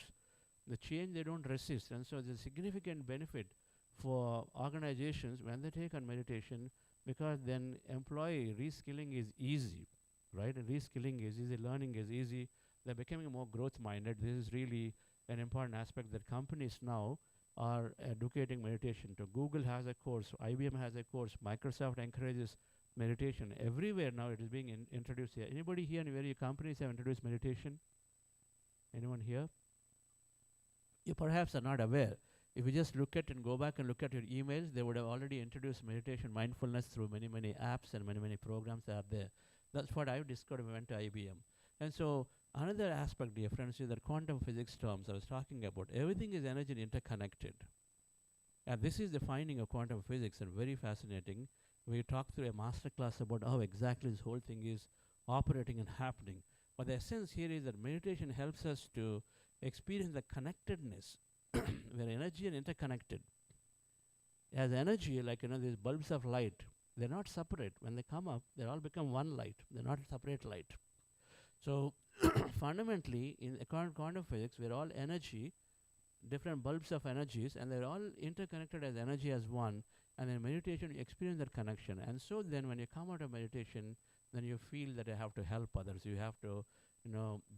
The change they don't resist. And so there's a significant benefit for organizations when they take on meditation, because then employee reskilling is easy, right? And reskilling is easy, learning is easy. They're becoming more growth-minded. This is really an important aspect that companies now are educating meditation to. Google has a course, IBM has a course, Microsoft encourages meditation. Everywhere now it is being introduced here. Anybody here in where your companies have introduced meditation? Anyone here? You perhaps are not aware. If you just look at and go back and look at your emails, they would have already introduced meditation, mindfulness through many apps and many programs that are there. That's what I discovered when I went to IBM. And so another aspect, dear friends, is that quantum physics terms I was talking about. Everything is energy interconnected. And this is the finding of quantum physics, and very fascinating. We talked through a master class about how exactly this whole thing is operating and happening. But the essence here is that meditation helps us to experience the connectedness we're energy and interconnected. As energy, like these bulbs of light, they're not separate. When they come up, they all become one light. They're not separate light. So fundamentally, in quantum physics, we're all energy, different bulbs of energies, and they're all interconnected as energy as one. And in meditation, you experience that connection. And so then when you come out of meditation, then you feel that you have to help others. You have to,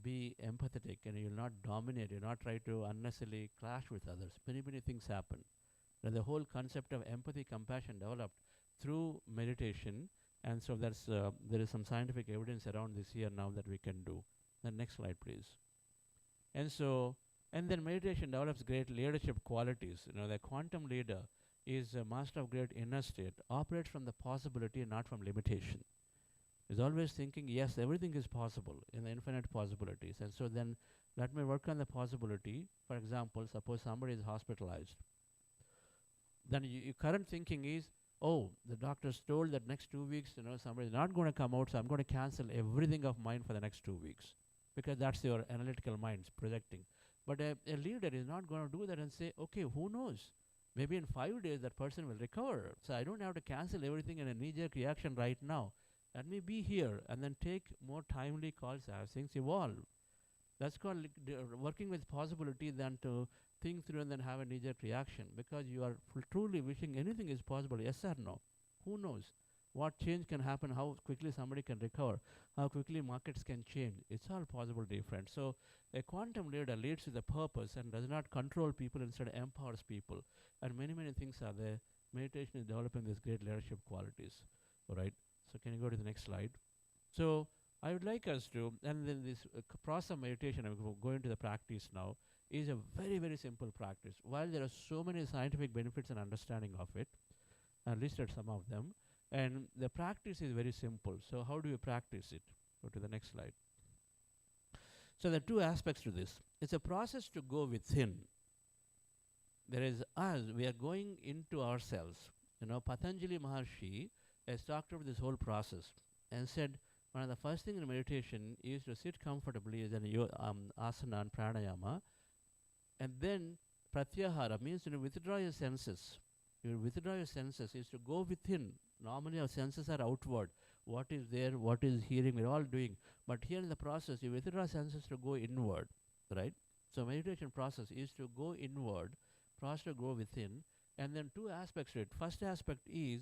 be empathetic, and you'll not dominate. You'll not try to unnecessarily clash with others. Many things happen. Now, the whole concept of empathy, compassion developed through meditation. And so there is some scientific evidence around this here now that we can do. The next slide, please. And then meditation develops great leadership qualities. The quantum leader is a master of great inner state, operates from the possibility and not from limitation. Is always thinking, yes, everything is possible in the infinite possibilities. And so then let me work on the possibility. For example, suppose somebody is hospitalized. Then your current thinking is, oh, the doctor's told that next 2 weeks, somebody is not going to come out, so I'm going to cancel everything of mine for the next 2 weeks. Because that's your analytical mind's projecting. But a leader is not going to do that and say, okay, who knows? Maybe in 5 days that person will recover. So I don't have to cancel everything in a knee-jerk reaction right now. Let me be here and then take more timely calls as things evolve. That's called working with possibility than to think through and then have a knee-jerk reaction, because you are truly wishing anything is possible, yes or no. Who knows what change can happen, how quickly somebody can recover, how quickly markets can change. It's all possible different. So a quantum leader leads with a purpose and does not control people, instead empowers people. And many things are there. Meditation is developing these great leadership qualities. All right. So can you go to the next slide? So I would like us to, and then this process of meditation, I'm going to the practice now, is a very simple practice. While there are so many scientific benefits and understanding of it, I listed some of them, and the practice is very simple. So how do you practice it? Go to the next slide. So there are two aspects to this. It's a process to go within. There is us, we are going into ourselves. Patanjali Maharshi has talked about this whole process and said one of the first things in meditation is to sit comfortably as an asana and pranayama, and then pratyahara means withdraw your senses. You withdraw your senses is to go within. Normally our senses are outward. What is there, what is hearing, we're all doing. But here in the process, you withdraw senses to go inward, right? So meditation process is to go inward, process to go within, and then two aspects to it. First aspect is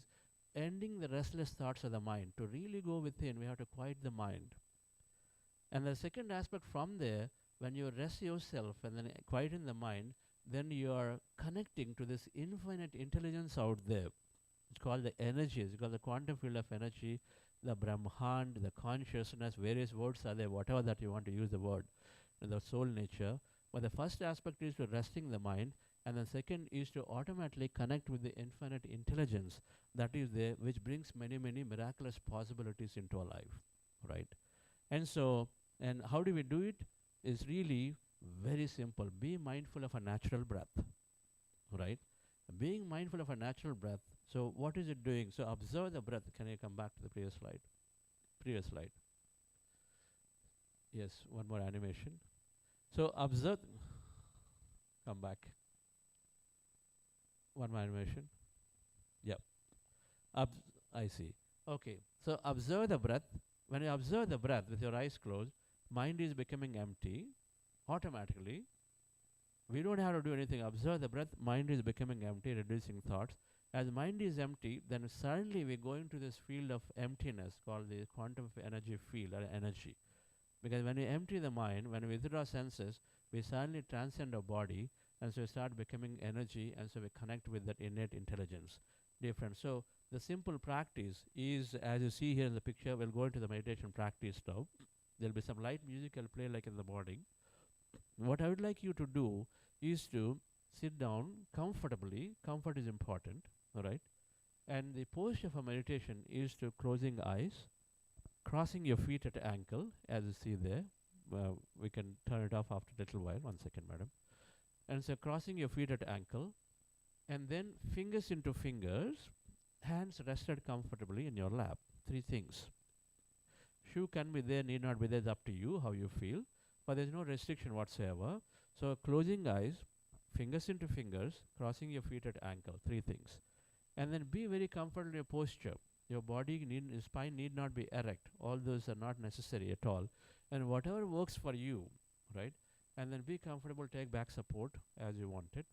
ending the restless thoughts of the mind. To really go within, we have to quiet the mind. And the second aspect from there, when you rest yourself and then quieten the mind, then you are connecting to this infinite intelligence out there. It's called the energy. It's called the quantum field of energy, the Brahman, the consciousness, various words are there, whatever that you want to use the word, the soul nature. But the first aspect is to resting the mind, and the second is to automatically connect with the infinite intelligence that is there, which brings many miraculous possibilities into our life, right? And so, and how do we do it? It's really very simple. Be mindful of a natural breath, right? Being mindful of a natural breath. So what is it doing? So observe the breath. Can you come back to the previous slide? Previous slide. Yes, one more animation. So observe. Come back. One more animation. Yep. I see. Okay. So observe the breath. When you observe the breath with your eyes closed, mind is becoming empty automatically. We don't have to do anything. Observe the breath. Mind is becoming empty, reducing thoughts. As mind is empty, then suddenly we go into this field of emptiness called the quantum energy field or energy. Because when we empty the mind, when we withdraw senses, we suddenly transcend our body, and so we start becoming energy, and so we connect with that innate intelligence. Different. So the simple practice is, as you see here in the picture, we'll go into the meditation practice now. There'll be some light music I'll play like in the morning. What I would like you to do is to sit down comfortably. Comfort is important, all right? And the posture for meditation is to closing eyes, crossing your feet at ankle, as you see there. We can turn it off after a little while. 1 second, madam. And so crossing your feet at ankle, and then fingers into fingers, hands rested comfortably in your lap. 3 things. Shoe can be there, need not be there. It's up to you how you feel. But there's no restriction whatsoever. So closing eyes, fingers into fingers, crossing your feet at ankle, 3 things. And then be very comfortable in your posture. Your spine need not be erect. All those are not necessary at all. And whatever works for you, right? And then be comfortable, take back support as you want it.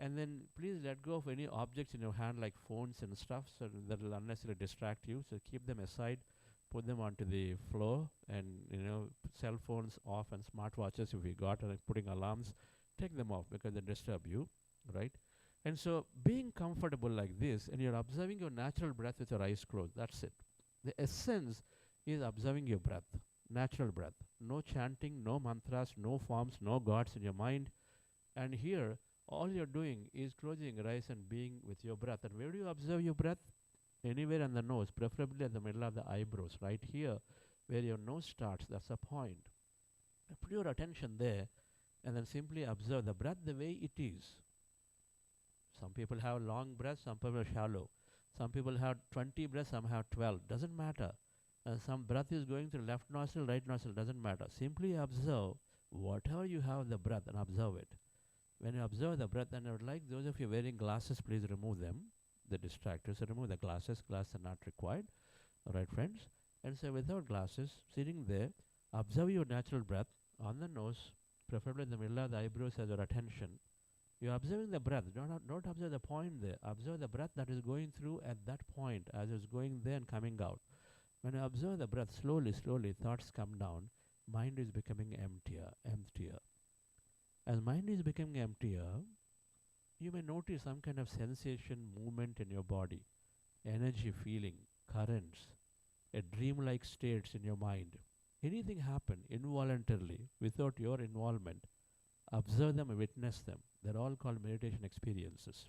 And then please let go of any objects in your hand like phones and stuff so that will unnecessarily distract you. So keep them aside, put them onto the floor, and cell phones off and smartwatches if you got, and putting alarms, take them off because they disturb you, right? And so being comfortable like this, and you're observing your natural breath with your eyes closed, that's it. The essence is observing your breath, natural breath. No chanting, no mantras, no forms, no gods in your mind. And here, all you're doing is closing your eyes and being with your breath. And where do you observe your breath? Anywhere on the nose, preferably at the middle of the eyebrows, right here, where your nose starts, that's a point. Put your attention there, and then simply observe the breath the way it is. Some people have long breaths, some people are shallow. Some people have 20 breaths, some have 12. Doesn't matter. Some breath is going through left nostril, right nostril, doesn't matter. Simply observe whatever you have the breath and observe it. When you observe the breath, and I would like those of you wearing glasses, please remove them. The distractors, remove the glasses. Glasses are not required. All right, friends? And so without glasses, sitting there, observe your natural breath on the nose, preferably in the middle of the eyebrows as your attention. You're observing the breath. Don't observe the point there. Observe the breath that is going through at that point as it's going there and coming out. When you observe the breath, slowly, thoughts come down. Mind is becoming emptier, emptier. As mind is becoming emptier, you may notice some kind of sensation, movement in your body, energy, feeling, currents, a dreamlike states in your mind. Anything happen involuntarily without your involvement, observe them and witness them. They're all called meditation experiences.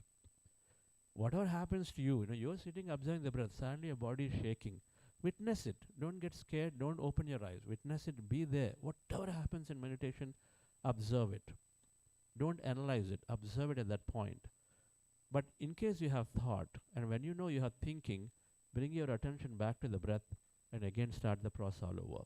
Whatever happens to you, you're sitting observing the breath, suddenly your body is shaking. Witness it. Don't get scared. Don't open your eyes. Witness it. Be there. Whatever happens in meditation, observe it. Don't analyze it. Observe it at that point. But in case you have thought, and when you know you are thinking, bring your attention back to the breath and again start the process all over.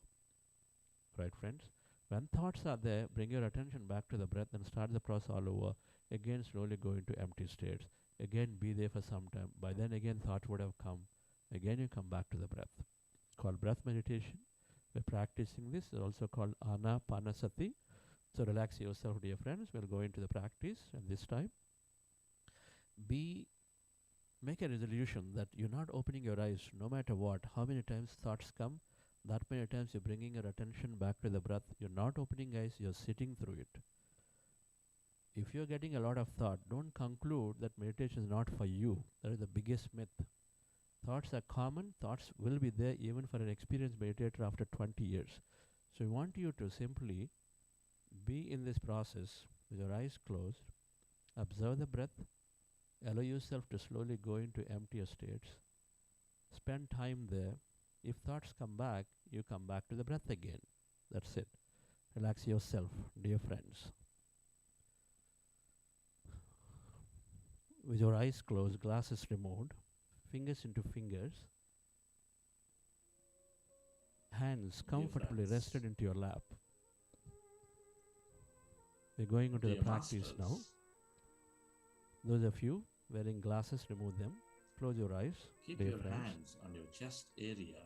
Right, friends? When thoughts are there, bring your attention back to the breath and start the process all over. Again, slowly go into empty states. Again, be there for some time. By then, again, thought would have come. Again, you come back to the breath. Called breath meditation. We're practicing this. It's also called Anapanasati. So relax yourself, dear friends. We'll go into the practice. And this time, make a resolution that you're not opening your eyes no matter what. How many times thoughts come, that many times you're bringing your attention back to the breath. You're not opening eyes, you're sitting through it. If you're getting a lot of thought, don't conclude that meditation is not for you. That is the biggest myth. Thoughts are common. Thoughts will be there even for an experienced meditator after 20 years. So I want you to simply be in this process with your eyes closed. Observe the breath. Allow yourself to slowly go into emptier states. Spend time there. If thoughts come back, you come back to the breath again. That's it. Relax yourself, dear friends. With your eyes closed, glasses removed, fingers into fingers, hands comfortably rested into your lap. We're going into the practice now. Those of you wearing glasses, remove them. Close your eyes. Keep dear your friends. hands on your chest area.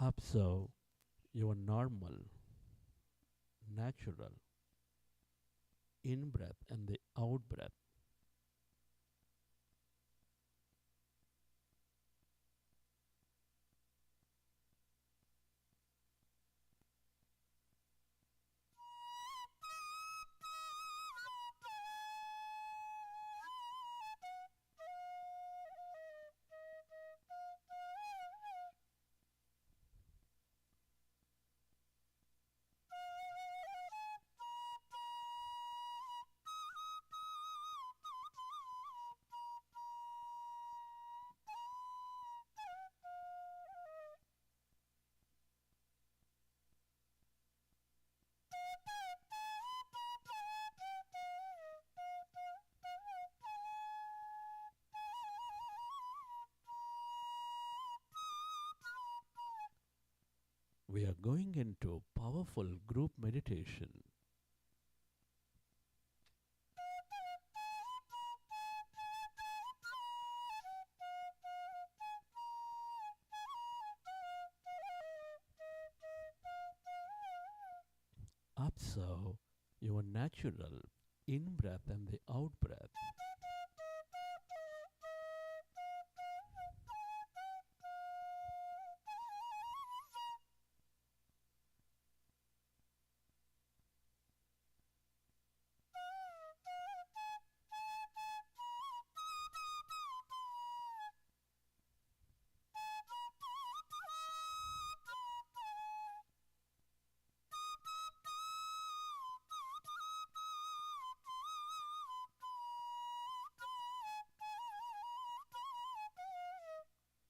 Observe your normal, natural in-breath and the out-breath. we are going into powerful group meditation. Observe your natural in-breath and the out-breath.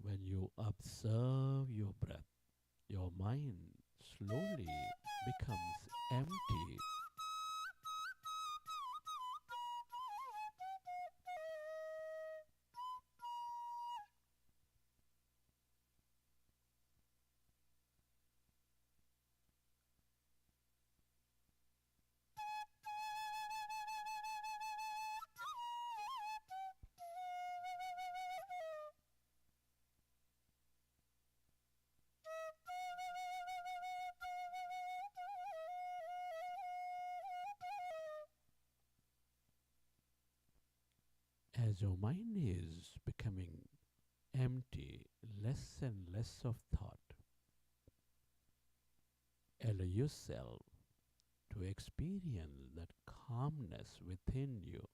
When you observe your breath, your mind slowly becomes empty. As your mind is becoming empty, less and less of thought, allow yourself to experience that calmness within you.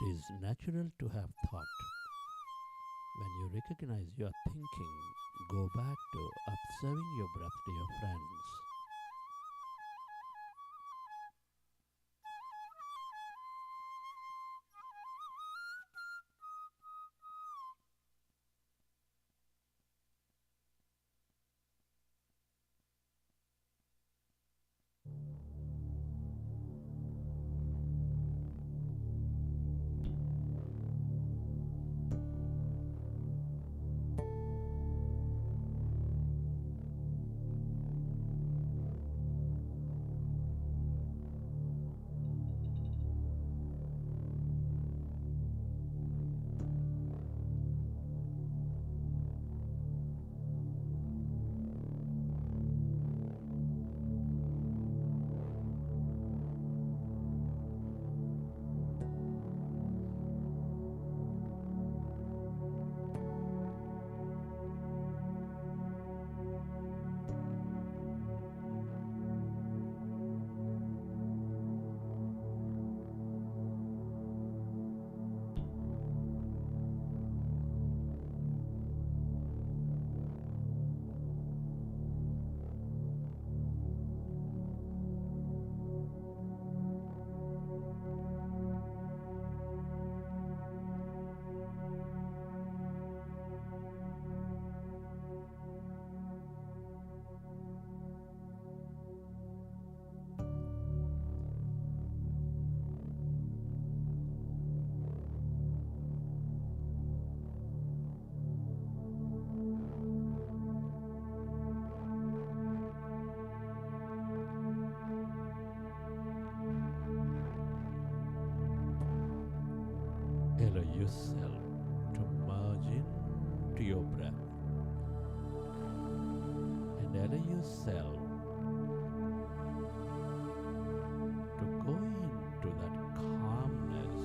It is natural to have thought. When you recognize your thinking, go back to observing your breath, dear friends. Allow yourself to merge into your breath and allow yourself to go into that calmness,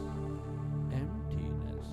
emptiness.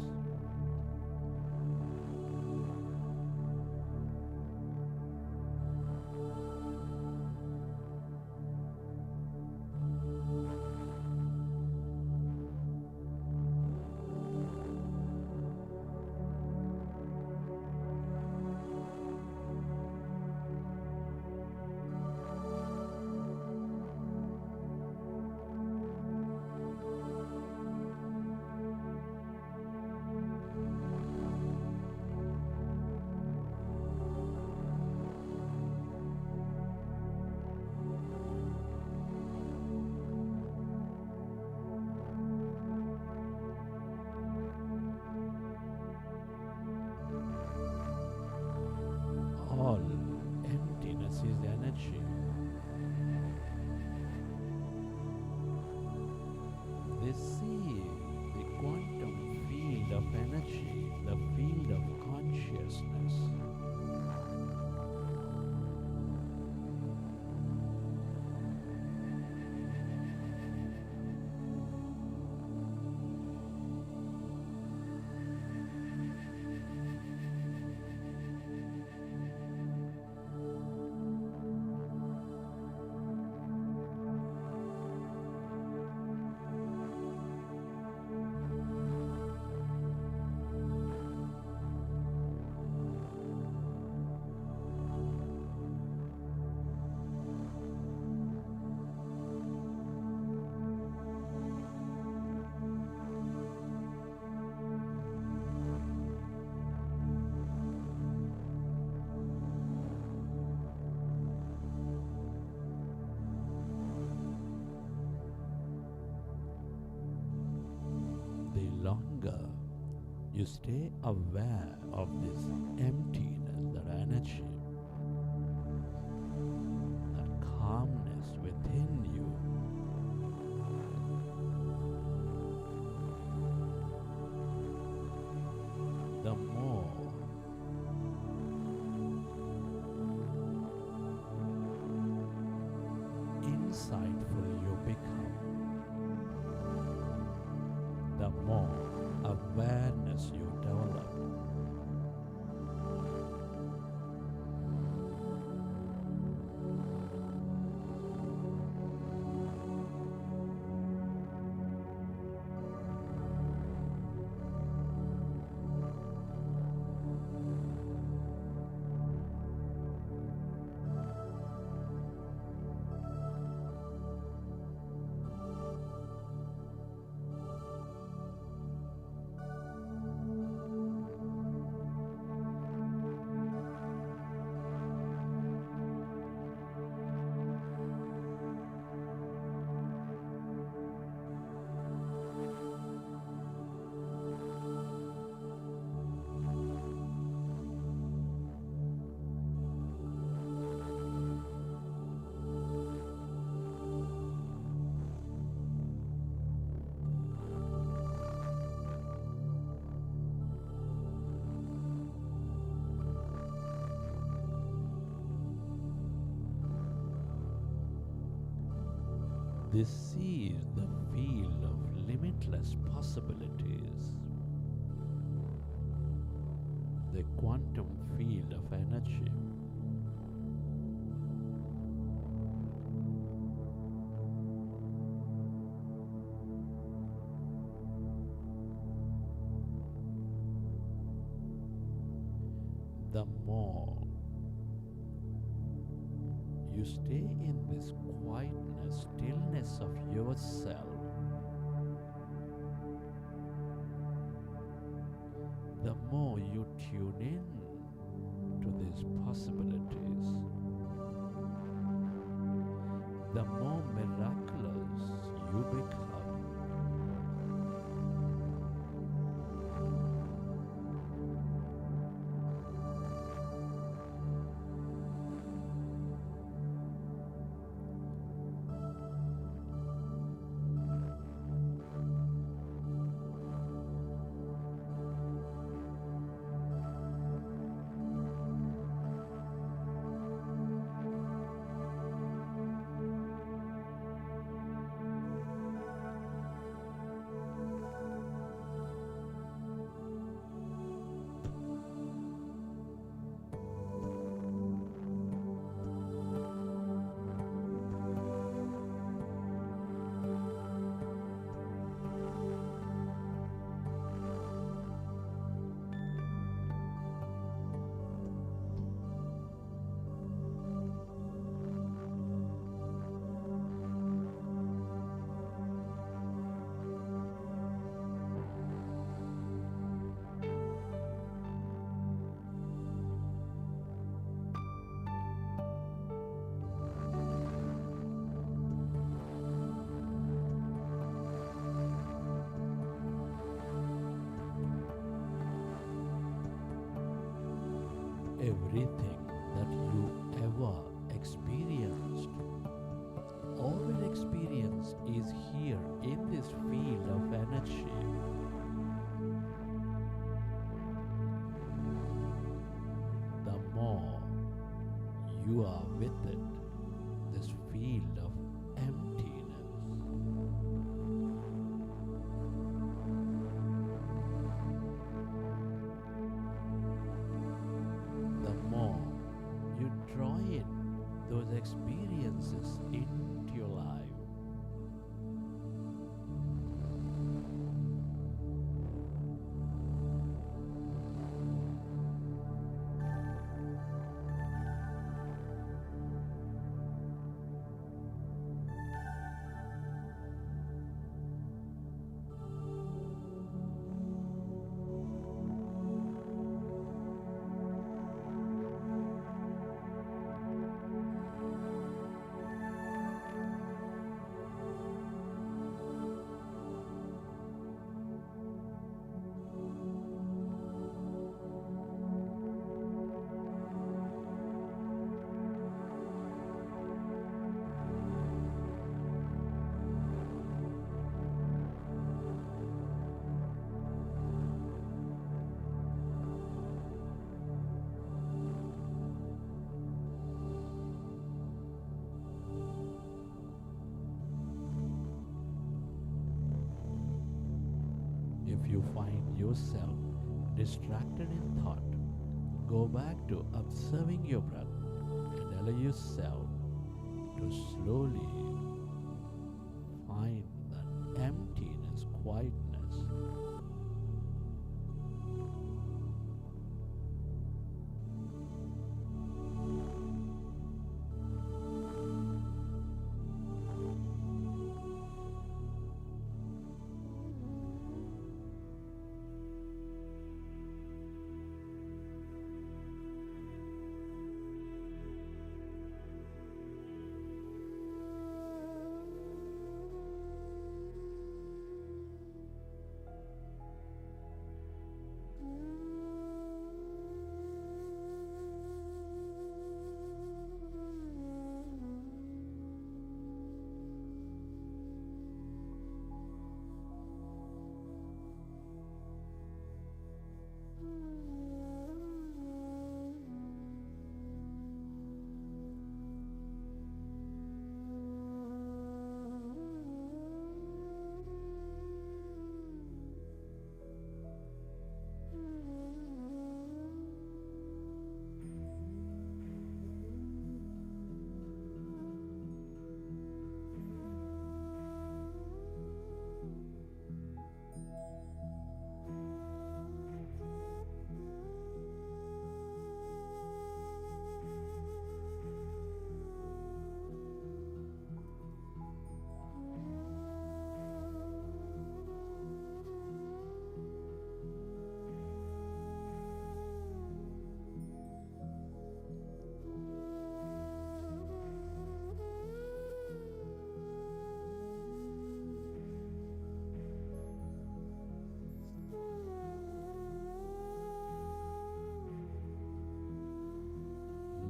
All emptiness is energy. This is the quantum field of energy, the field of consciousness. The longer you stay aware of this emptiness, that energy, that calmness within you, the more insightful you become, the more awareness you develop. This is the field of limitless possibilities. The quantum field of energy. The more you stay in this quietness, stillness of yourself, the more you tune in to these possibilities, the more miraculous you become. Everything that you ever experienced or will experience is here in this field of energy. The more you are with it, this field of emptiness, the more you draw in those experiences into your life. If you find yourself distracted in thought, go back to observing your breath and allow yourself to slowly find that emptiness, quietness.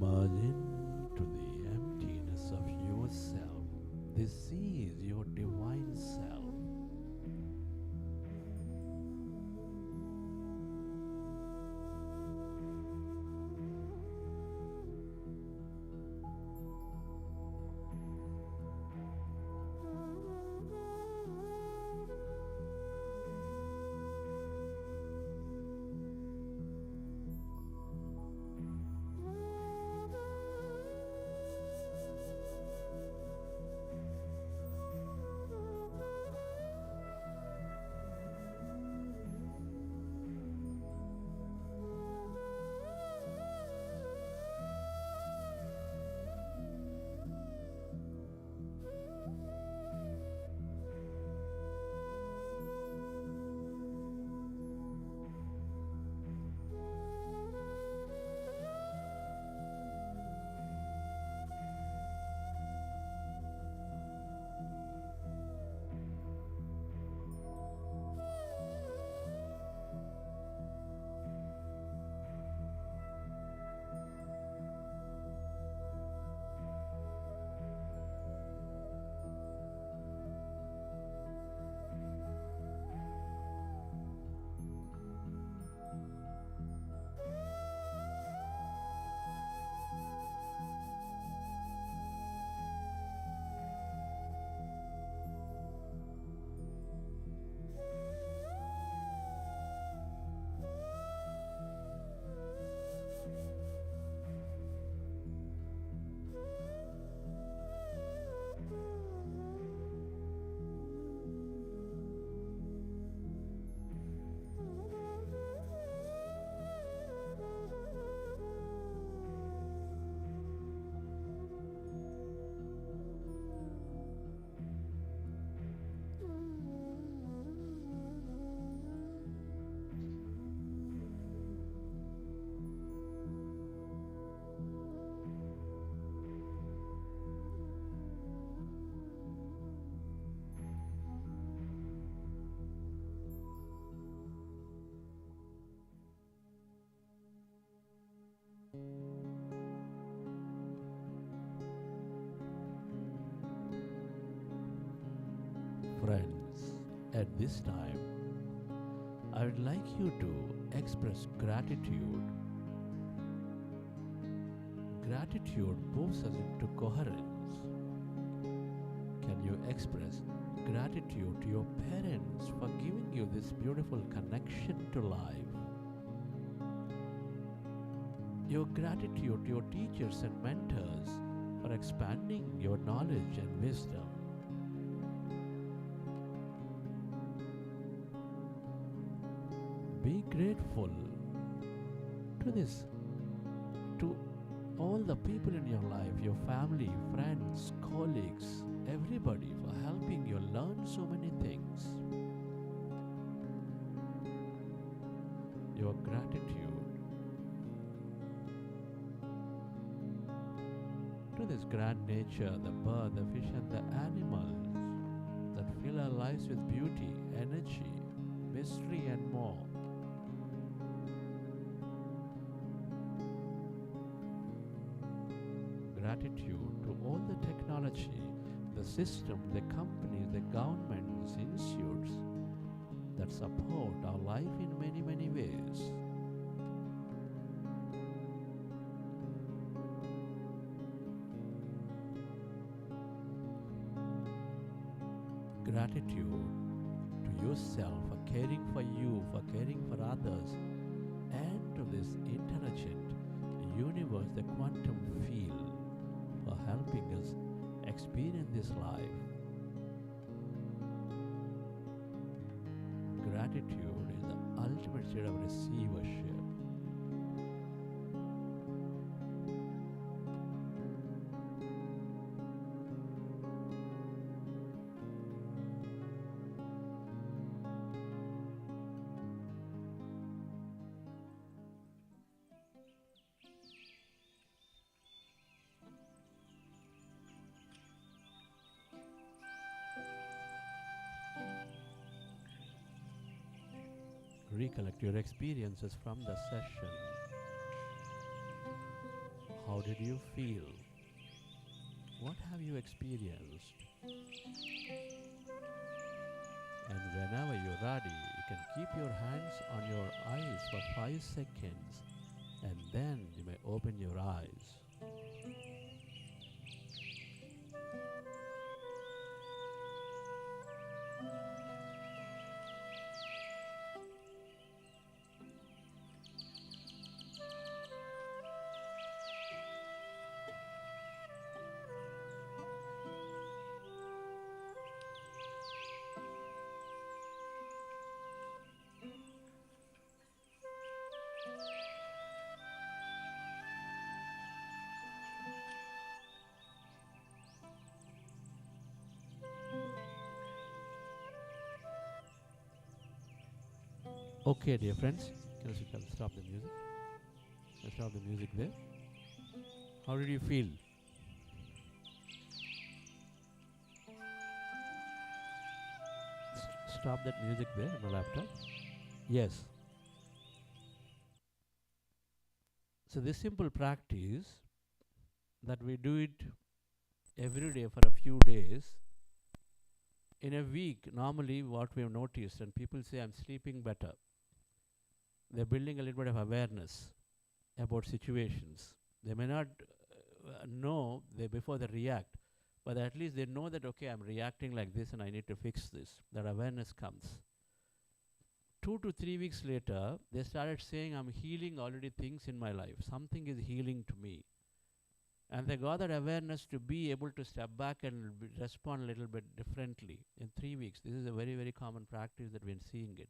Merge into the emptiness of yourself. This is your divine self. Friends, at this time, I would like you to express gratitude. Gratitude moves us into coherence. Can you express gratitude to your parents for giving you this beautiful connection to life? Your gratitude to your teachers and mentors for expanding your knowledge and wisdom. Be grateful to all the people in your life, your family, friends, colleagues, everybody for helping you learn so many things. Your gratitude to this grand nature, the bird, the fish and the animals that fill our lives with beauty, energy, mystery and more. Gratitude to all the technology, the system, the companies, the governments, institutes that support our life in many, many ways. Gratitude to yourself for caring for you, for caring for others, and to this intelligent universe, the quantum field, for helping us experience this life. Gratitude is the ultimate state of receivership. Recollect your experiences from the session. How did you feel? What have you experienced? And whenever you're ready, you can keep your hands on your eyes for 5 seconds, and then you may open your eyes. Okay, dear friends, can you stop the music? Can you stop the music there? How did you feel? Stop that music there on the laptop. Yes. So this simple practice that we do it every day for a few days. In a week, normally what we have noticed, and people say I'm sleeping better. They're building a little bit of awareness about situations. They may not know before they react, but at least they know that, okay, I'm reacting like this and I need to fix this. That awareness comes. 2 to 3 weeks later, they started saying, I'm healing already things in my life. Something is healing to me. And they got that awareness to be able to step back and respond a little bit differently in 3 weeks. This is a very, very common practice that we're seeing it.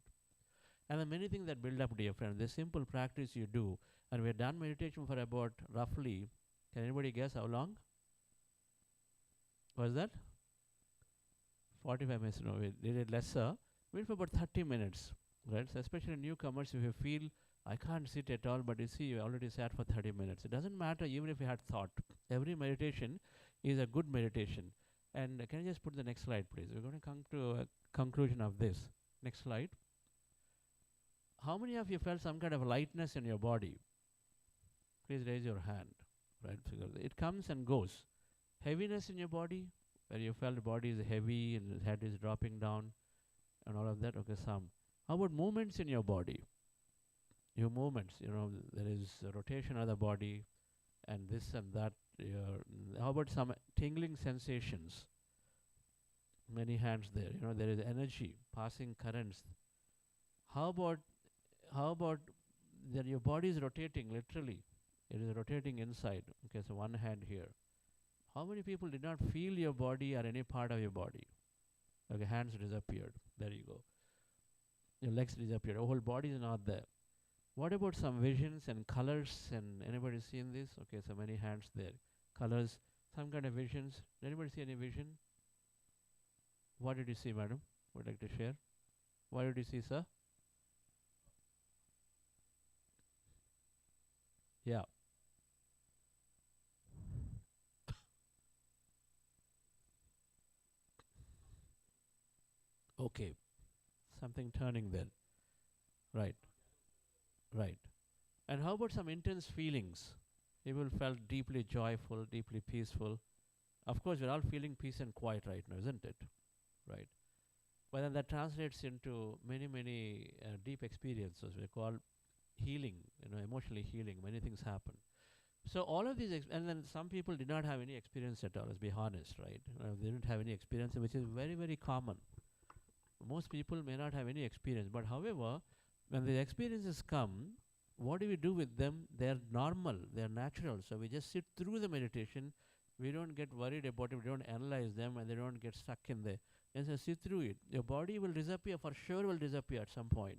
And there are many things that build up, dear friends. This simple practice you do, and we've done meditation for about roughly, can anybody guess how long? Was that? 45 minutes. No, we did it lesser. We did for about 30 minutes, right? So especially newcomers, if you feel, I can't sit at all, but you see, you already sat for 30 minutes. It doesn't matter even if you had thought. Every meditation is a good meditation. And can you just put the next slide, please? We're going to come to a conclusion of this. Next slide. How many of you felt some kind of lightness in your body? Please raise your hand. Right? So it comes and goes. Heaviness in your body, where you felt the body is heavy and the head is dropping down and all of that. Okay, some. How about movements in your body? Your movements, there is a rotation of the body and this and that. How about some tingling sensations? Many hands there. There is energy, passing currents. How about that your body is rotating, literally? It is rotating inside. Okay, so one hand here. How many people did not feel your body or any part of your body? Okay, hands disappeared. There you go. Your legs disappeared. Your whole body is not there. What about some visions and colors? And anybody seen this? Okay, so many hands there. Colors, some kind of visions. Anybody see any vision? What did you see, madam? Would like to share? What did you see, sir? Yeah. Okay. Something turning then. Right. Right. And how about some intense feelings? People felt deeply joyful, deeply peaceful. Of course, we're all feeling peace and quiet right now, isn't it? Right. But then that translates into many, many deep experiences. We call healing, emotionally healing. Many things happen. So all of these, and then some people did not have any experience at all, let's be honest, right? They didn't have any experience, which is very, very common. Most people may not have any experience, but however, when the experiences come, what do we do with them? They're normal, they're natural. So we just sit through the meditation. We don't get worried about it, we don't analyze them, and they don't get stuck in there. And so sit through it. Your body will disappear, for sure will disappear at some point.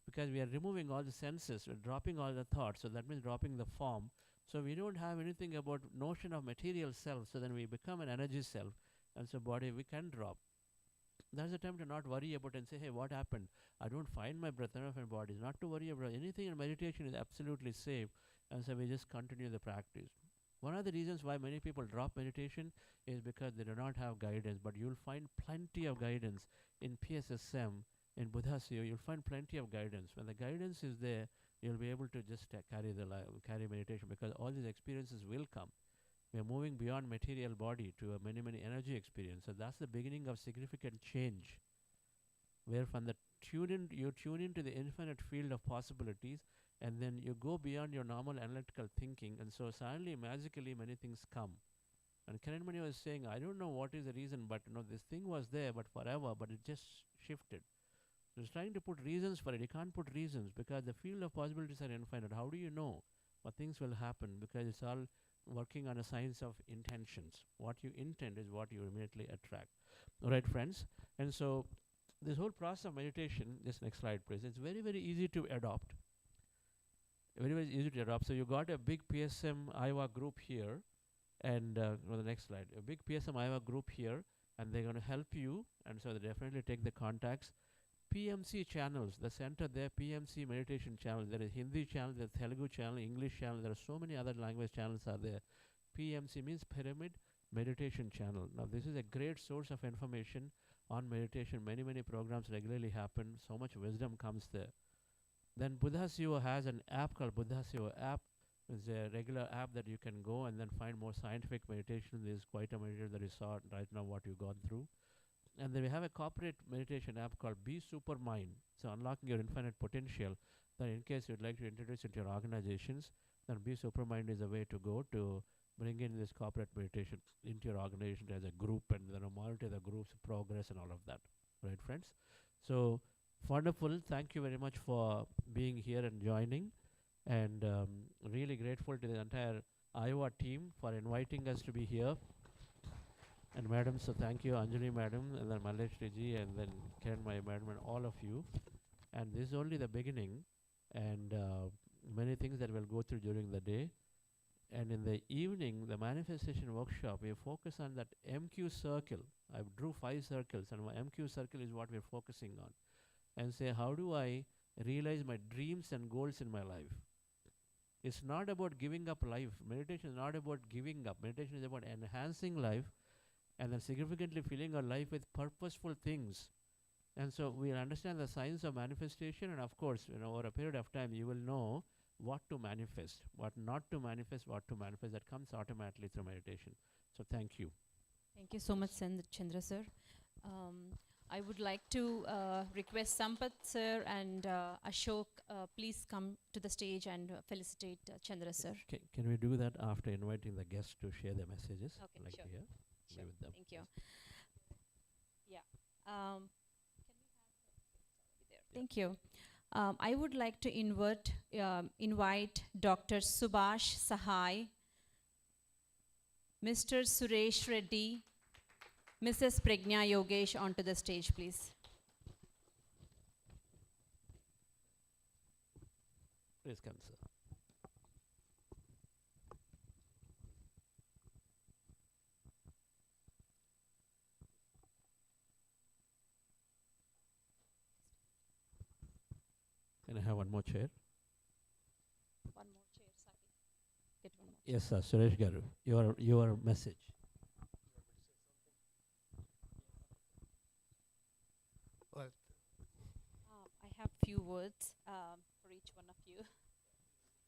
Because we are removing all the senses, we're dropping all the thoughts, so that means dropping the form. So we don't have anything about notion of material self, so then we become an energy self, and so body we can drop. That's the time to not worry about and say, hey, what happened? I don't find my breath enough in body. Not to worry about anything in meditation is absolutely safe, and so we just continue the practice. One of the reasons why many people drop meditation is because they do not have guidance, but you'll find plenty of guidance in PSSM in Buddhasya, you'll find plenty of guidance. When the guidance is there, you'll be able to just carry meditation, because all these experiences will come. We are moving beyond material body to a many energy experience. So that's the beginning of significant change, where from the you tune into the infinite field of possibilities, and then you go beyond your normal analytical thinking, and so suddenly, magically, many things come. And Kiran Mani was saying, I don't know what is the reason, but this thing was there, but forever, but it just shifted. So it's trying to put reasons for it. You can't put reasons, because the field of possibilities are infinite. How do you know what things will happen? Because it's all working on a science of intentions. What you intend is what you immediately attract. All right, friends? And so this whole process of meditation, this next slide, please. It's very easy to adopt. Very easy to adopt. So you got a big PSM Iowa group here, and the next slide. A big PSM Iowa group here, and they're going to help you, and so they definitely take the contacts. PMC channels, the center there, PMC meditation channel. There is Hindi channel, there's Telugu channel, English channel. There are so many other language channels are there. PMC means Pyramid Meditation Channel. Now this is a great source of information on meditation. Many programs regularly happen. So much wisdom comes there. Then Buddhasya has an app called Buddhasya app. It's a regular app that you can go and then find more scientific meditation. There's quite a meditation that you saw right now, what you've gone through. And then we have a corporate meditation app called Be Supermind. So unlocking your infinite potential. Then in case you'd like to introduce it to your organizations, then Be Supermind is a way to go to bring in this corporate meditation into your organization as a group, and then monitor the group's progress and all of that. Right, friends? So wonderful. Thank you very much for being here and joining. And really grateful to the entire Iowa team for inviting us to be here. And madam, so thank you, Anjali madam, and then Maleshri ji, and then Kiran madam, and all of you. And this is only the beginning, and many things that we'll go through during the day. And in the evening, the manifestation workshop, we focus on that MQ circle. I drew 5 circles, and my MQ circle is what we're focusing on. And say, how do I realize my dreams and goals in my life? It's not about giving up life. Meditation is not about giving up. Meditation is about enhancing life, and then significantly filling our life with purposeful things. And so we'll understand the science of manifestation, and of course, over a period of time, you will know what to manifest, what not to manifest, what to manifest. That comes automatically through meditation. So thank you. Thank you so much, Chandra sir. I would like to request Sampath sir and Ashok, please come to the stage and felicitate Chandra sir. Can we do that after inviting the guests to share their messages? Okay, like sure. To hear? Sure. With them. Thank you. Yeah. Thank you. I would like to invite Dr. Subhash Sahai, Mr. Suresh Reddy, Mrs. Pragna Yogesh onto the stage, please. Please come, sir. Can I have one more chair? One more chair, sorry. Get one more. Yes, sir. Suresh Garu, your message. Well, I have few words for each one of you.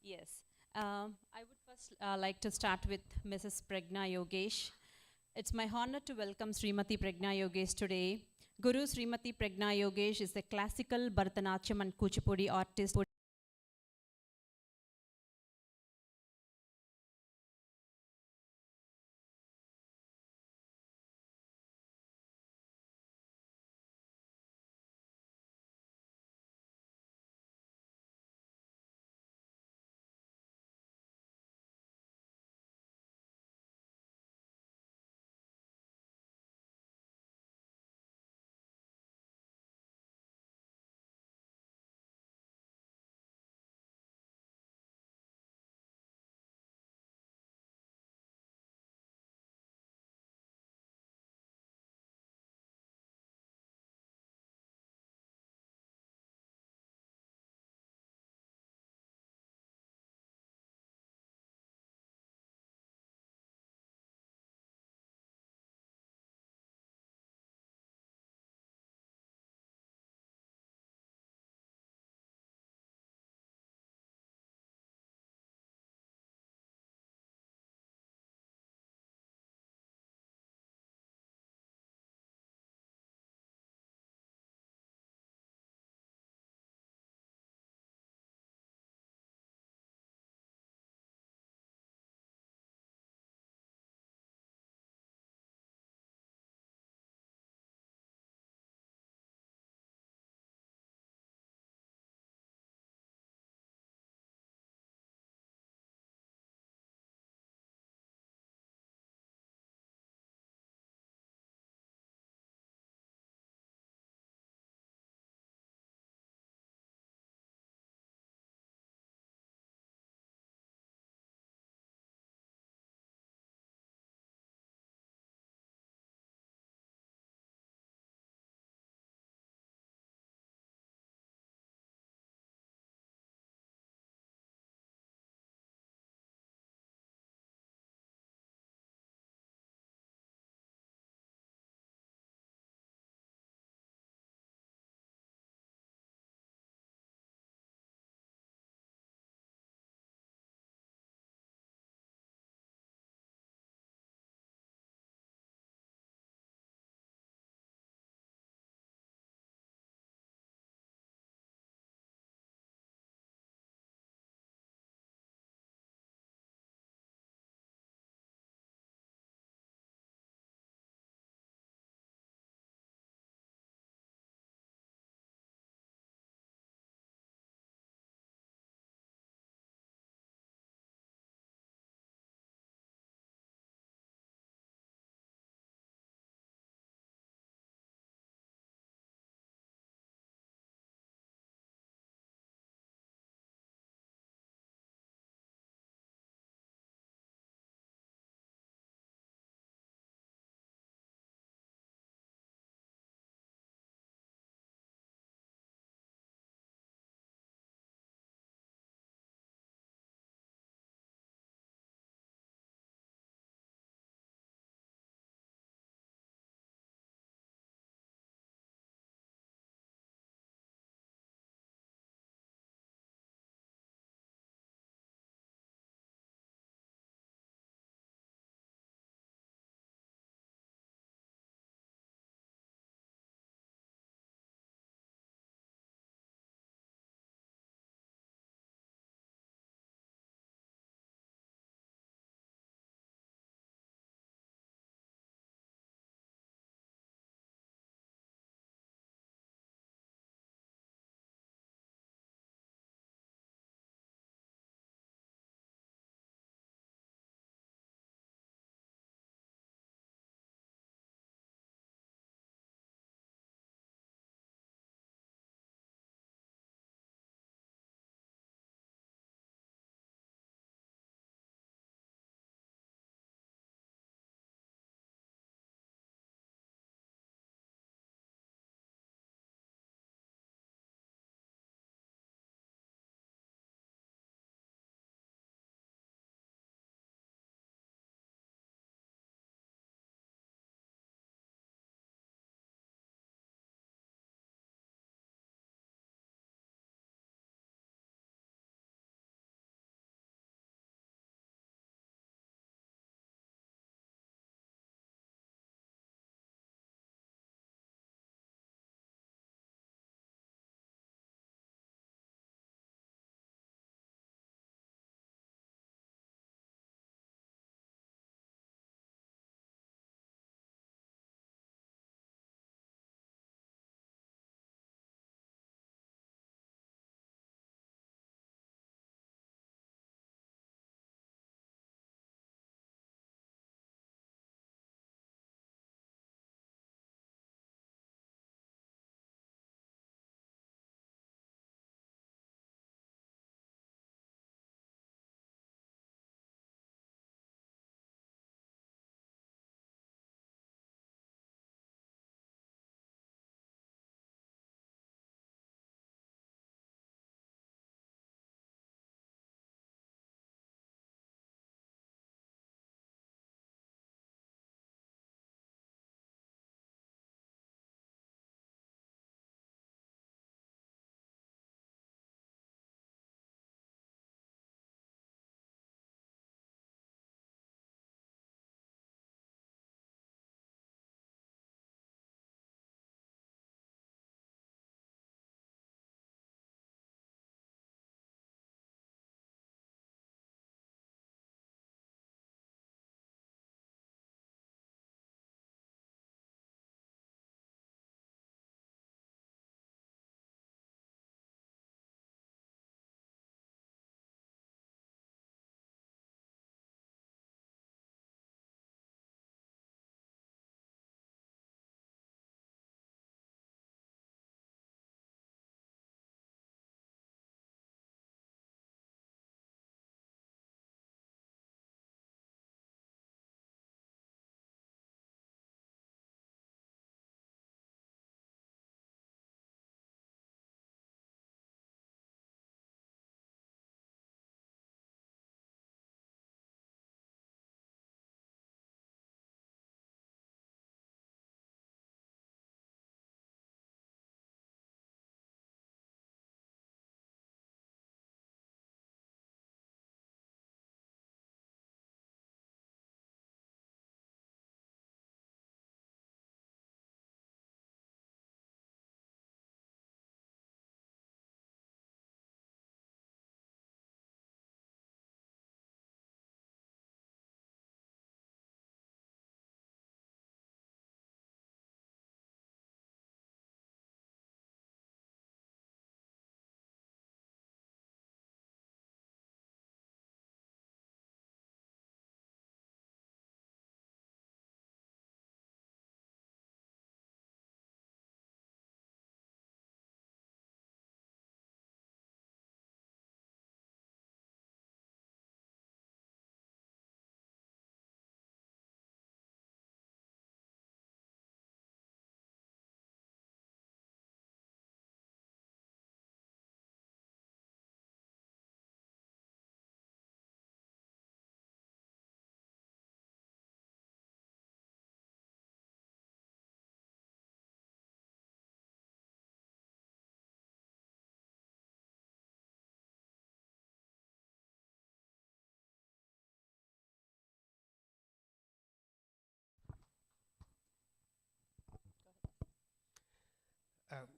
Yes. I would first like to start with Mrs. Pragna Yogesh. It's my honor to welcome Srimati Pragna Yogesh today. Guru Srimati Pragna Yogesh is a classical Bharatanatyam and Kuchipudi artist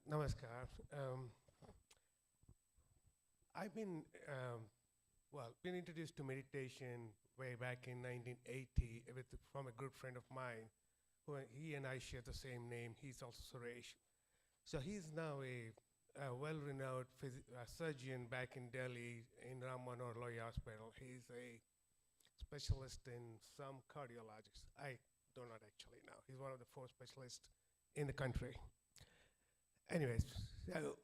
Namaskar. I've been, been introduced to meditation way back in 1980 from a good friend of mine. He and I share the same name. He's also Suresh. So he's now a well-renowned surgeon back in Delhi in Ram Manohar Lohia Hospital. He's a specialist in some cardiologists. I do not actually know. He's one of the 4 specialists in the country. Anyways, so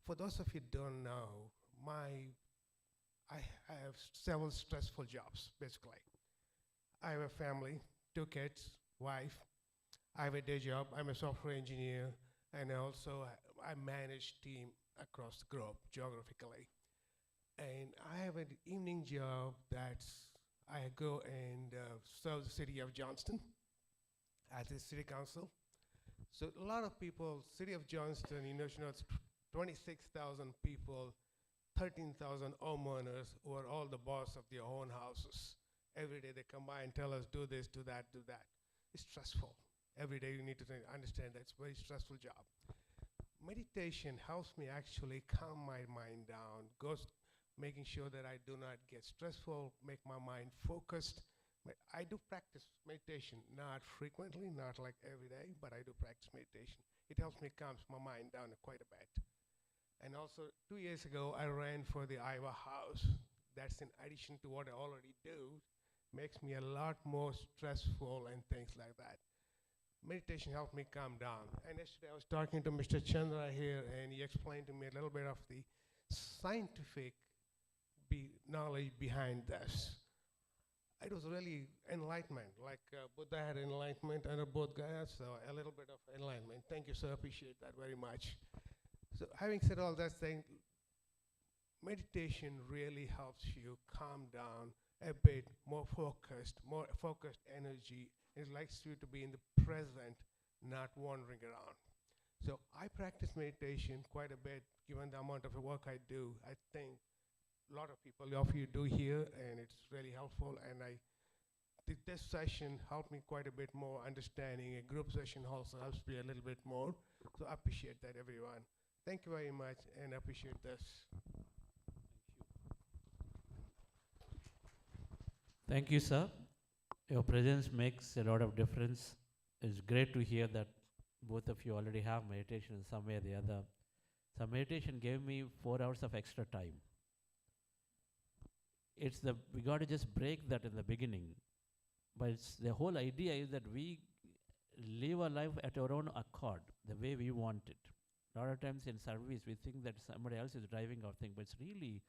for those of you who don't know, I have several stressful jobs, basically. I have a family, 2 kids, wife. I have a day job. I'm a software engineer, and also I manage team across the globe geographically. And I have an evening job that's I go and serve the city of Johnston as a city council. So a lot of people, city of Johnston, it's 26,000 people, 13,000 homeowners who are all the boss of their own houses. Every day they come by and tell us, do this, do that, do that. It's stressful. Every day you need to understand that it's a very stressful job. Meditation helps me actually calm my mind down, making sure that I do not get stressful, make my mind focused. I do practice meditation, not frequently, not like every day, but I do practice meditation. It helps me calm my mind down quite a bit. And also, 2 years ago, I ran for the Iowa House. That's in addition to what I already do, makes me a lot more stressful and things like that. Meditation helped me calm down. And yesterday I was talking to Mr. Chandra here, and he explained to me a little bit of the scientific knowledge behind this. It was really enlightenment, like Buddha had enlightenment under both guys, so a little bit of enlightenment. Thank you, sir, appreciate that very much. So having said all that, saying meditation really helps you calm down a bit, more focused energy. It likes you to be in the present, not wandering around. So I practice meditation quite a bit, given the amount of work I do. I think a lot of you do here, and it's really helpful. And this session helped me quite a bit more understanding. A group session also helps me a little bit more. So I appreciate that, everyone. Thank you very much, and I appreciate this. Thank you, sir. Your presence makes a lot of difference. It's great to hear that both of you already have meditation in some way or the other. So meditation gave me 4 hours of extra time. We got to just break that in the beginning. But the whole idea is that we live our life at our own accord, the way we want it. A lot of times in service, we think that somebody else is driving our thing, but it's really,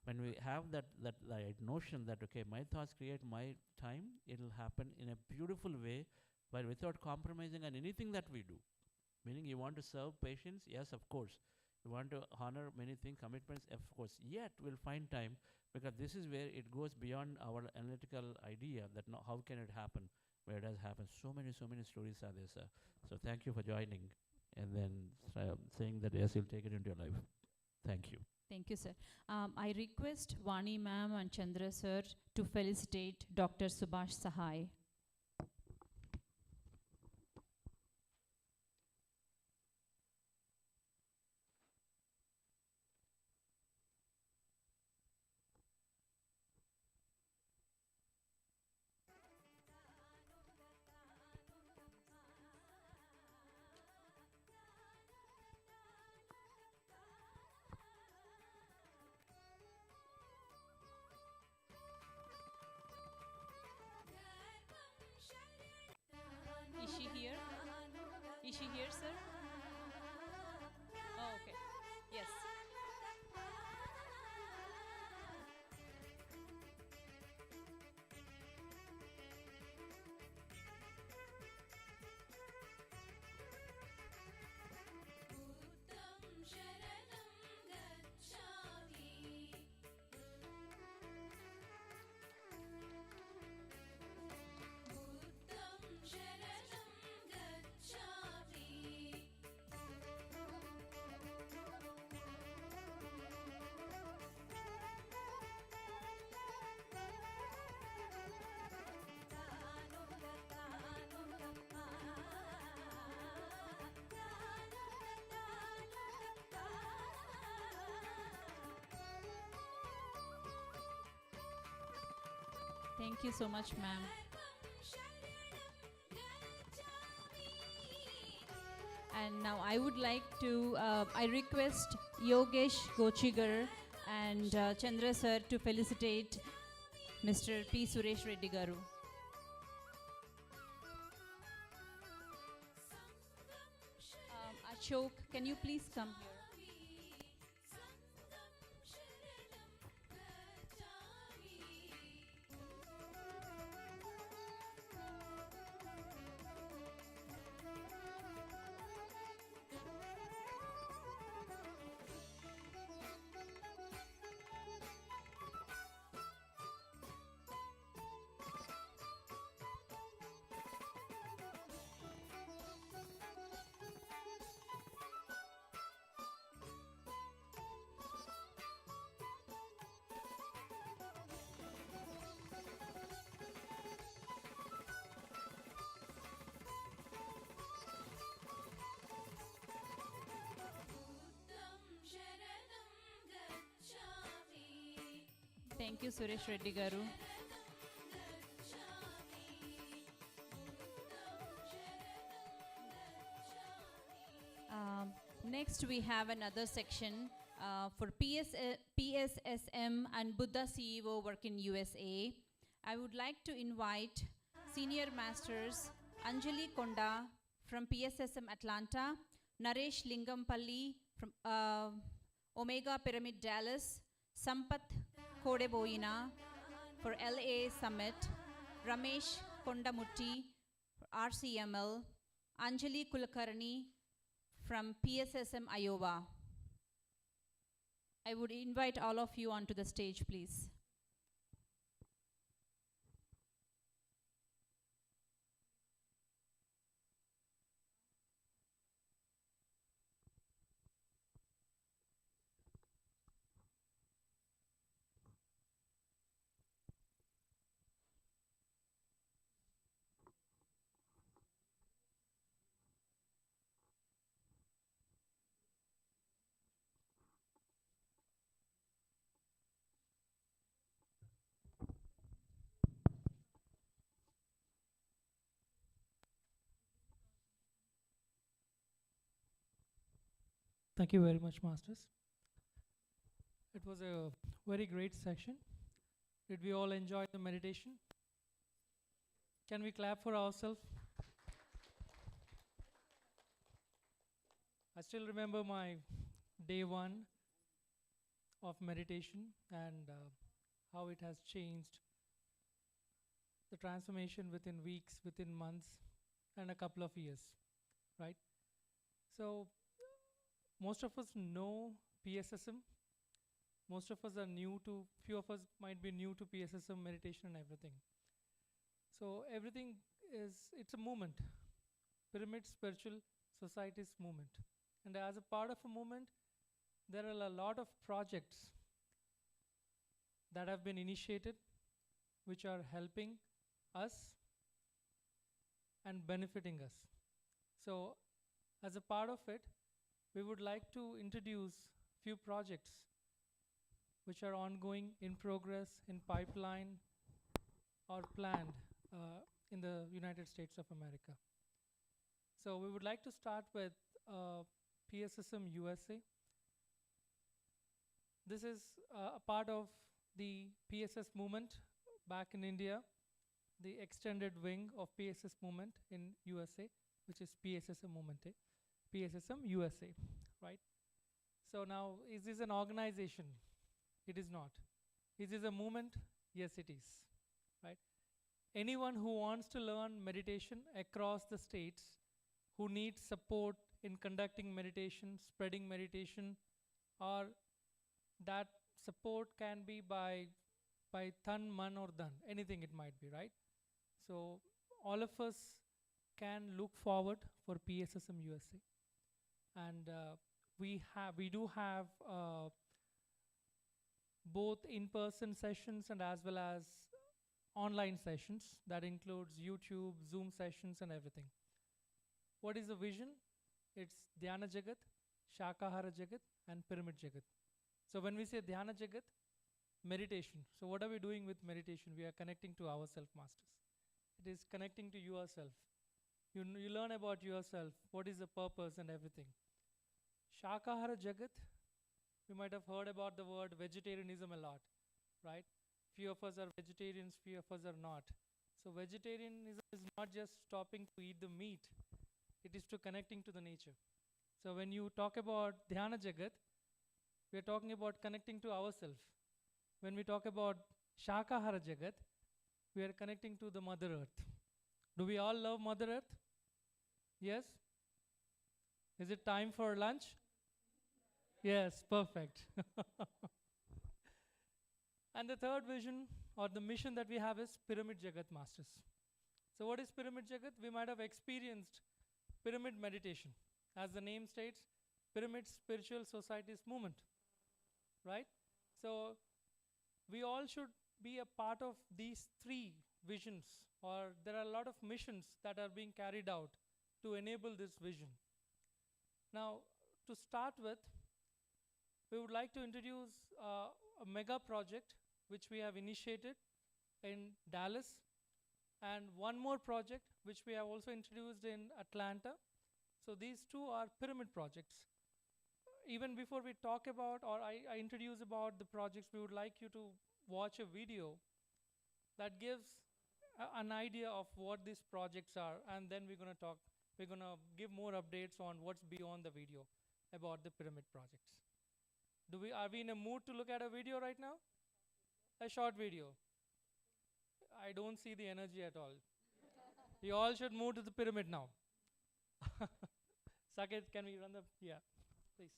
when we have that notion that, okay, my thoughts create my time, it'll happen in a beautiful way, but without compromising on anything that we do. Meaning you want to serve patients, yes, of course. You want to honor many things, commitments, of course. Yet we'll find time, because this is where it goes beyond our analytical idea that how can it happen, where it does happen. So many stories are there, sir. So thank you for joining, and then saying that yes, you'll take it into your life. Thank you. Thank you, sir. I request Vani ma'am and Chandra sir to felicitate Dr. Subhash Sahai. Thank you so much, ma'am. And now I would like to, I request Yogesh Gochigar and Chandra sir to felicitate Mr. P. Suresh Reddy Garu. Ashok, can you please come here? Thank you, Suresh Reddy Garu. Next, we have another section for PSSM and Buddha CEO work in USA. I would like to invite Senior Masters Anjali Konda from PSSM Atlanta, Naresh Lingampalli from Omega Pyramid Dallas, Sampath Kodeboyina for LA Summit, Ramesh Kondamutti for RCML, Anjali Kulkarni from PSSM Iowa. I would invite all of you onto the stage, please. Thank you very much, Masters. It was a very great section. Did we all enjoy the meditation? Can we clap for ourselves? I still remember my day one of meditation and how it has changed. The transformation within weeks, within months, and a couple of years, right? So most of us know PSSM. Most of us are new to, few of us might be new to PSSM meditation and everything. So everything is, it's a movement. Pyramid Spiritual Society's movement. And as a part of a movement, there are a lot of projects that have been initiated, which are helping us and benefiting us. So as a part of it, we would like to introduce few projects which are ongoing, in progress, in pipeline, or planned in the United States of America. So we would like to start with PSSM USA. This is a part of the PSS movement back in India, the extended wing of PSS movement in USA, which is PSSM movement, PSSM USA, right? So now, is this an organization? It is not. Is this a movement? Yes, it is, right? Anyone who wants to learn meditation across the states, who needs support in conducting meditation, spreading meditation, or that support can be by Than, Man, or Dhan, anything it might be, right? So all of us can look forward for PSSM USA. And we do have both in-person sessions and as well as online sessions. That includes YouTube, Zoom sessions, and everything. What is the vision? It's Dhyana Jagat, Shakahara Jagat, and Pyramid Jagat. So when we say Dhyana Jagat, meditation. So what are we doing with meditation? We are connecting to ourself, masters. It is connecting to yourself. You learn about yourself, what is the purpose and everything. Shakahara Jagat, you might have heard about the word vegetarianism a lot, right? Few of us are vegetarians, few of us are not. So vegetarianism is not just stopping to eat the meat, it is to connecting to the nature. So when you talk about Dhyana Jagat, we are talking about connecting to ourselves. When we talk about Shakahara Jagat, we are connecting to the Mother Earth. Do we all love Mother Earth? Yes? Is it time for lunch? Yes, perfect. And the third vision or the mission that we have is Pyramid Jagat Masters. So what is Pyramid Jagat? We might have experienced pyramid meditation. As the name states, Pyramid Spiritual Societies Movement, right? So we all should be a part of these three visions, or there are a lot of missions that are being carried out to enable this vision. Now, to start with, we would like to introduce a mega project which we have initiated in Dallas, and one more project which we have also introduced in Atlanta. So these two are pyramid projects. Even before we talk about or I introduce about the projects, we would like you to watch a video that gives an idea of what these projects are, and then we're going to give more updates on what's beyond the video about the pyramid projects. Are we in a mood to look at a video right now? A short video. I don't see the energy at all. You all should move to the pyramid now. Saket, can we run the, yeah, please.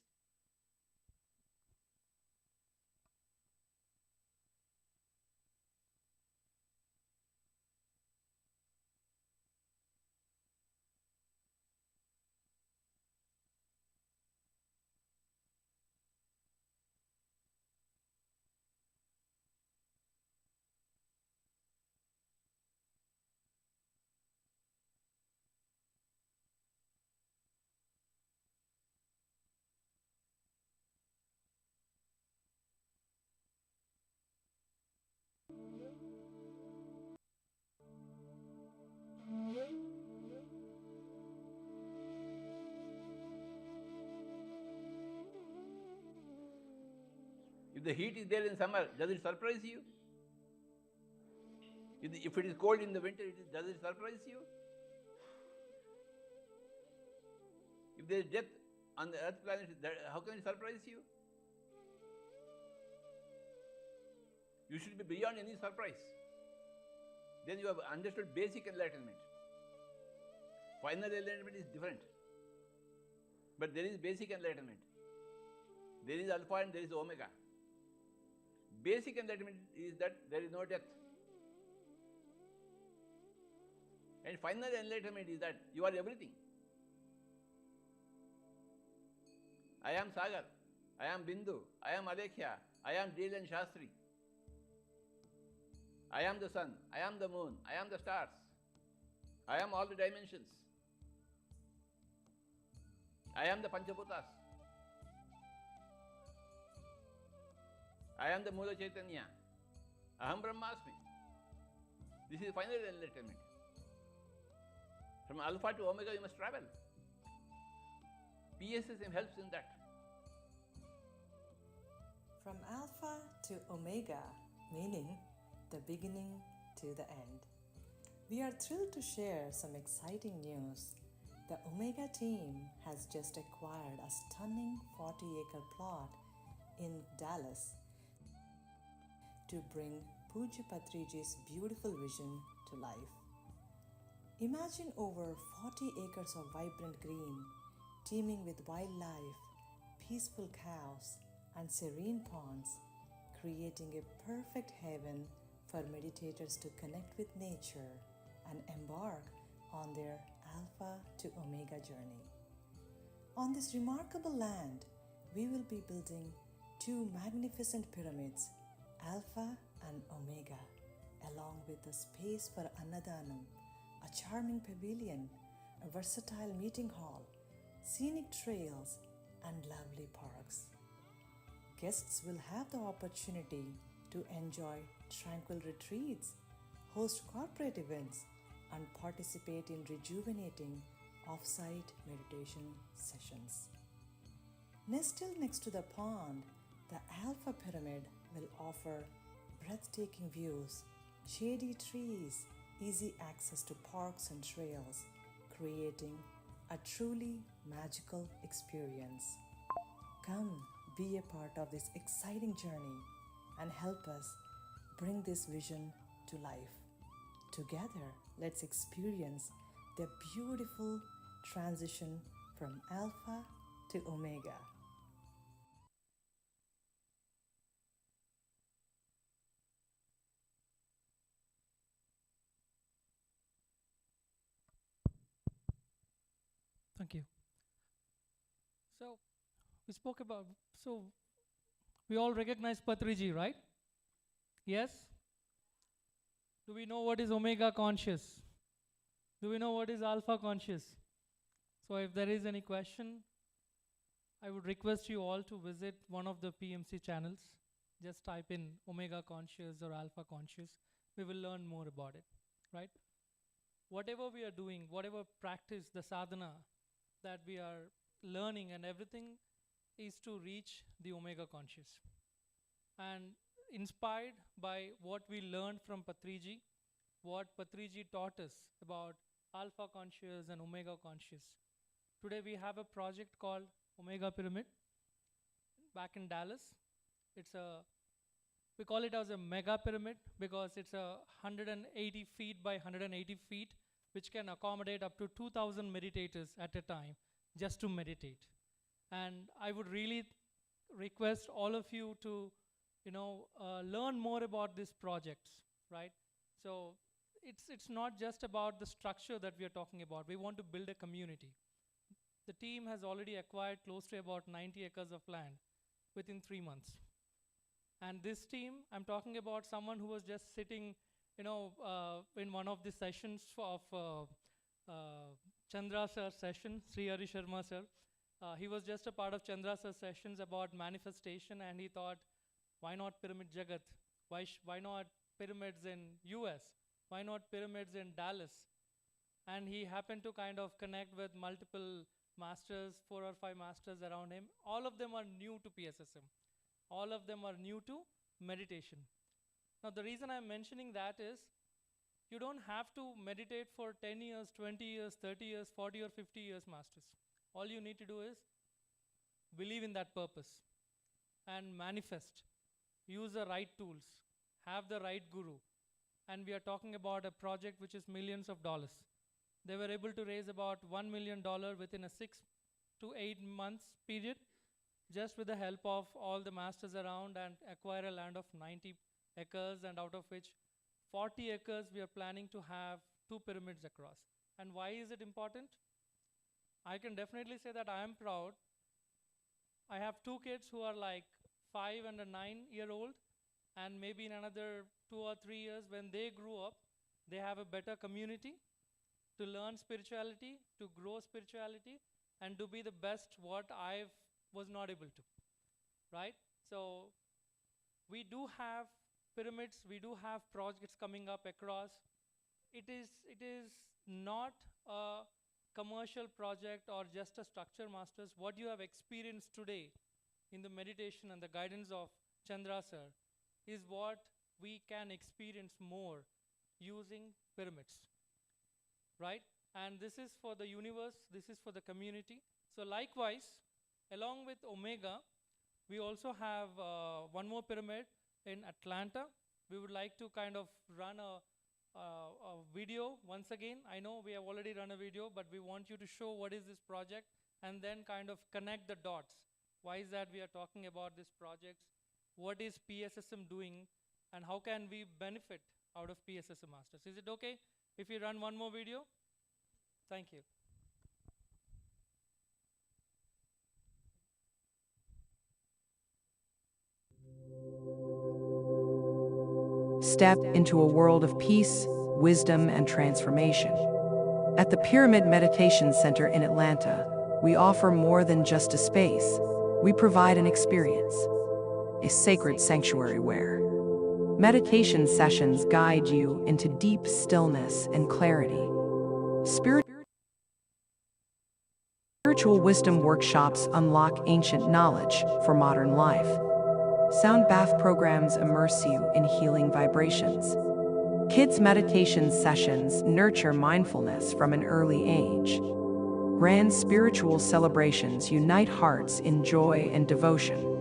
If the heat is there in summer, does it surprise you? If it is cold in the winter, does it surprise you? If there is death on the earth planet, how can it surprise you? You should be beyond any surprise. Then you have understood basic enlightenment. Final enlightenment is different. But there is basic enlightenment. There is alpha and there is omega. Basic enlightenment is that there is no death. And final enlightenment is that you are everything. I am Sagar, I am Bindu, I am Alekhya, I am Dil and Shastri. I am the sun, I am the moon, I am the stars. I am all the dimensions. I am the Panchabhutas. I am the Mula Chaitanya. Aham Brahmasmi. This is final enlightenment. From alpha to omega you must travel. PSSM helps in that. From alpha to omega, meaning the beginning to the end. We are thrilled to share some exciting news. The Omega team has just acquired a stunning 40-acre plot in Dallas to bring Pujya Patriji's beautiful vision to life. Imagine over 40 acres of vibrant green, teeming with wildlife, peaceful cows, and serene ponds, creating a perfect haven for meditators to connect with nature and embark on their Alpha to Omega journey. On this remarkable land, we will be building two magnificent pyramids, Alpha and Omega, along with a space for Annadanam, a charming pavilion, a versatile meeting hall, scenic trails, and lovely parks. Guests will have the opportunity to enjoy tranquil retreats, host corporate events, and participate in rejuvenating off-site meditation sessions. Nestled next to the pond, the Alpha Pyramid will offer breathtaking views, shady trees, easy access to parks and trails, creating a truly magical experience. Come be a part of this exciting journey and help us bring this vision to life. Together, let's experience the beautiful transition from Alpha to Omega. Thank you. So, we all recognize Patriji, right? Yes? Do we know what is Omega conscious? Do we know what is Alpha conscious? So if there is any question, I would request you all to visit one of the PMC channels. Just type in Omega conscious or Alpha conscious. We will learn more about it, right? Whatever we are doing, whatever practice, the sadhana that we are learning and everything is to reach the Omega conscious. And inspired by what we learned from Patriji, what Patriji taught us about Alpha conscious and Omega conscious. Today we have a project called Omega Pyramid back in Dallas. We call it as a mega pyramid because it's 180 feet by 180 feet, which can accommodate up to 2,000 meditators at a time just to meditate. And I would really request all of you to learn more about these projects, right? So it's not just about the structure that we are talking about. We want to build a community. The team has already acquired close to about 90 acres of land within 3 months. And this team, I'm talking about someone who was just sitting, in one of the sessions of Chandra sir's session, Sri Hari Sharma sir. He was just a part of Chandra sir's sessions about manifestation, and he thought, why not Pyramid Jagat? Why not pyramids in US? Why not pyramids in Dallas? And he happened to kind of connect with multiple masters, 4 or 5 masters around him. All of them are new to PSSM. All of them are new to meditation. Now the reason I'm mentioning that is, you don't have to meditate for 10 years, 20 years, 30 years, 40 or 50 years, masters. All you need to do is believe in that purpose and manifest. Use the right tools, have the right guru. And we are talking about a project which is millions of dollars. They were able to raise about $1 million within a 6 to 8 months period, just with the help of all the masters around, and acquire a land of 90 acres, and out of which 40 acres we are planning to have 2 pyramids across. And why is it important? I can definitely say that I am proud. I have 2 kids who are like 5 and a 9-year-old, and maybe in another 2 or 3 years when they grow up, they have a better community to learn spirituality, to grow spirituality, and to be the best what I was not able to, right? So we do have pyramids, we do have projects coming up across. It is not a commercial project or just a structure, masters. What you have experienced today in the meditation and the guidance of Chandra sir is what we can experience more using pyramids, right? And this is for the universe, this is for the community. So likewise, along with Omega, we also have one more pyramid in Atlanta. We would like to kind of run a video once again. I know we have already run a video, but we want you to show what is this project and then kind of connect the dots. Why is that we are talking about this project? What is PSSM doing, and how can we benefit out of PSSM Masters? Is it okay if we run one more video? Thank you. Step into a world of peace, wisdom, and transformation. At the Pyramid Meditation Center in Atlanta, we offer more than just a space. We provide an experience, a sacred sanctuary where Meditation sessions guide you into deep stillness and clarity. Spiritual wisdom workshops unlock ancient knowledge for modern life. Sound bath programs immerse you in healing vibrations. Kids' meditation sessions nurture mindfulness from an early age. Grand spiritual celebrations unite hearts in joy and devotion.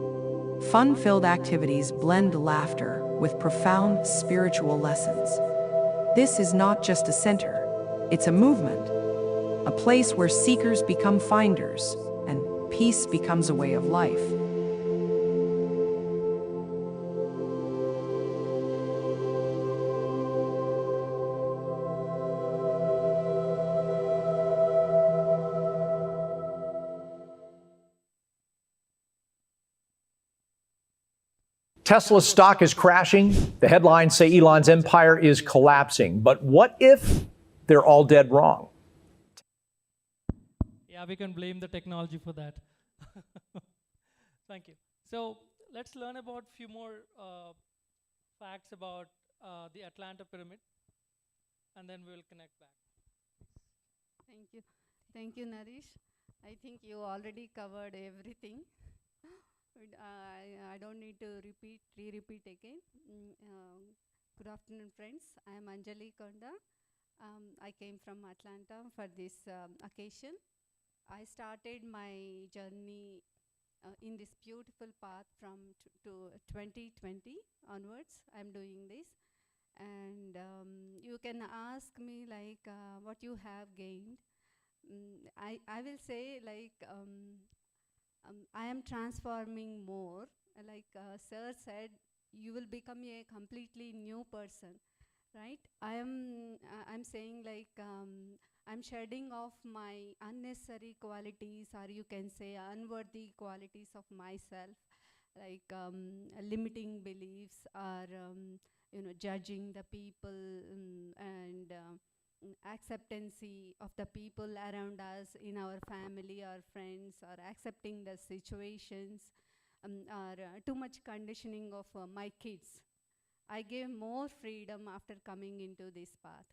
Fun-filled activities blend laughter with profound spiritual lessons. This is not just a center, it's a movement, a place where seekers become finders and peace becomes a way of life. Tesla's stock is crashing. The headlines say Elon's empire is collapsing. But what if they're all dead wrong? Yeah, we can blame the technology for that. Thank you. So let's learn about a few more facts about the Atlanta pyramid, and then we'll connect back. Thank you. Thank you, Naresh. I think you already covered everything. I don't need to repeat again. Good afternoon, friends. I am Anjali Konda. I came from Atlanta for this occasion. I started my journey in this beautiful path from to 2020 onwards. I'm doing this, and you can ask me like what you have gained. I will say like I am transforming more. Like Sir said, you will become a completely new person, right? I'm saying like I'm shedding off my unnecessary qualities, or you can say unworthy qualities of myself, like limiting beliefs, or judging the people, and acceptancy of the people around us in our family or friends, or accepting the situations, or too much conditioning of my kids. I gave more freedom after coming into this path.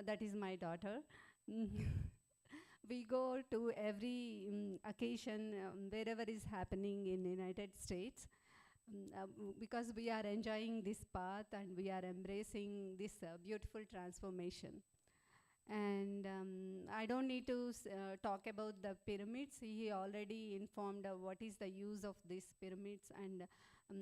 That is my daughter. We go to every occasion wherever is happening in the United States, because we are enjoying this path and we are embracing this beautiful transformation. And I don't need to talk about the pyramids. He already informed what is the use of these pyramids and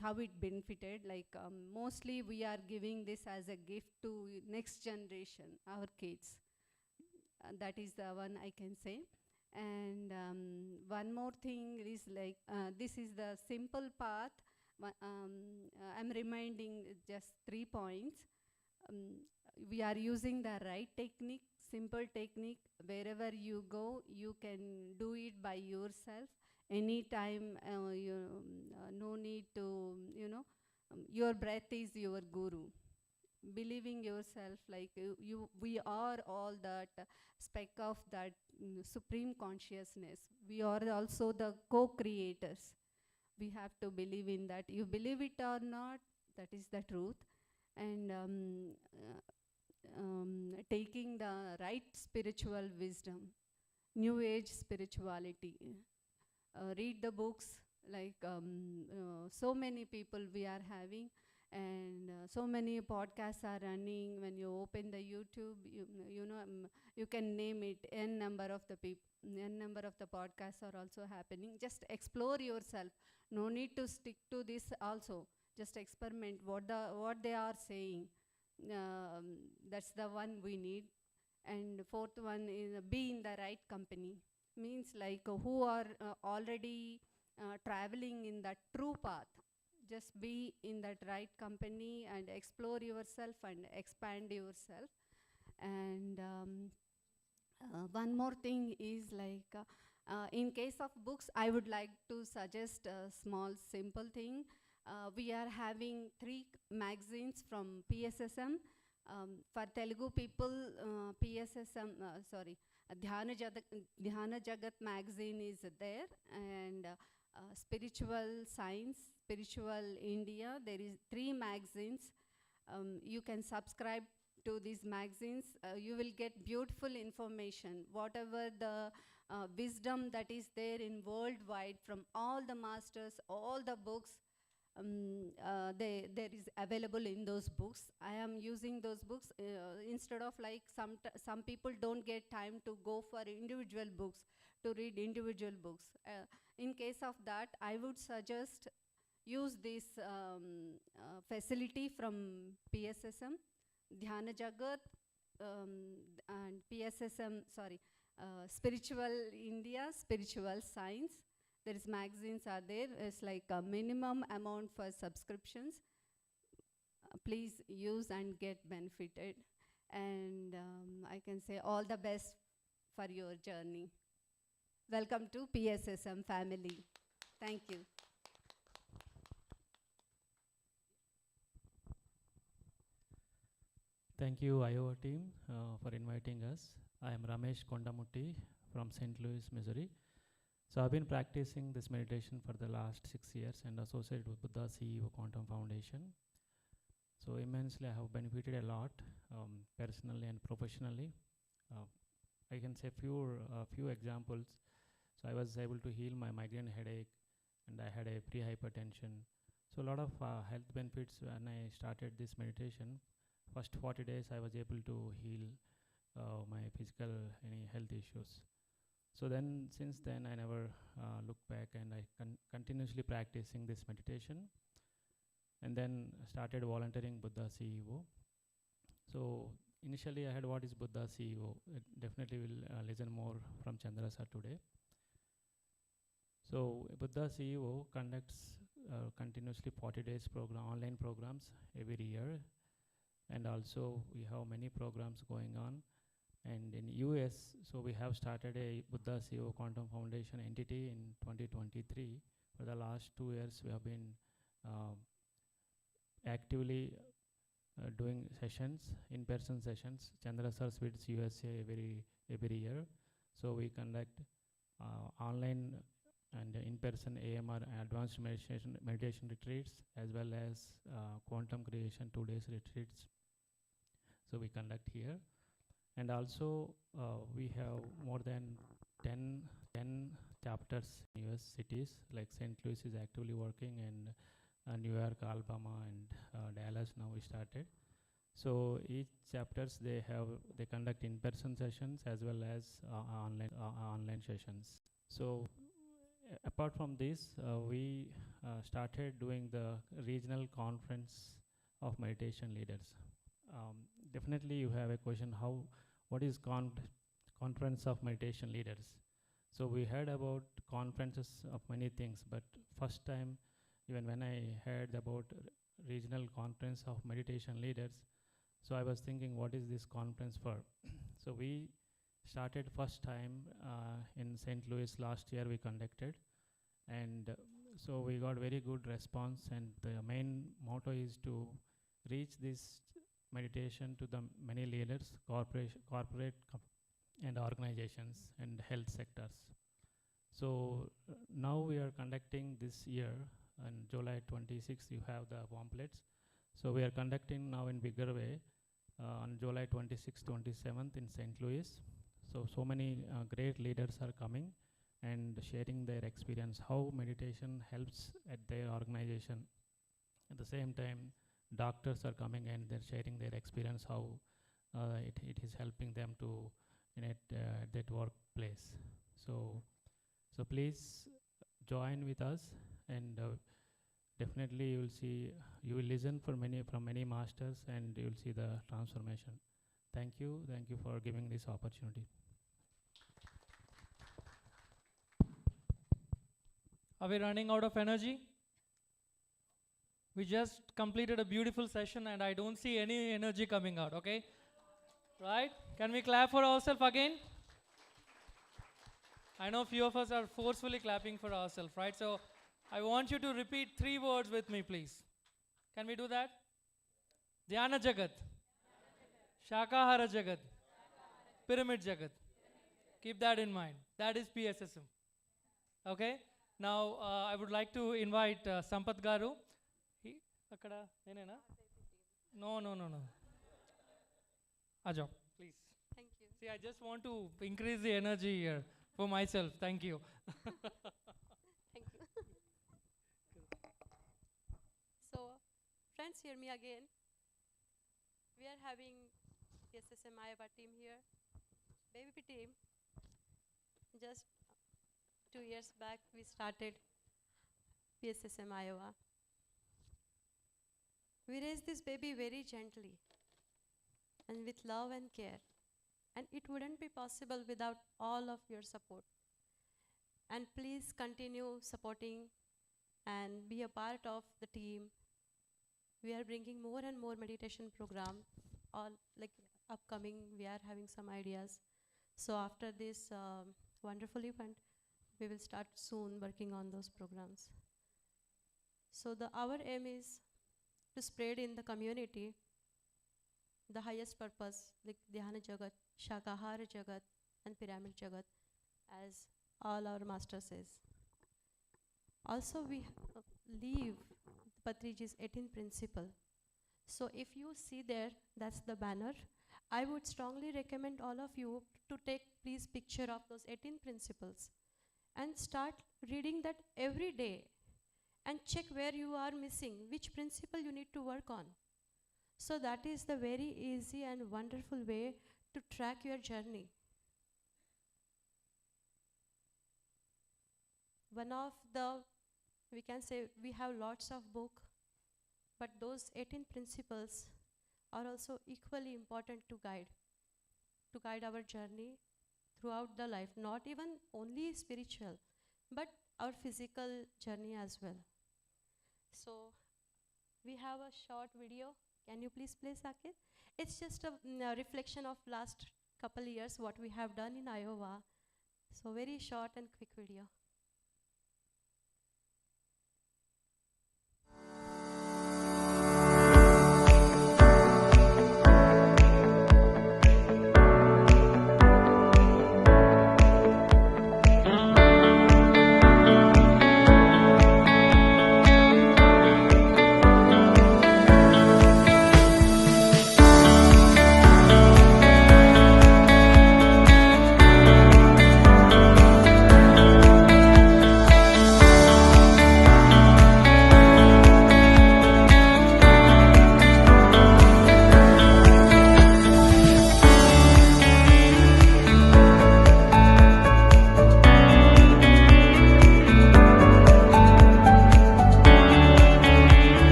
how it benefited. Like mostly we are giving this as a gift to next generation, our kids. That is the one I can say. And one more thing is like this is the simple path. I'm reminding just 3 points. We are using the right technique, simple technique. Wherever you go, you can do it by yourself. Anytime, no need to, your breath is your guru. Believing yourself, like we are all that speck of that supreme consciousness. We are also the co-creators. We have to believe in that. You believe it or not, that is the truth. And taking the right spiritual wisdom, new age spirituality. Read the books, like so many people we are having, and so many podcasts are running. When you open the YouTube, you can name it, n number of the people, n number of the podcasts are also happening. Just explore yourself. No need to stick to this also. Just experiment what they are saying. That's the one we need. And fourth one is be in the right company. Means like who are already traveling in that true path. Just be in that right company and explore yourself and expand yourself. And one more thing is like in case of books, I would like to suggest a small simple thing. We are having 3 magazines from PSSM. For Telugu people, PSSM, Dhyana Jagat magazine is there, and Spiritual Science, Spiritual India. There is 3 magazines. You can subscribe to these magazines. You will get beautiful information, whatever the wisdom that is there in worldwide from all the masters, all the books. There is available in those books. I am using those books instead of like some people don't get time to go for individual books, to read individual books. In case of that, I would suggest use this facility from PSSM, Dhyana Jagat, and PSSM, sorry, Spiritual India, Spiritual Science. There is magazines are there. It's like a minimum amount for subscriptions. Please use and get benefited. And I can say all the best for your journey. Welcome to PSSM family. Thank you. Thank you, Iowa team, for inviting us. I am Ramesh Kondamutti from St. Louis, Missouri. So I've been practicing this meditation for the last 6 years and associated with Buddha CEO Quantum Foundation. So immensely I have benefited a lot, personally and professionally. I can say few examples. So I was able to heal my migraine headache, and I had a pre-hypertension. So a lot of health benefits when I started this meditation. First 40 days I was able to heal my physical any health issues. So then, since then, I never looked back, and I continuously practicing this meditation, and then started volunteering Buddha CEO. So initially, I had what is Buddha CEO. Definitely will listen more from Chandra sir today. So Buddha CEO conducts continuously 40 days program, online programs every year, and also we have many programs going on. And in US, so we have started a Buddha CEO Quantum Foundation entity in 2023. For the last 2 years, we have been actively doing sessions, in-person sessions. Chandra sir visits USA every year. So we conduct online and in-person AMR, advanced meditation retreats, as well as quantum creation 2 days retreats. So we conduct here. And also, we have more than 10 chapters in US cities, like St. Louis is actively working, and New York, Alabama, and Dallas now we started. So each chapters, they conduct in-person sessions as well as online sessions. So apart from this, we started doing the regional conference of meditation leaders. Definitely you have a question, what is conference of meditation leaders? So we heard about conferences of many things, but first time, even when I heard about regional conference of meditation leaders, so I was thinking, what is this conference for? So we started first time in St. Louis last year we conducted, and so we got very good response, and the main motto is to reach this meditation to the many leaders, corporate and organizations and health sectors. So now we are conducting this year, on July 26th you have the pamphlets. So we are conducting now in bigger way on July 26th, 27th in St. Louis. So many great leaders are coming and sharing their experience, how meditation helps at their organization. At the same time, doctors are coming and they're sharing their experience, how it is helping them to that workplace. So please join with us, and definitely you will listen from many masters, and you will see the transformation. Thank you for giving this opportunity. Are we running out of energy? We just completed a beautiful session and I don't see any energy coming out, okay? Right? Can we clap for ourselves again? I know few of us are forcefully clapping for ourselves, right? So I want you to repeat 3 words with me, please. Can we do that? Dhyana Jagat, Shakahara Jagat, Pyramid Jagat. Keep that in mind. That is PSSM. Okay? Now I would like to invite Sampath Garu. Akkada nenena? No. Ajo, please. Thank you. See, I just want to increase the energy here for myself. Thank you. Thank you. So, friends, hear me again. We are having PSSM Iowa team here. Baby team. Just 2 years back, we started PSSM Iowa. We raised this baby very gently and with love and care. And it wouldn't be possible without all of your support. And please continue supporting and be a part of the team. We are bringing more and more meditation program. All like upcoming, we are having some ideas. So after this wonderful event, we will start soon working on those programs. So our aim is to spread in the community the highest purpose, like Dhyana Jagat, Shakahara Jagat, and Pyramid Jagat, as all our master says. Also, we leave Patriji's 18th principle. So if you see there, that's the banner. I would strongly recommend all of you to take please picture of those 18 principles and start reading that every day and check where you are missing, which principle you need to work on. So that is the very easy and wonderful way to track your journey. One of the, we can say we have lots of books, but those 18 principles are also equally important to guide our journey throughout the life, not even only spiritual, but our physical journey as well. So we have a short video. Can you please play, Saket? It's just a reflection of last couple years, what we have done in Iowa. So very short and quick video.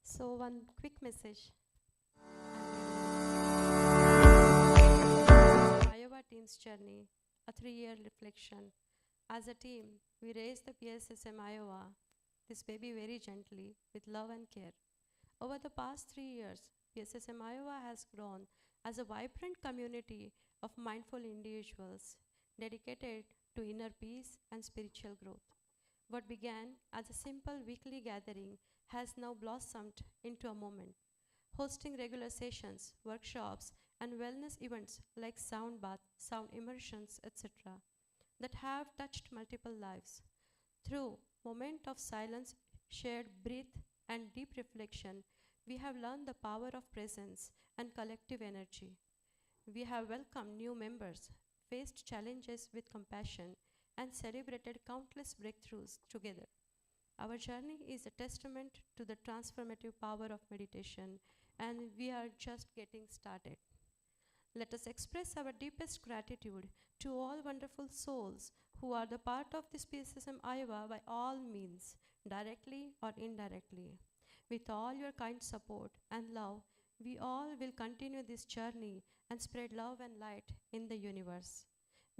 So one quick message. Iowa team's journey, a 3-year reflection. As a team, we raised the PSSM Iowa, this baby very gently, with love and care. Over the past 3 years, PSSM Iowa has grown as a vibrant community of mindful individuals dedicated to inner peace and spiritual growth. What began as a simple weekly gathering has now blossomed into a moment hosting regular sessions, workshops, and wellness events like sound bath, sound immersions, etc., that have touched multiple lives. Through moment of silence, shared breath, and deep reflection, we have learned the power of presence and collective energy. We have welcomed new members, faced challenges with compassion, and celebrated countless breakthroughs together. Our journey is a testament to the transformative power of meditation, and we are just getting started. Let us express our deepest gratitude to all wonderful souls who are the part of this PSSM Iowa by all means, directly or indirectly. With all your kind support and love, we all will continue this journey and spread love and light in the universe.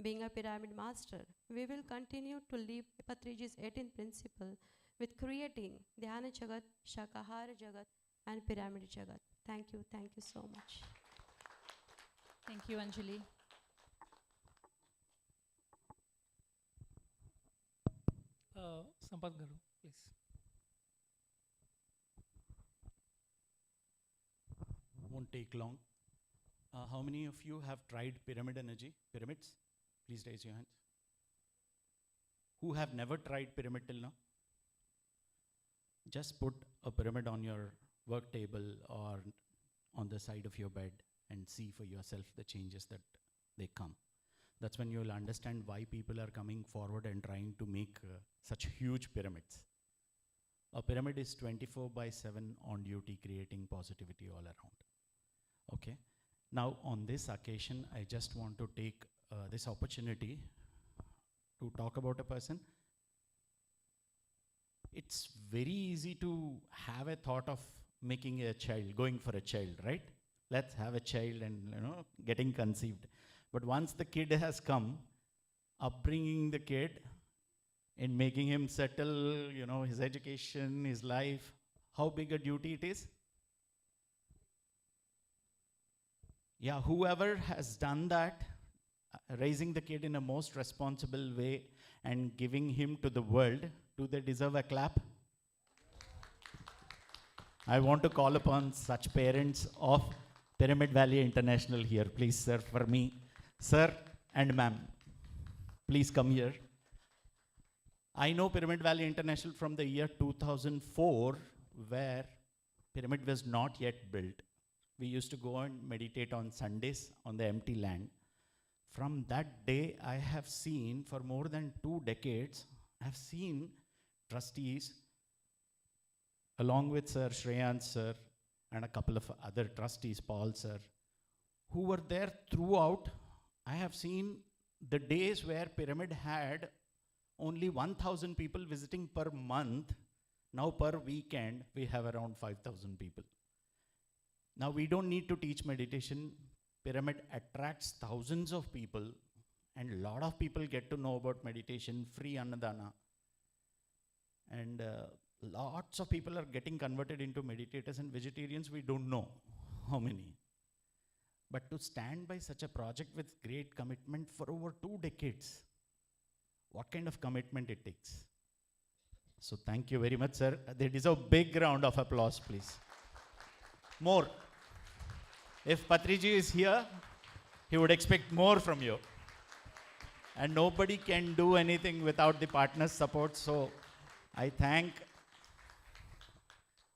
Being a pyramid master, we will continue to live Patriji's 18th principle with creating Dhyana Jagat, Shakahara Jagat, and Pyramid Jagat. Thank you so much. Thank you, Anjali. Sampath Garu, please. Won't take long. How many of you have tried pyramid energy? Pyramids? Please raise your hands. Who have never tried pyramid till now? Just put a pyramid on your work table or on the side of your bed and see for yourself the changes that they come. That's when you'll understand why people are coming forward and trying to make such huge pyramids. A pyramid is 24/7 on duty, creating positivity all around. Okay. Now, on this occasion, I just want to take this opportunity to talk about a person. It's very easy to have a thought of making a child, going for a child, right? Let's have a child and, getting conceived. But once the kid has come, upbringing the kid and making him settle, his education, his life, how big a duty it is? Yeah, whoever has done that, raising the kid in a most responsible way and giving him to the world, do they deserve a clap? I want to call upon such parents of Pyramid Valley International here. Please, sir, for me. Sir and ma'am, please come here. I know Pyramid Valley International from the year 2004, where pyramid was not yet built. We used to go and meditate on Sundays on the empty land. From that day, I have seen, for more than 2 decades, I have seen trustees, along with Sir Shreyans sir, and a couple of other trustees, Paul sir, who were there throughout. I have seen the days where pyramid had only 1,000 people visiting per month. Now per weekend, we have around 5,000 people. Now we don't need to teach meditation. Pyramid attracts thousands of people, and a lot of people get to know about meditation, free Annadana. And lots of people are getting converted into meditators, and vegetarians, we don't know how many. But to stand by such a project with great commitment for over 2 decades, what kind of commitment it takes? So thank you very much, sir. They deserve a big round of applause, please. More. If Patriji is here, he would expect more from you. And nobody can do anything without the partner's support. So I thank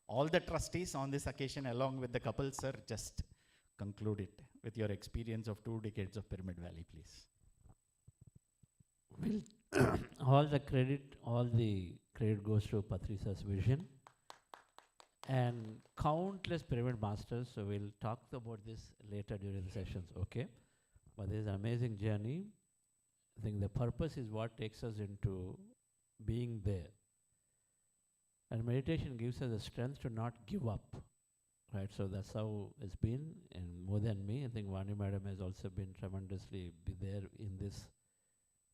all the trustees on this occasion, along with the couple, sir. Just conclude it with your experience of 2 decades of Pyramid Valley, please. Well, all the credit goes to Patrisa's vision and countless pyramid masters. So we'll talk about this later during the sessions, okay? But this is an amazing journey. I think the purpose is what takes us into being there. And meditation gives us the strength to not give up, right? So that's how it's been, and more than me, I think Vani Madam has also been tremendously there in this.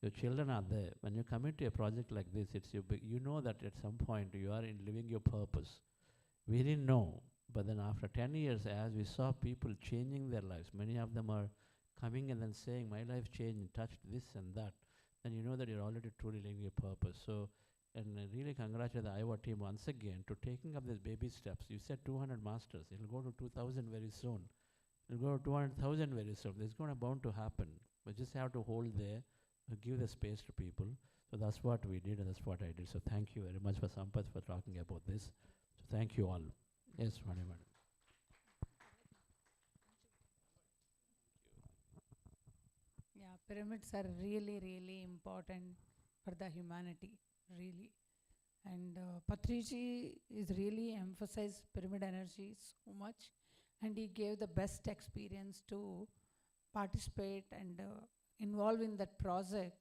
Your children are there. When you come into a project like this, it's you know that at some point you are living your purpose. We didn't know, but then after 10 years, as we saw people changing their lives, many of them are coming and then saying, my life changed, touched this and that, then you know that you're already truly living your purpose. So And I really congratulate the Iowa team once again to taking up these baby steps. You said 200 masters. It'll go to 2,000 very soon. It'll go to 200,000 very soon. This is going to bound to happen. We just have to hold there, give the space to people. So that's what we did, and that's what I did. So thank you very much for Sampath for talking about this. So thank you all. Yes, madam. Yeah, pyramids are really, really important for the humanity, really. And Patriji is really emphasized pyramid energy so much, and he gave the best experience to participate and involve in that project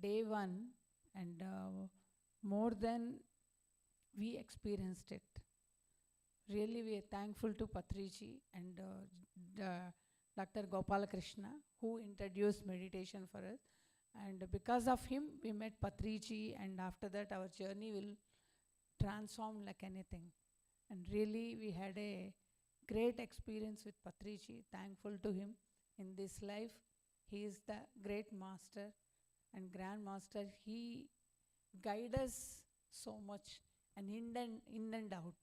day one, and more than we experienced it. Really, we are thankful to Patriji and Dr. Gopalakrishna, who introduced meditation for us. And because of him, we met Patriji, and after that, our journey will transform like anything. And really, we had a great experience with Patriji. Thankful to him in this life. He is the great master and grand master. He guides us so much, and in and out,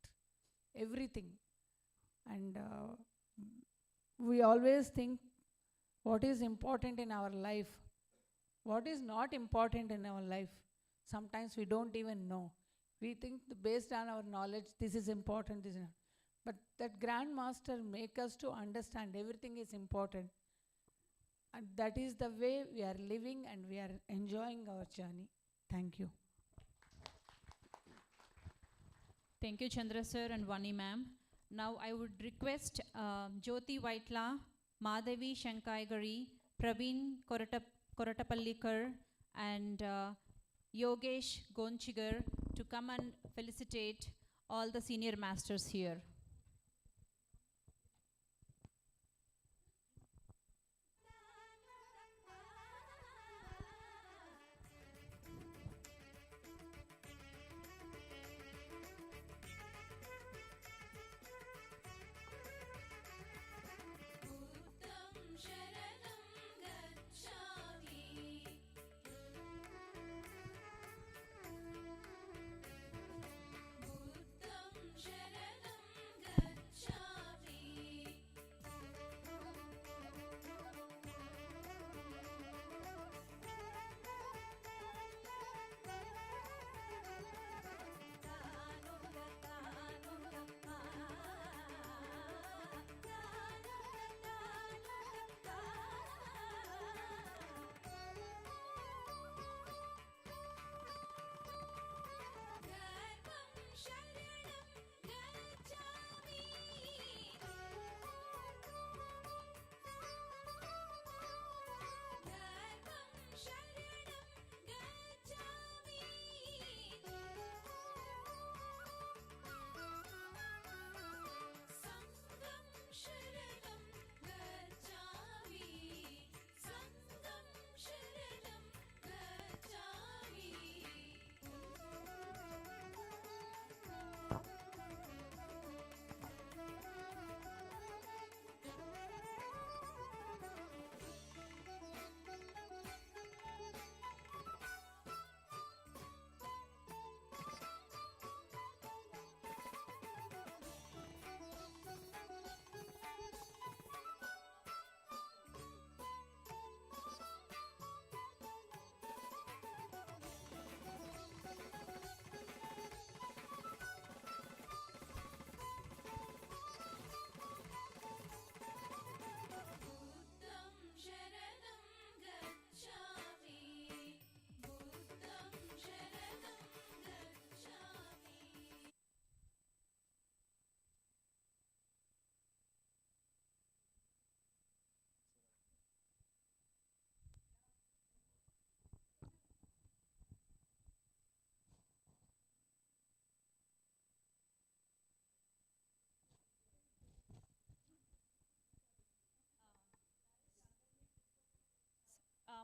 everything. And we always think what is important in our life, what is not important in our life. Sometimes we don't even know. We think based on our knowledge, this is important, this is not. But that Grand Master make us to understand everything is important. And that is the way we are living, and we are enjoying our journey. Thank you. Thank you, Chandra sir and Vani ma'am. Now I would request Jyoti Vaitla, Madhavi Shankaigari, Praveen Koratapallikar, and Yogesh Gonchigar to come and felicitate all the senior masters here.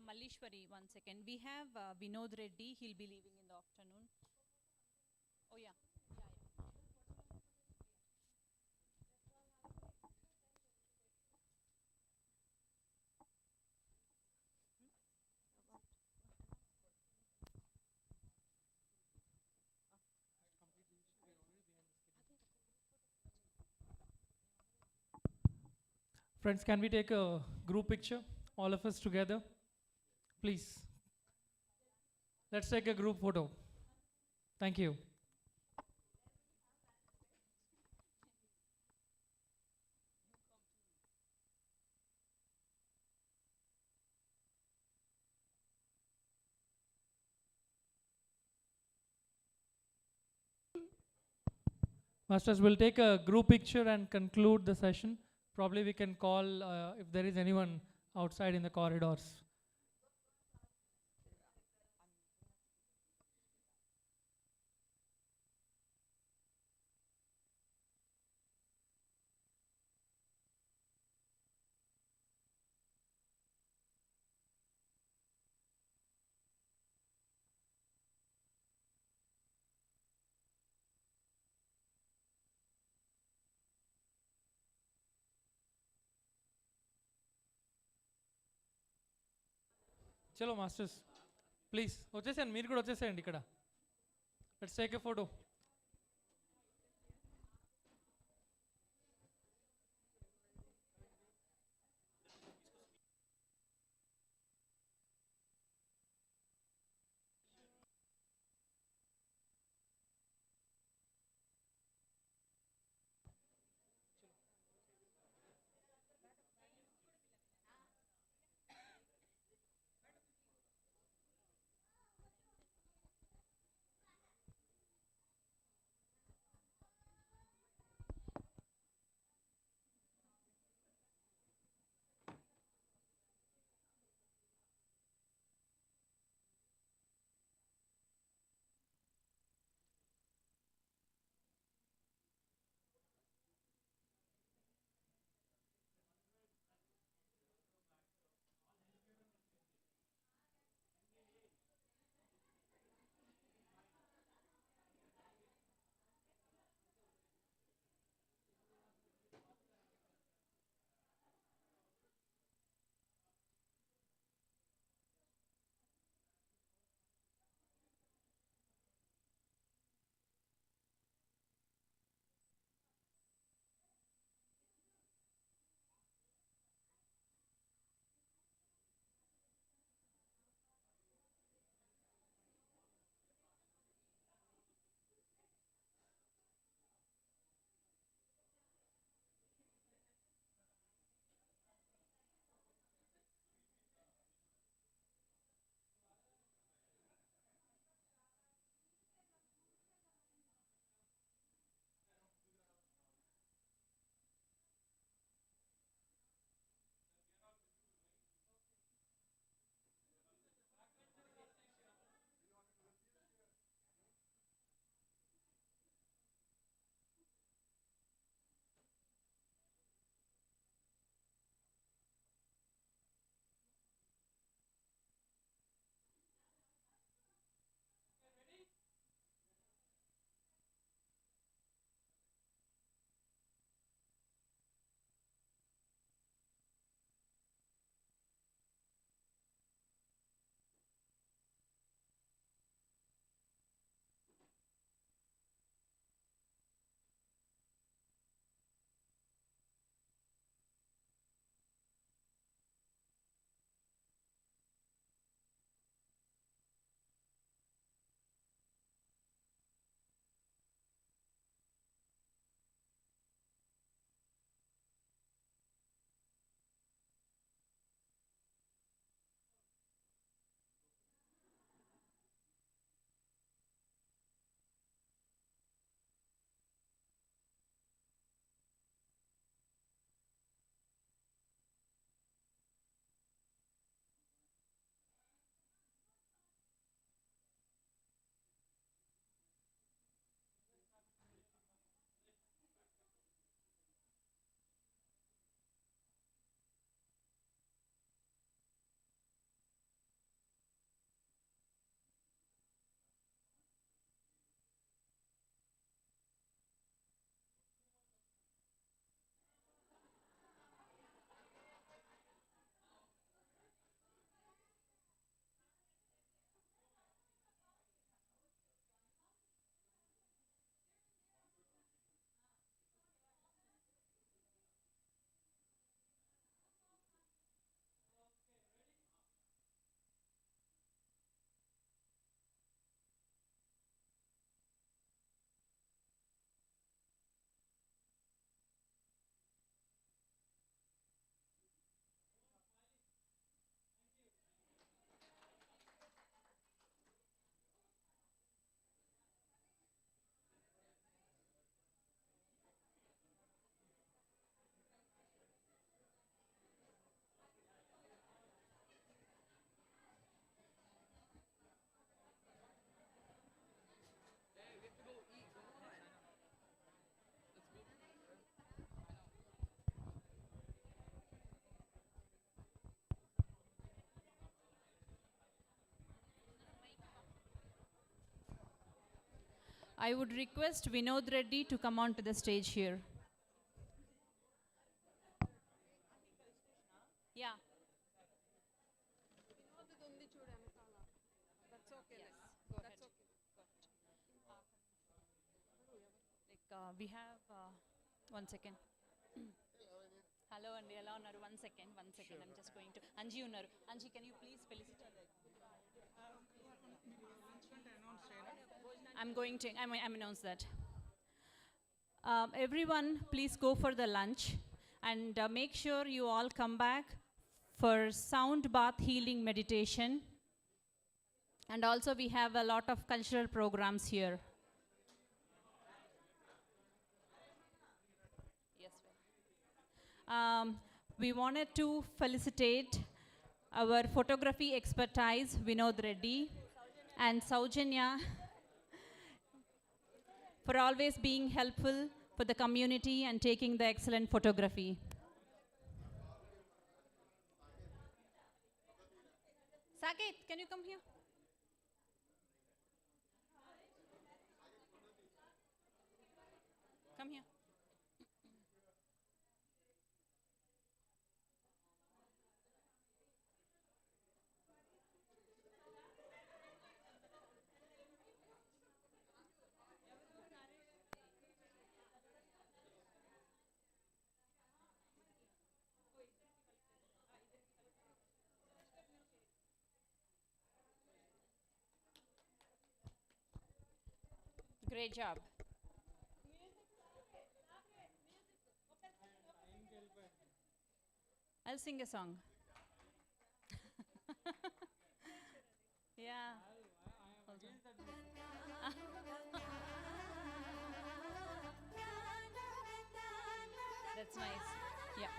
Mallishwari, 1 second. We have Vinod Reddy. He'll be leaving in the afternoon. Oh, yeah. Friends, can we take a group picture? All of us together? Please. Let's take a group photo. Thank you. Masters, we'll take a group picture and conclude the session. Probably we can call if there is anyone outside in the corridors. Chalo, masters. Please, వచ్చేసేయండి మీరు కూడా వచ్చేసేయండి ఇక్కడ. Let's take a photo. I would request Vinod Reddy to come on to the stage here. Yeah. We have, one second. Hello, Andy. Hello, Naru. One second. Sure. I'm just going to. Anji, Naru. Anji, can you please felicit her? I'm announce that. Everyone, please go for the lunch and make sure you all come back for sound bath healing meditation. And also we have a lot of cultural programs here. Yes, we wanted to felicitate our photography expertise, Vinod Reddy and Saujanya, for always being helpful for the community and taking the excellent photography. Saket, can you come here? Come here. Great job. I'll sing a song. Yeah. That's nice. Yeah.